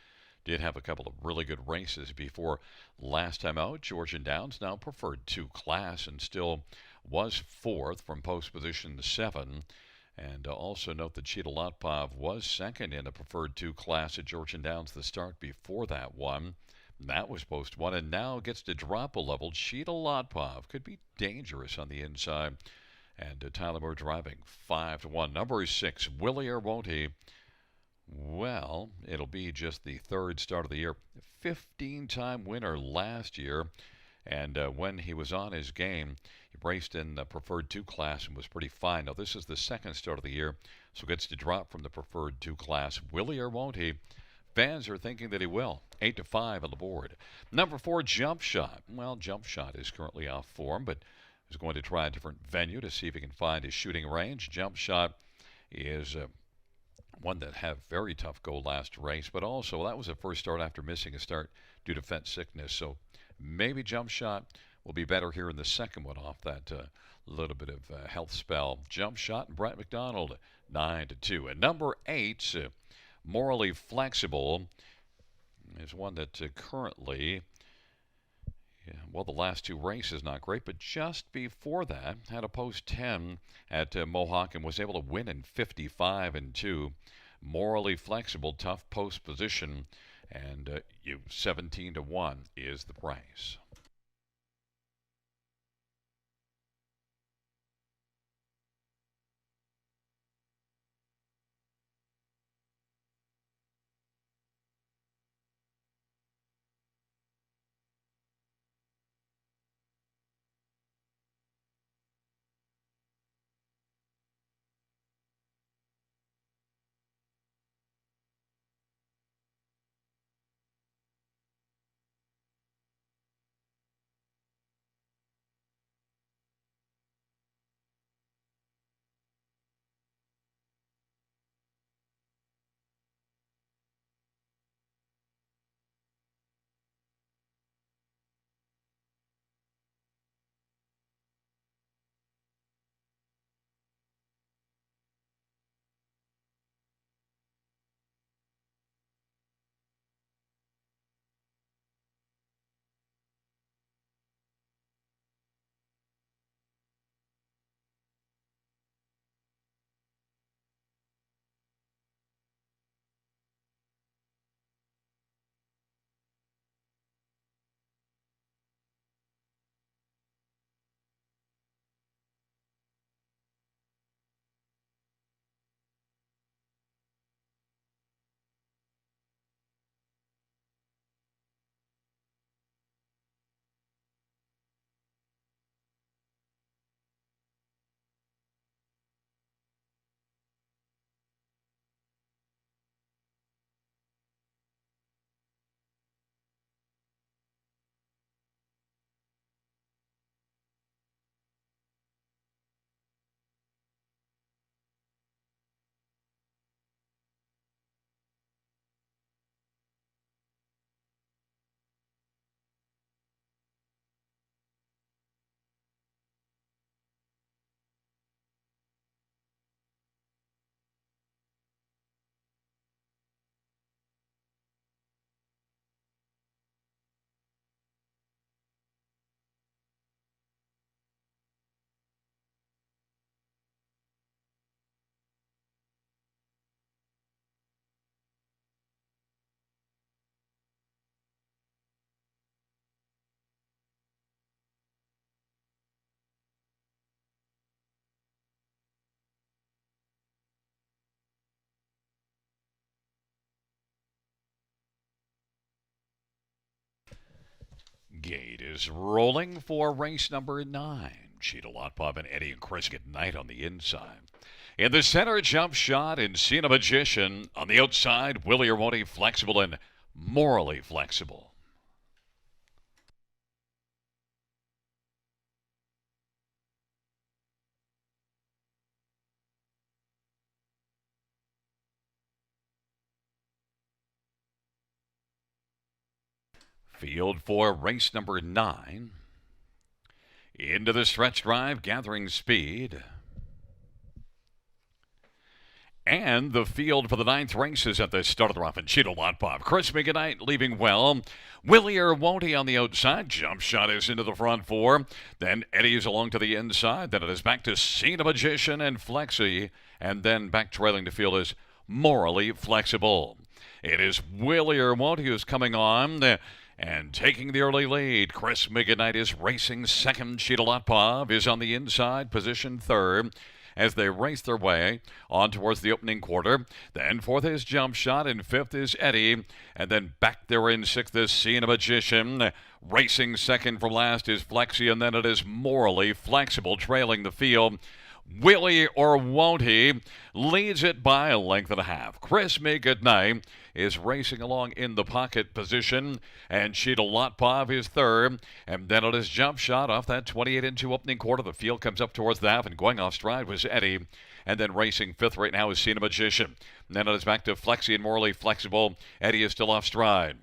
did have a couple of really good races before last time out. Georgian Downs now preferred 2 class and still was 4th from post position 7. And also note that Sheeta Lotpov was 2nd in the preferred 2 class at Georgian Downs the start before that one. That was post 1 and now gets to drop a level. Sheeta Lotpov could be dangerous on the inside. And Tyler Moore driving 5-1. Number 6, Willie or Won't He? Well, it'll be just the 3rd start of the year. 15-time winner last year. And when he was on his game, he raced in the preferred 2 class and was pretty fine. Now, this is the 2nd start of the year, so gets to drop from the preferred 2 class. Willie or Won't He? Fans are thinking that he will. 8-5 on the board. Number 4, Jump Shot. Well, Jump Shot is currently off form, but is going to try a different venue to see if he can find his shooting range. Jump Shot is one that had very tough go last race, but also that was the first start after missing a start due to fence sickness. So maybe Jump Shot will be better here in the second one off that little bit of health spell. Jump Shot and Brett McDonald 9-2. And number 8, Morally Flexible, is one that currently, well, the last 2 races not great, but just before that had a post 10 at Mohawk and was able to win in 55-2. Morally Flexible, tough post position, and 17-1 is the price. Gate is rolling for race number 9. Cheetah Lotpop and Eddie and Chris get night on the inside. In the center, Jump Shot and Cena Magician. On the outside, Willie or Won't He, Flexible and Morally Flexible. Field for race number 9. Into the stretch drive, gathering speed. And the field for the 9th race is at the start of the rough. And Cheetah Lotpop. Chris McGinnite leaving well. Willie or Won't He on the outside. Jump Shot is into the front 4. Then Eddie's along to the inside. Then it is back to Cena Magician and Flexi. And then back trailing the field is Morally Flexible. It is Willie or Won't He who's coming on. And taking the early lead, Chris McGinnite is racing second. Cheetah Lotpop is on the inside, position 3rd. As they race their way on towards the opening quarter. Then 4th is Jump Shot, and 5th is Eddie. And then back there in 6th is Cena Magician. Racing second from last is Flexi, and then it is Morally Flexible trailing the field. Willie or Won't He leads it by a length and a half. Chris McGinnite is racing along in the pocket position, and Cheetah Lotpop is 3rd, and then it is Jump Shot off that 28-2 opening quarter. The field comes up towards the half, and going off stride was Eddie, and then racing 5th right now is Cena Magician. And then it is back to Flexi and Morally Flexible. Eddie is still off stride.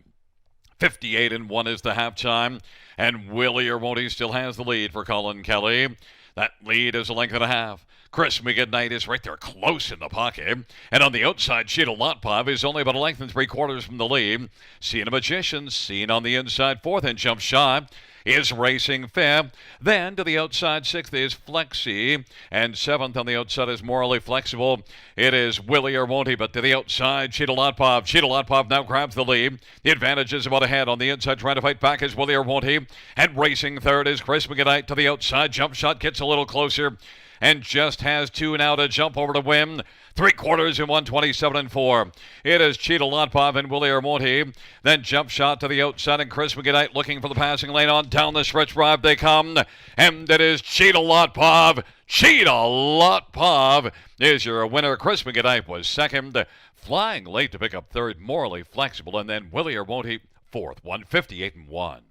58-1 is the halftime, and Willie or Won't He still has the lead for Colin Kelly. That lead is a length and a half. Chris McGinnite is right there close in the pocket. And on the outside, Cheetah Lotpop is only about a length and 3/4 from the lead. Cena Magician seen on the inside 4th, and Jump Shot is racing 5th. Then to the outside 6th is Flexi, and 7th on the outside is Morally Flexible. It is Willie or Won't He, but to the outside, Cheetah Lotpop. Cheetah Lotpop now grabs the lead. The advantage is about ahead. On the inside, trying to fight back is Willie or Won't He. And racing 3rd is Chris McGinnite. To the outside, Jump Shot gets a little closer and just has 2 now to jump over to win. 3/4 in 127-4. It is Cheetah Lotpop and Willie or Won't He. Then Jump Shot to the outside, and Chris McGinnite looking for the passing lane. On down the stretch drive they come, and it is Cheetah Lotpop. Cheetah Lotpop is your winner. Chris McGinnite was 2nd, flying late to pick up 3rd, Morally Flexible, and then Willie or Won't He 4th, 158-1.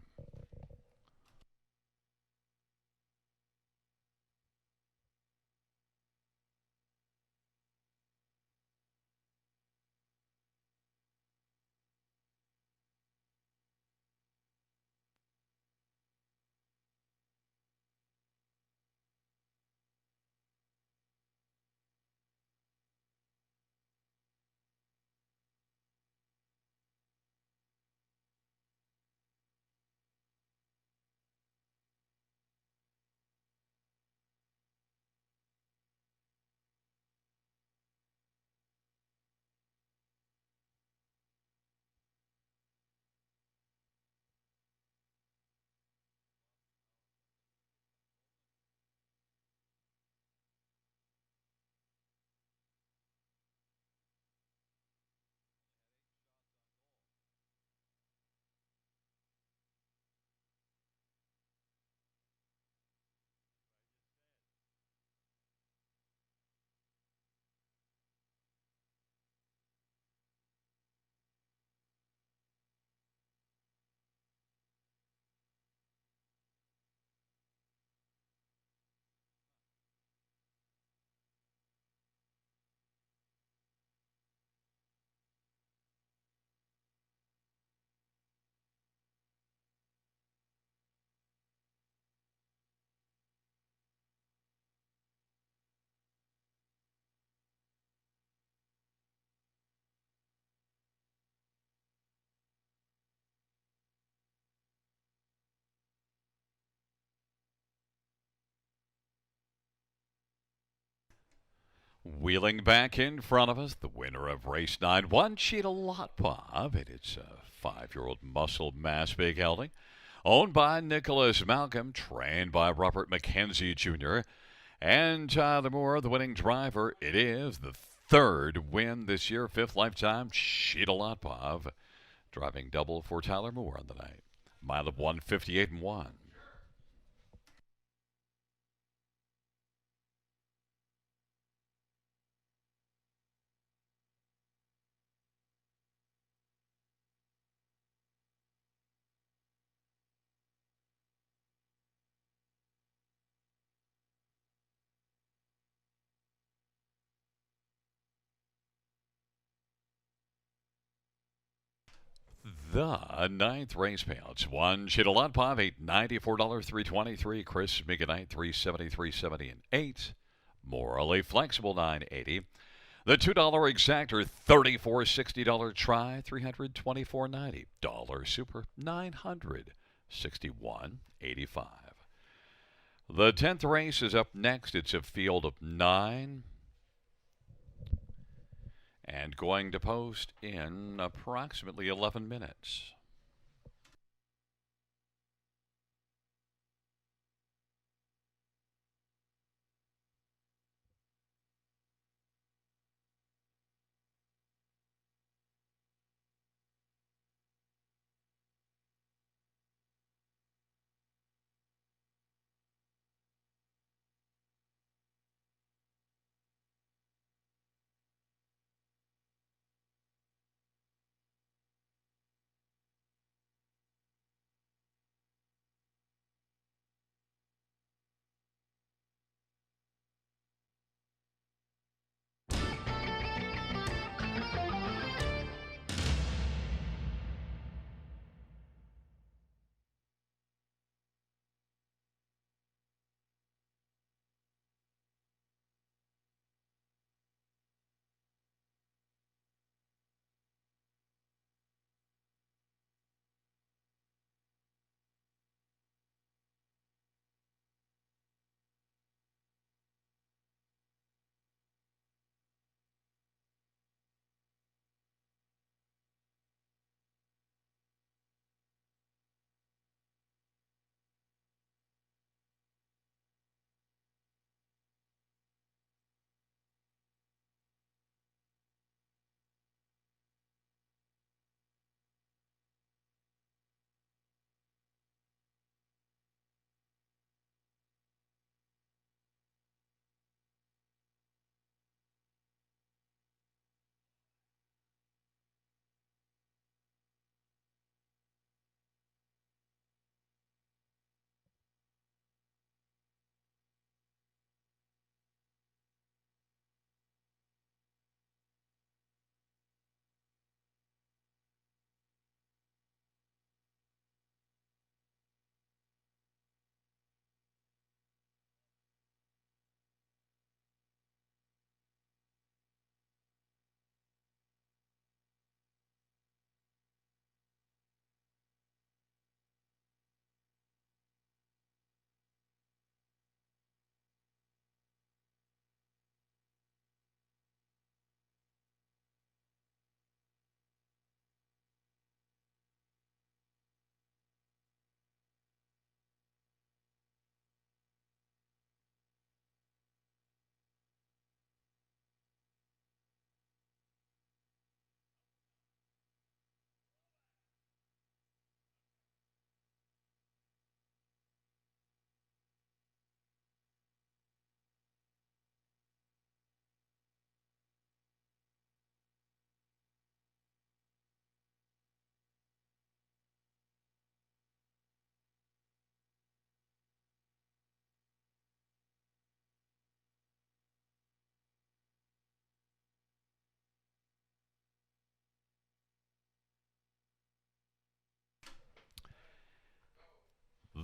Wheeling back in front of us, the winner of race 9, one Cheetah Lotpop. It is a 5-year-old muscle mass big gelding, owned by Nicholas Malcolm, trained by Robert McKenzie Jr. And Tyler Moore, the winning driver. It is the 3rd win this year, 5th lifetime, Cheetah Lotpop, driving double for Tyler Moore on the night. Mile of 158 and 1. The ninth race payouts. One Shade Lot Pov, $94, 323. Chris Meganite, 370 and 8. Morally Flexible, 980. The $2 exactor, $34.60 try, $324.90. Dollar Super, $961.85. The 10th race is up next. It's a field of 9 and going to post in approximately 11 minutes.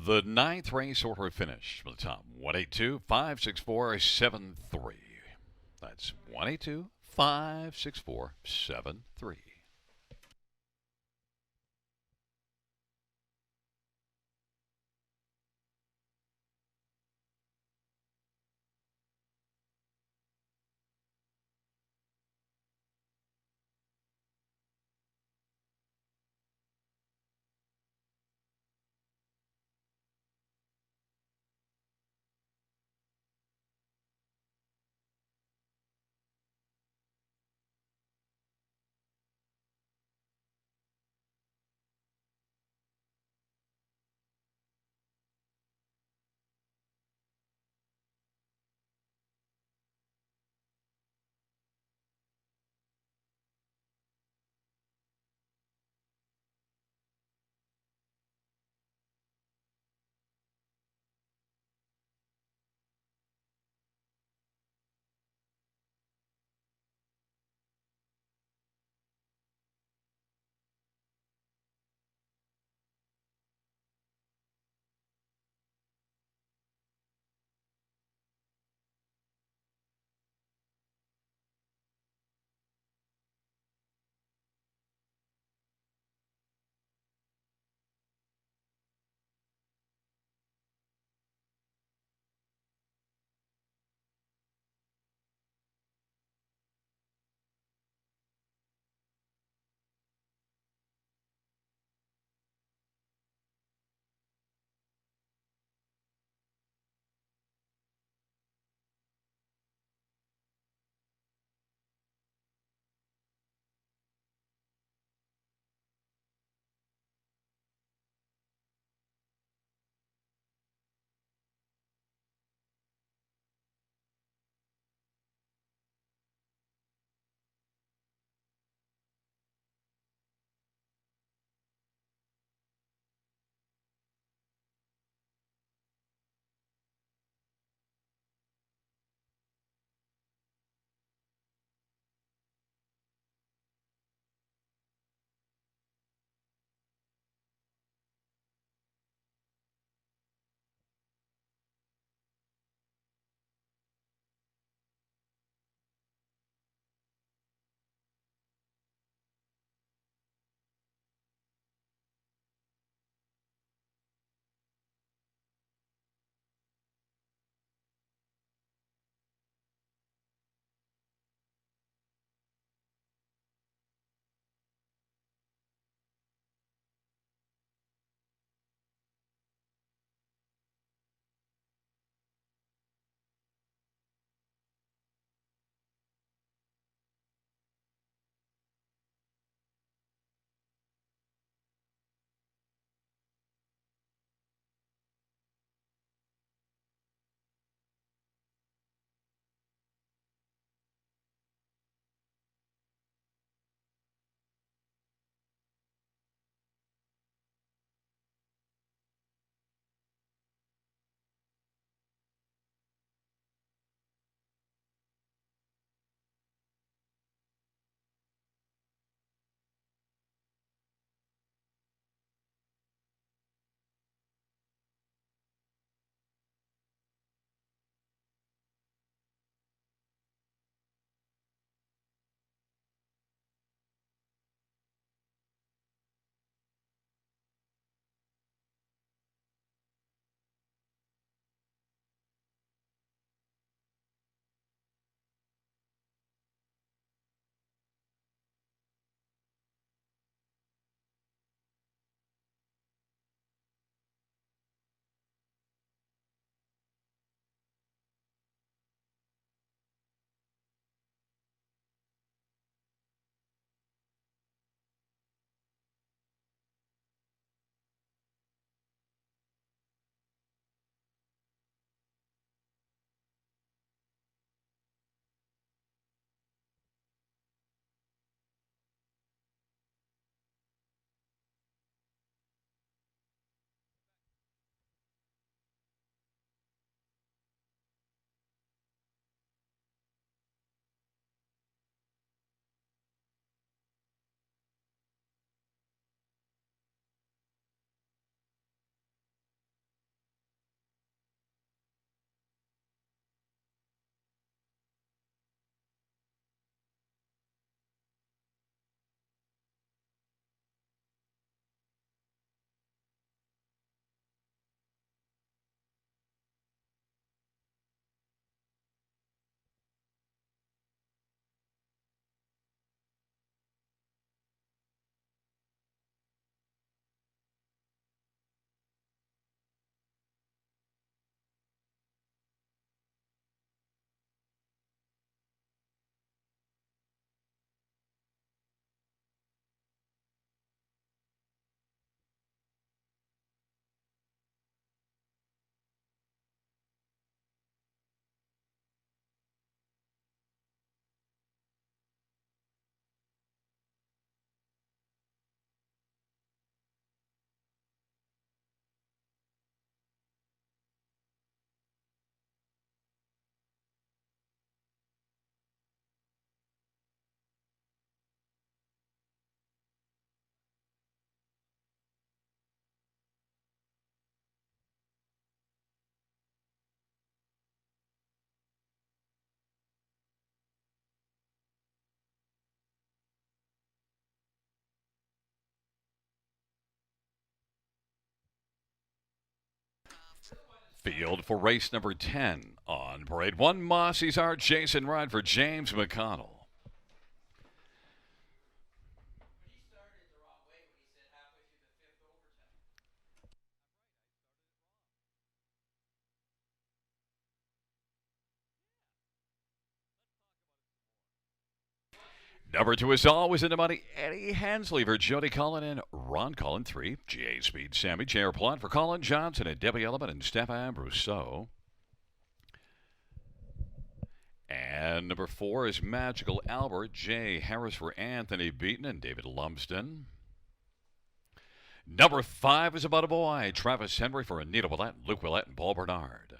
The ninth race order finish from the top 182, 564, 73. That's 182, 564, 73. Field for race number 10 on parade 1. Mossy's Art Jason Ride for James McConnell. Number 2 is always in the money. Eddie Hensley for Jody Cullen and Ron Cullen. 3, GA Speed Sammy J.R. Plot for Colin Johnson and Debbie Element and Stefan Brousseau. And number 4 is Magical Albert. Jay Harris for Anthony Beaton and David Lumsden. Number 5 is About a Boy. Travis Henry for Anita Willett, Luke Willett, and Paul Bernard.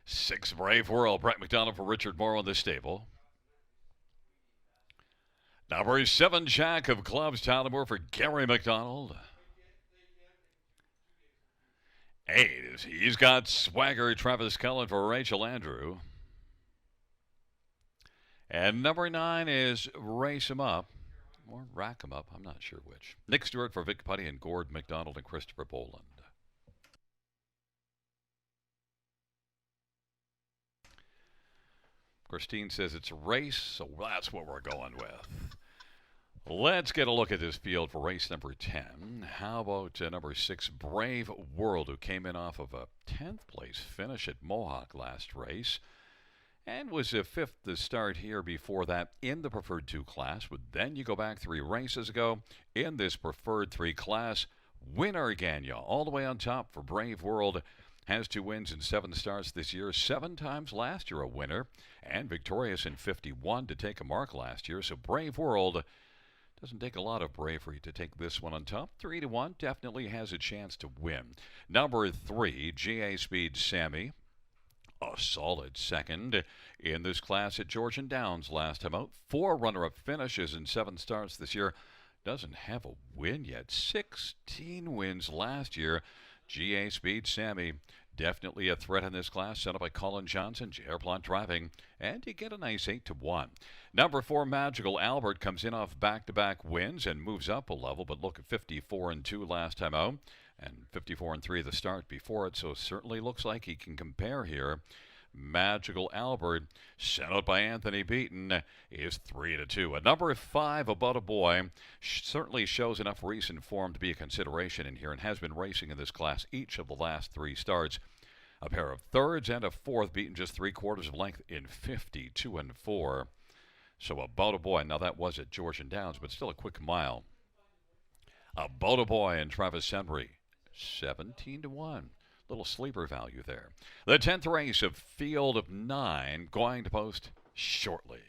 6, Brave World. Brett McDonald for Richard Moore on the stable. Number 7, Jack of Clubs, Tyler Moore for Gary McDonald. 8 is He's Got Swagger, Travis Cullen for Rachel Andrew. And number 9 is Race 'em Up, or Rack 'em Up, I'm not sure which. Nick Stewart for Vic Putty and Gord McDonald and Christopher Boland. Christine says it's a race, so that's what we're going with. Let's get a look at this field for race number 10. How about number 6, Brave World, who came in off of a 10th place finish at Mohawk last race and was a 5th to start here before that in the Preferred 2 class. But then you go back 3 races ago in this Preferred 3 class. Winner again, y'all, all the way on top for Brave World. Has 2 wins and 7 starts this year. 7 times last year a winner. And victorious in 51 to take a mark last year. So Brave World doesn't take a lot of bravery to take this one on top. 3-1 definitely has a chance to win. Number 3, GA Speed Sammy. A solid second in this class at Georgian Downs last time out. 4 runner-up finishes and 7 starts this year. Doesn't have a win yet. 16 wins last year. GA Speed Sammy, definitely a threat in this class, set up by Colin Johnson, J.R. Plant driving, and you get a nice 8-1. Number 4, Magical Albert, comes in off back-to-back wins and moves up a level, but look at 54-2 last time out, and 54-3 the start before it, so it certainly looks like he can compare here. Magical Albert, sent out by Anthony Beaton, is 3-2. A number 5, About a Boy, certainly shows enough recent form to be a consideration in here and has been racing in this class each of the last 3 starts. A pair of thirds and a 4th, beaten just 3/4 of length in 52-4. So About a Boy, now that was at Georgian Downs, but still a quick mile. About a Boy and Travis Henry, 17-1. Little sleeper value there. The 10th race of field of 9 going to post shortly.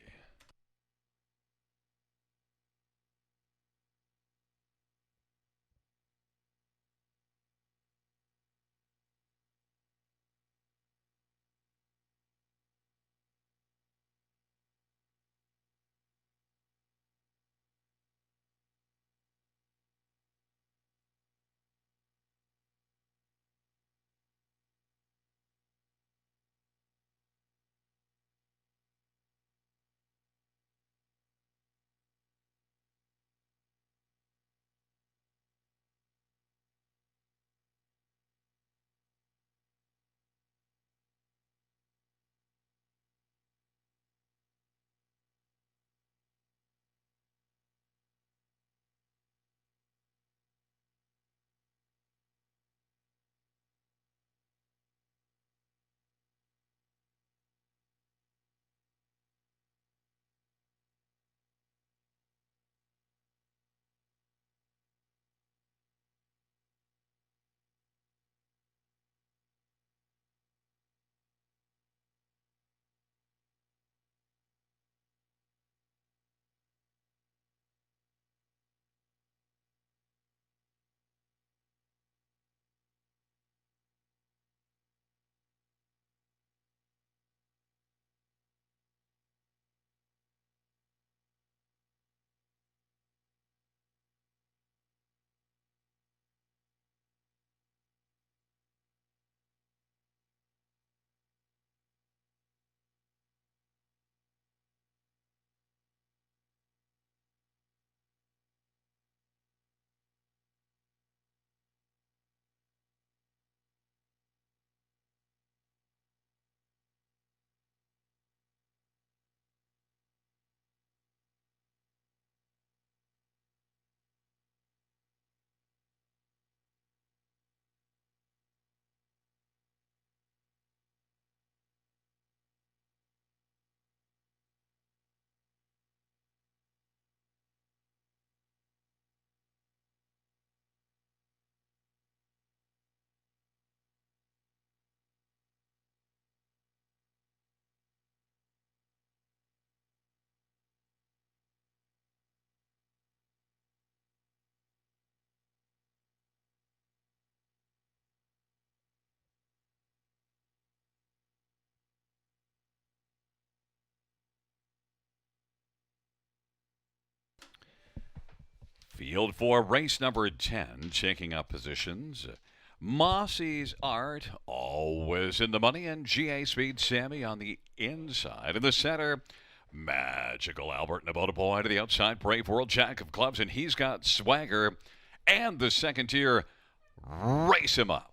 Field for race number 10, checking up positions. Mossy's Art, always in the money, and GA Speed Sammy on the inside. In the center, Magical Albert and about a boy to the outside. Brave World Jack of Clubs, and he's got Swagger. And the second tier, Race Him Up.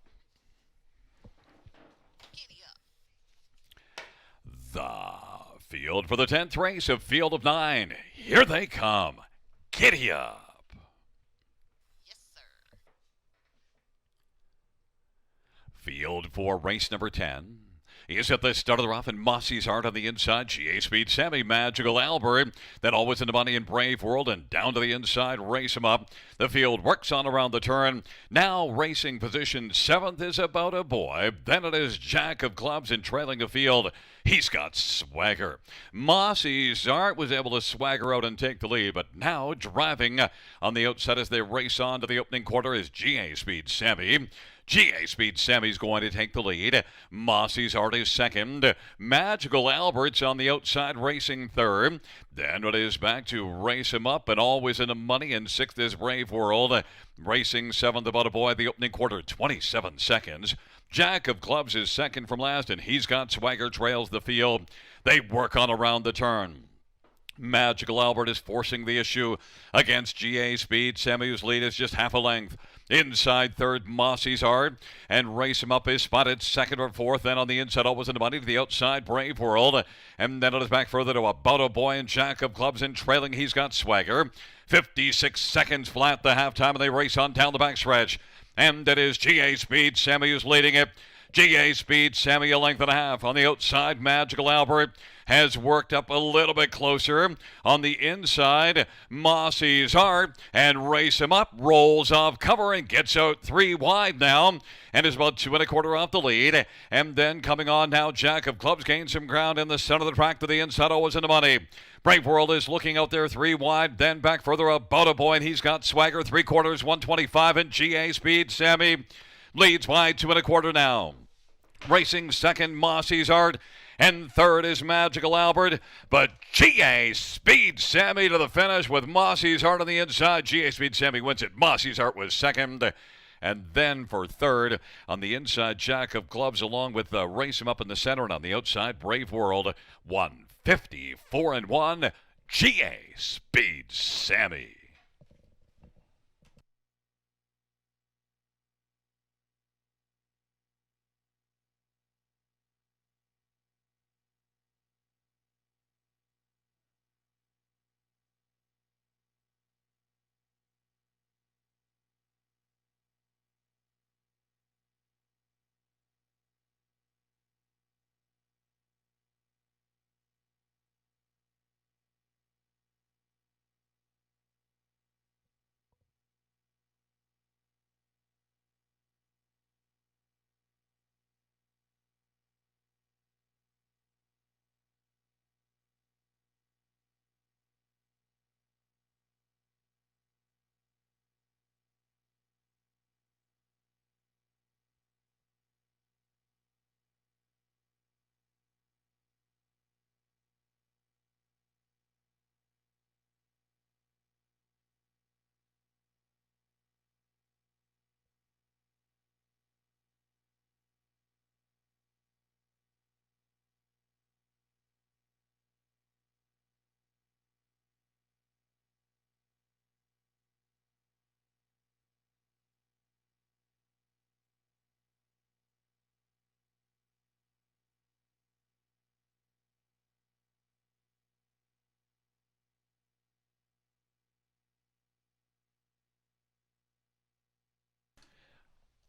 The field for the 10th race of Field of 9. Here they come. Giddy up. Field for race number 10 is at the start of the rough, and Mossy's Art on the inside. GA Speed Sammy, Magical Albert, then always in the money in Brave World, and down to the inside, Race Him Up. The field works on around the turn. Now racing position 7th is About a Boy. Then it is Jack of Clubs, and trailing the field, he's got Swagger. Mossy's Art was able to swagger out and take the lead, but now driving on the outside as they race on to the opening quarter is GA Speed Sammy. GA Speed Sammy's going to take the lead. Mossy's Art is second. Magical Albert's on the outside racing third. Then it is back to Race Him Up, and always in the money. And sixth is Brave World. Racing seventh, About a Boy, the opening quarter, 27 seconds. Jack of Clubs is second from last, and he's got Swagger trails the field. They work on around the turn. Magical Albert is forcing the issue against GA Speed. Sammy's lead is just half a length. Inside third, Mossy's Art, and Race Him Up is spotted second or fourth. Then on the inside, always in the money to the outside, Brave World. And then it is back further to About a Boy and Jack of Clubs, and trailing, he's got Swagger. 56 seconds flat the halftime, and they race on down the backstretch. And it is GA Speed Sammy who's leading it. GA Speed Sammy a length and a half. On the outside, Magical Albert has worked up a little bit closer. On the inside, Mossy's Art, and Race Him Up rolls off cover and gets out 3 wide now, and is about 2 1/4 off the lead. And then coming on now, Jack of Clubs gains some ground in the center of the track to the inside, always in the money. Brave World is looking out there 3 wide, then back further, About a Boy, and he's got Swagger 3/4, 125, and GA Speed Sammy leads by 2 1/4 now. Racing second, Mossy's Art, and third is Magical Albert, but GA Speed Sammy to the finish with Mossy's Art on the inside. GA Speed Sammy wins it. Mossy's Art was second. And then for third, on the inside, Jack of Clubs, along with Race Him Up in the center, and on the outside, Brave World, 154-1, GA Speed Sammy.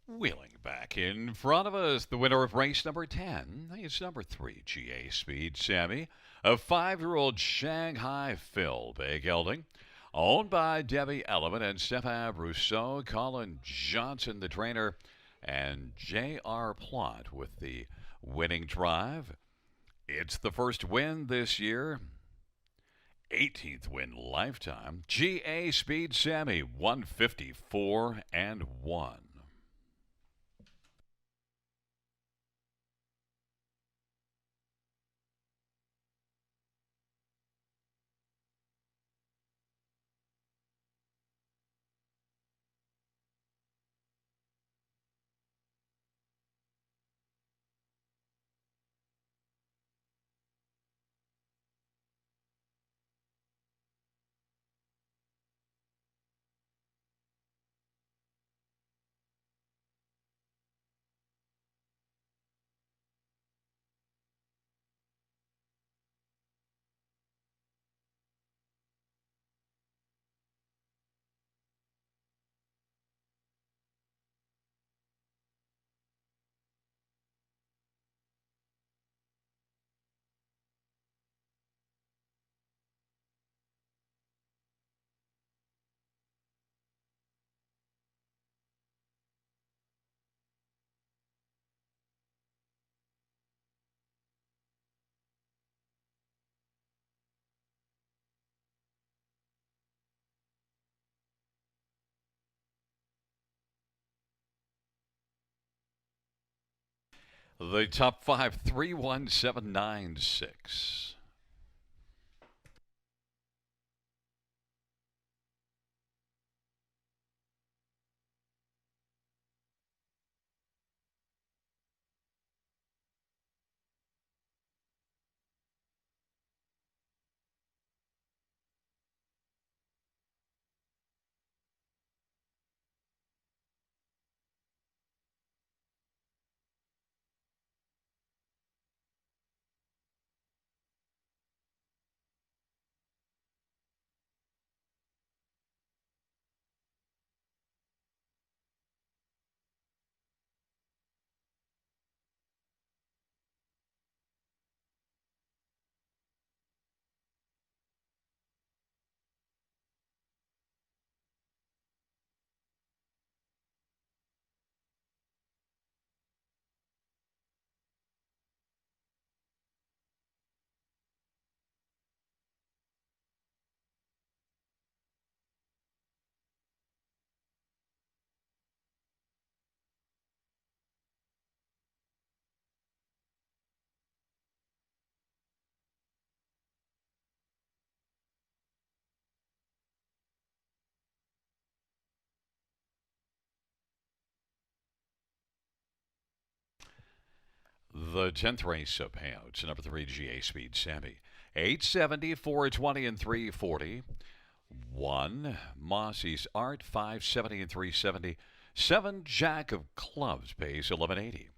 Wheeling back in front of us, the winner of race number 10 is number 3, GA Speed Sammy, a 5-year-old Shanghai Phil Bay gelding, owned by Debbie Element and Stefan Rousseau, Colin Johnson, the trainer, and J.R. Plot with the winning drive. It's the first win this year, 18th win lifetime. GA Speed Sammy, 154-1. The top five, 31796. The 10th race of payouts, number 3, GA Speed Sammy. 870, 420, and 340. 1, Mossy's Art, 570 and 370. 7, Jack of Clubs, pays 1180.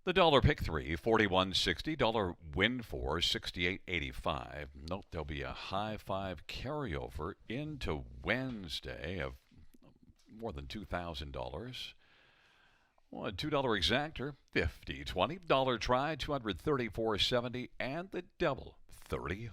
The dollar pick 3, 41.60. Dollar win 4, 68.85. Note there'll be a high five carryover into Wednesday of more than $2,000. Well, a $2 exactor, 50.20. Dollar try, 234.70, and the double, 31.50.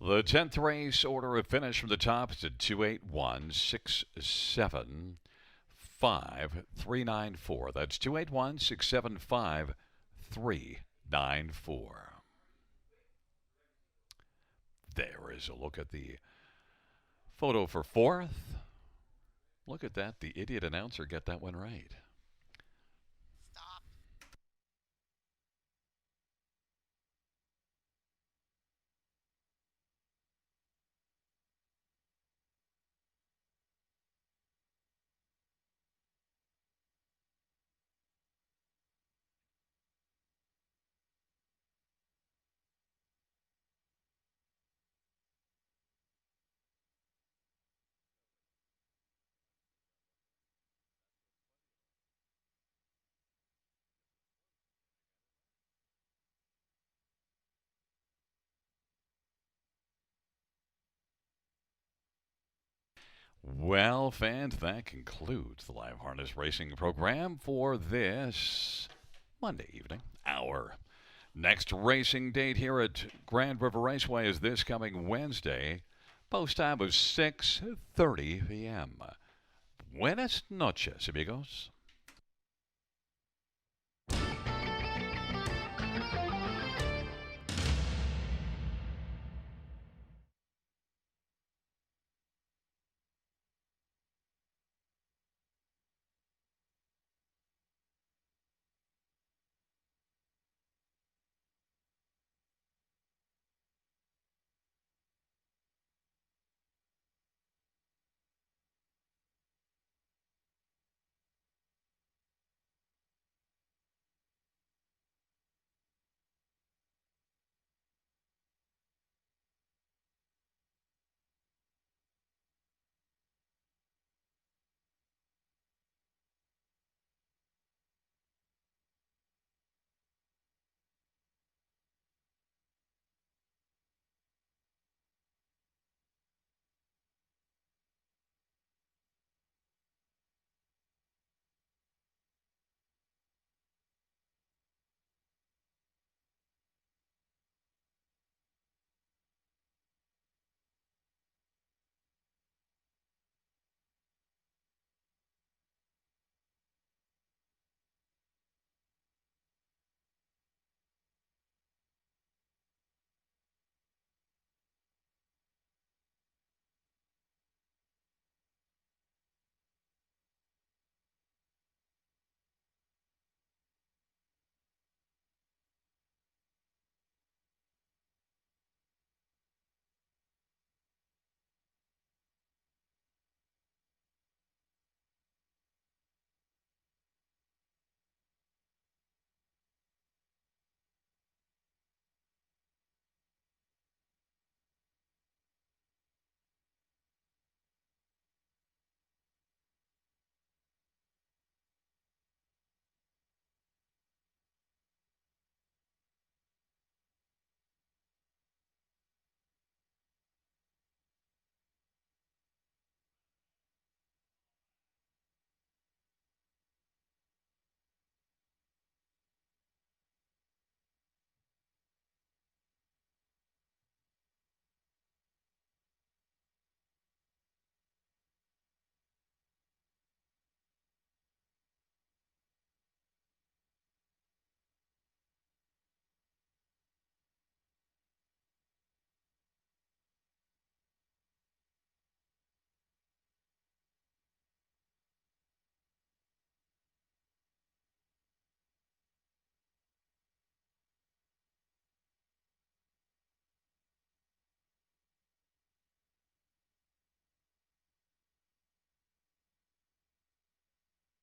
The 10th race order of finish from the top is at 281, 675, 394. That's 281, 675, 394. There is a look at the photo for 4th. Look at that. The idiot announcer got that one right. Well, fans, that concludes the live harness racing program for this Monday evening hour. Next racing date here at Grand River Raceway is this coming Wednesday. Post time of 6:30 p.m. Buenas noches, amigos.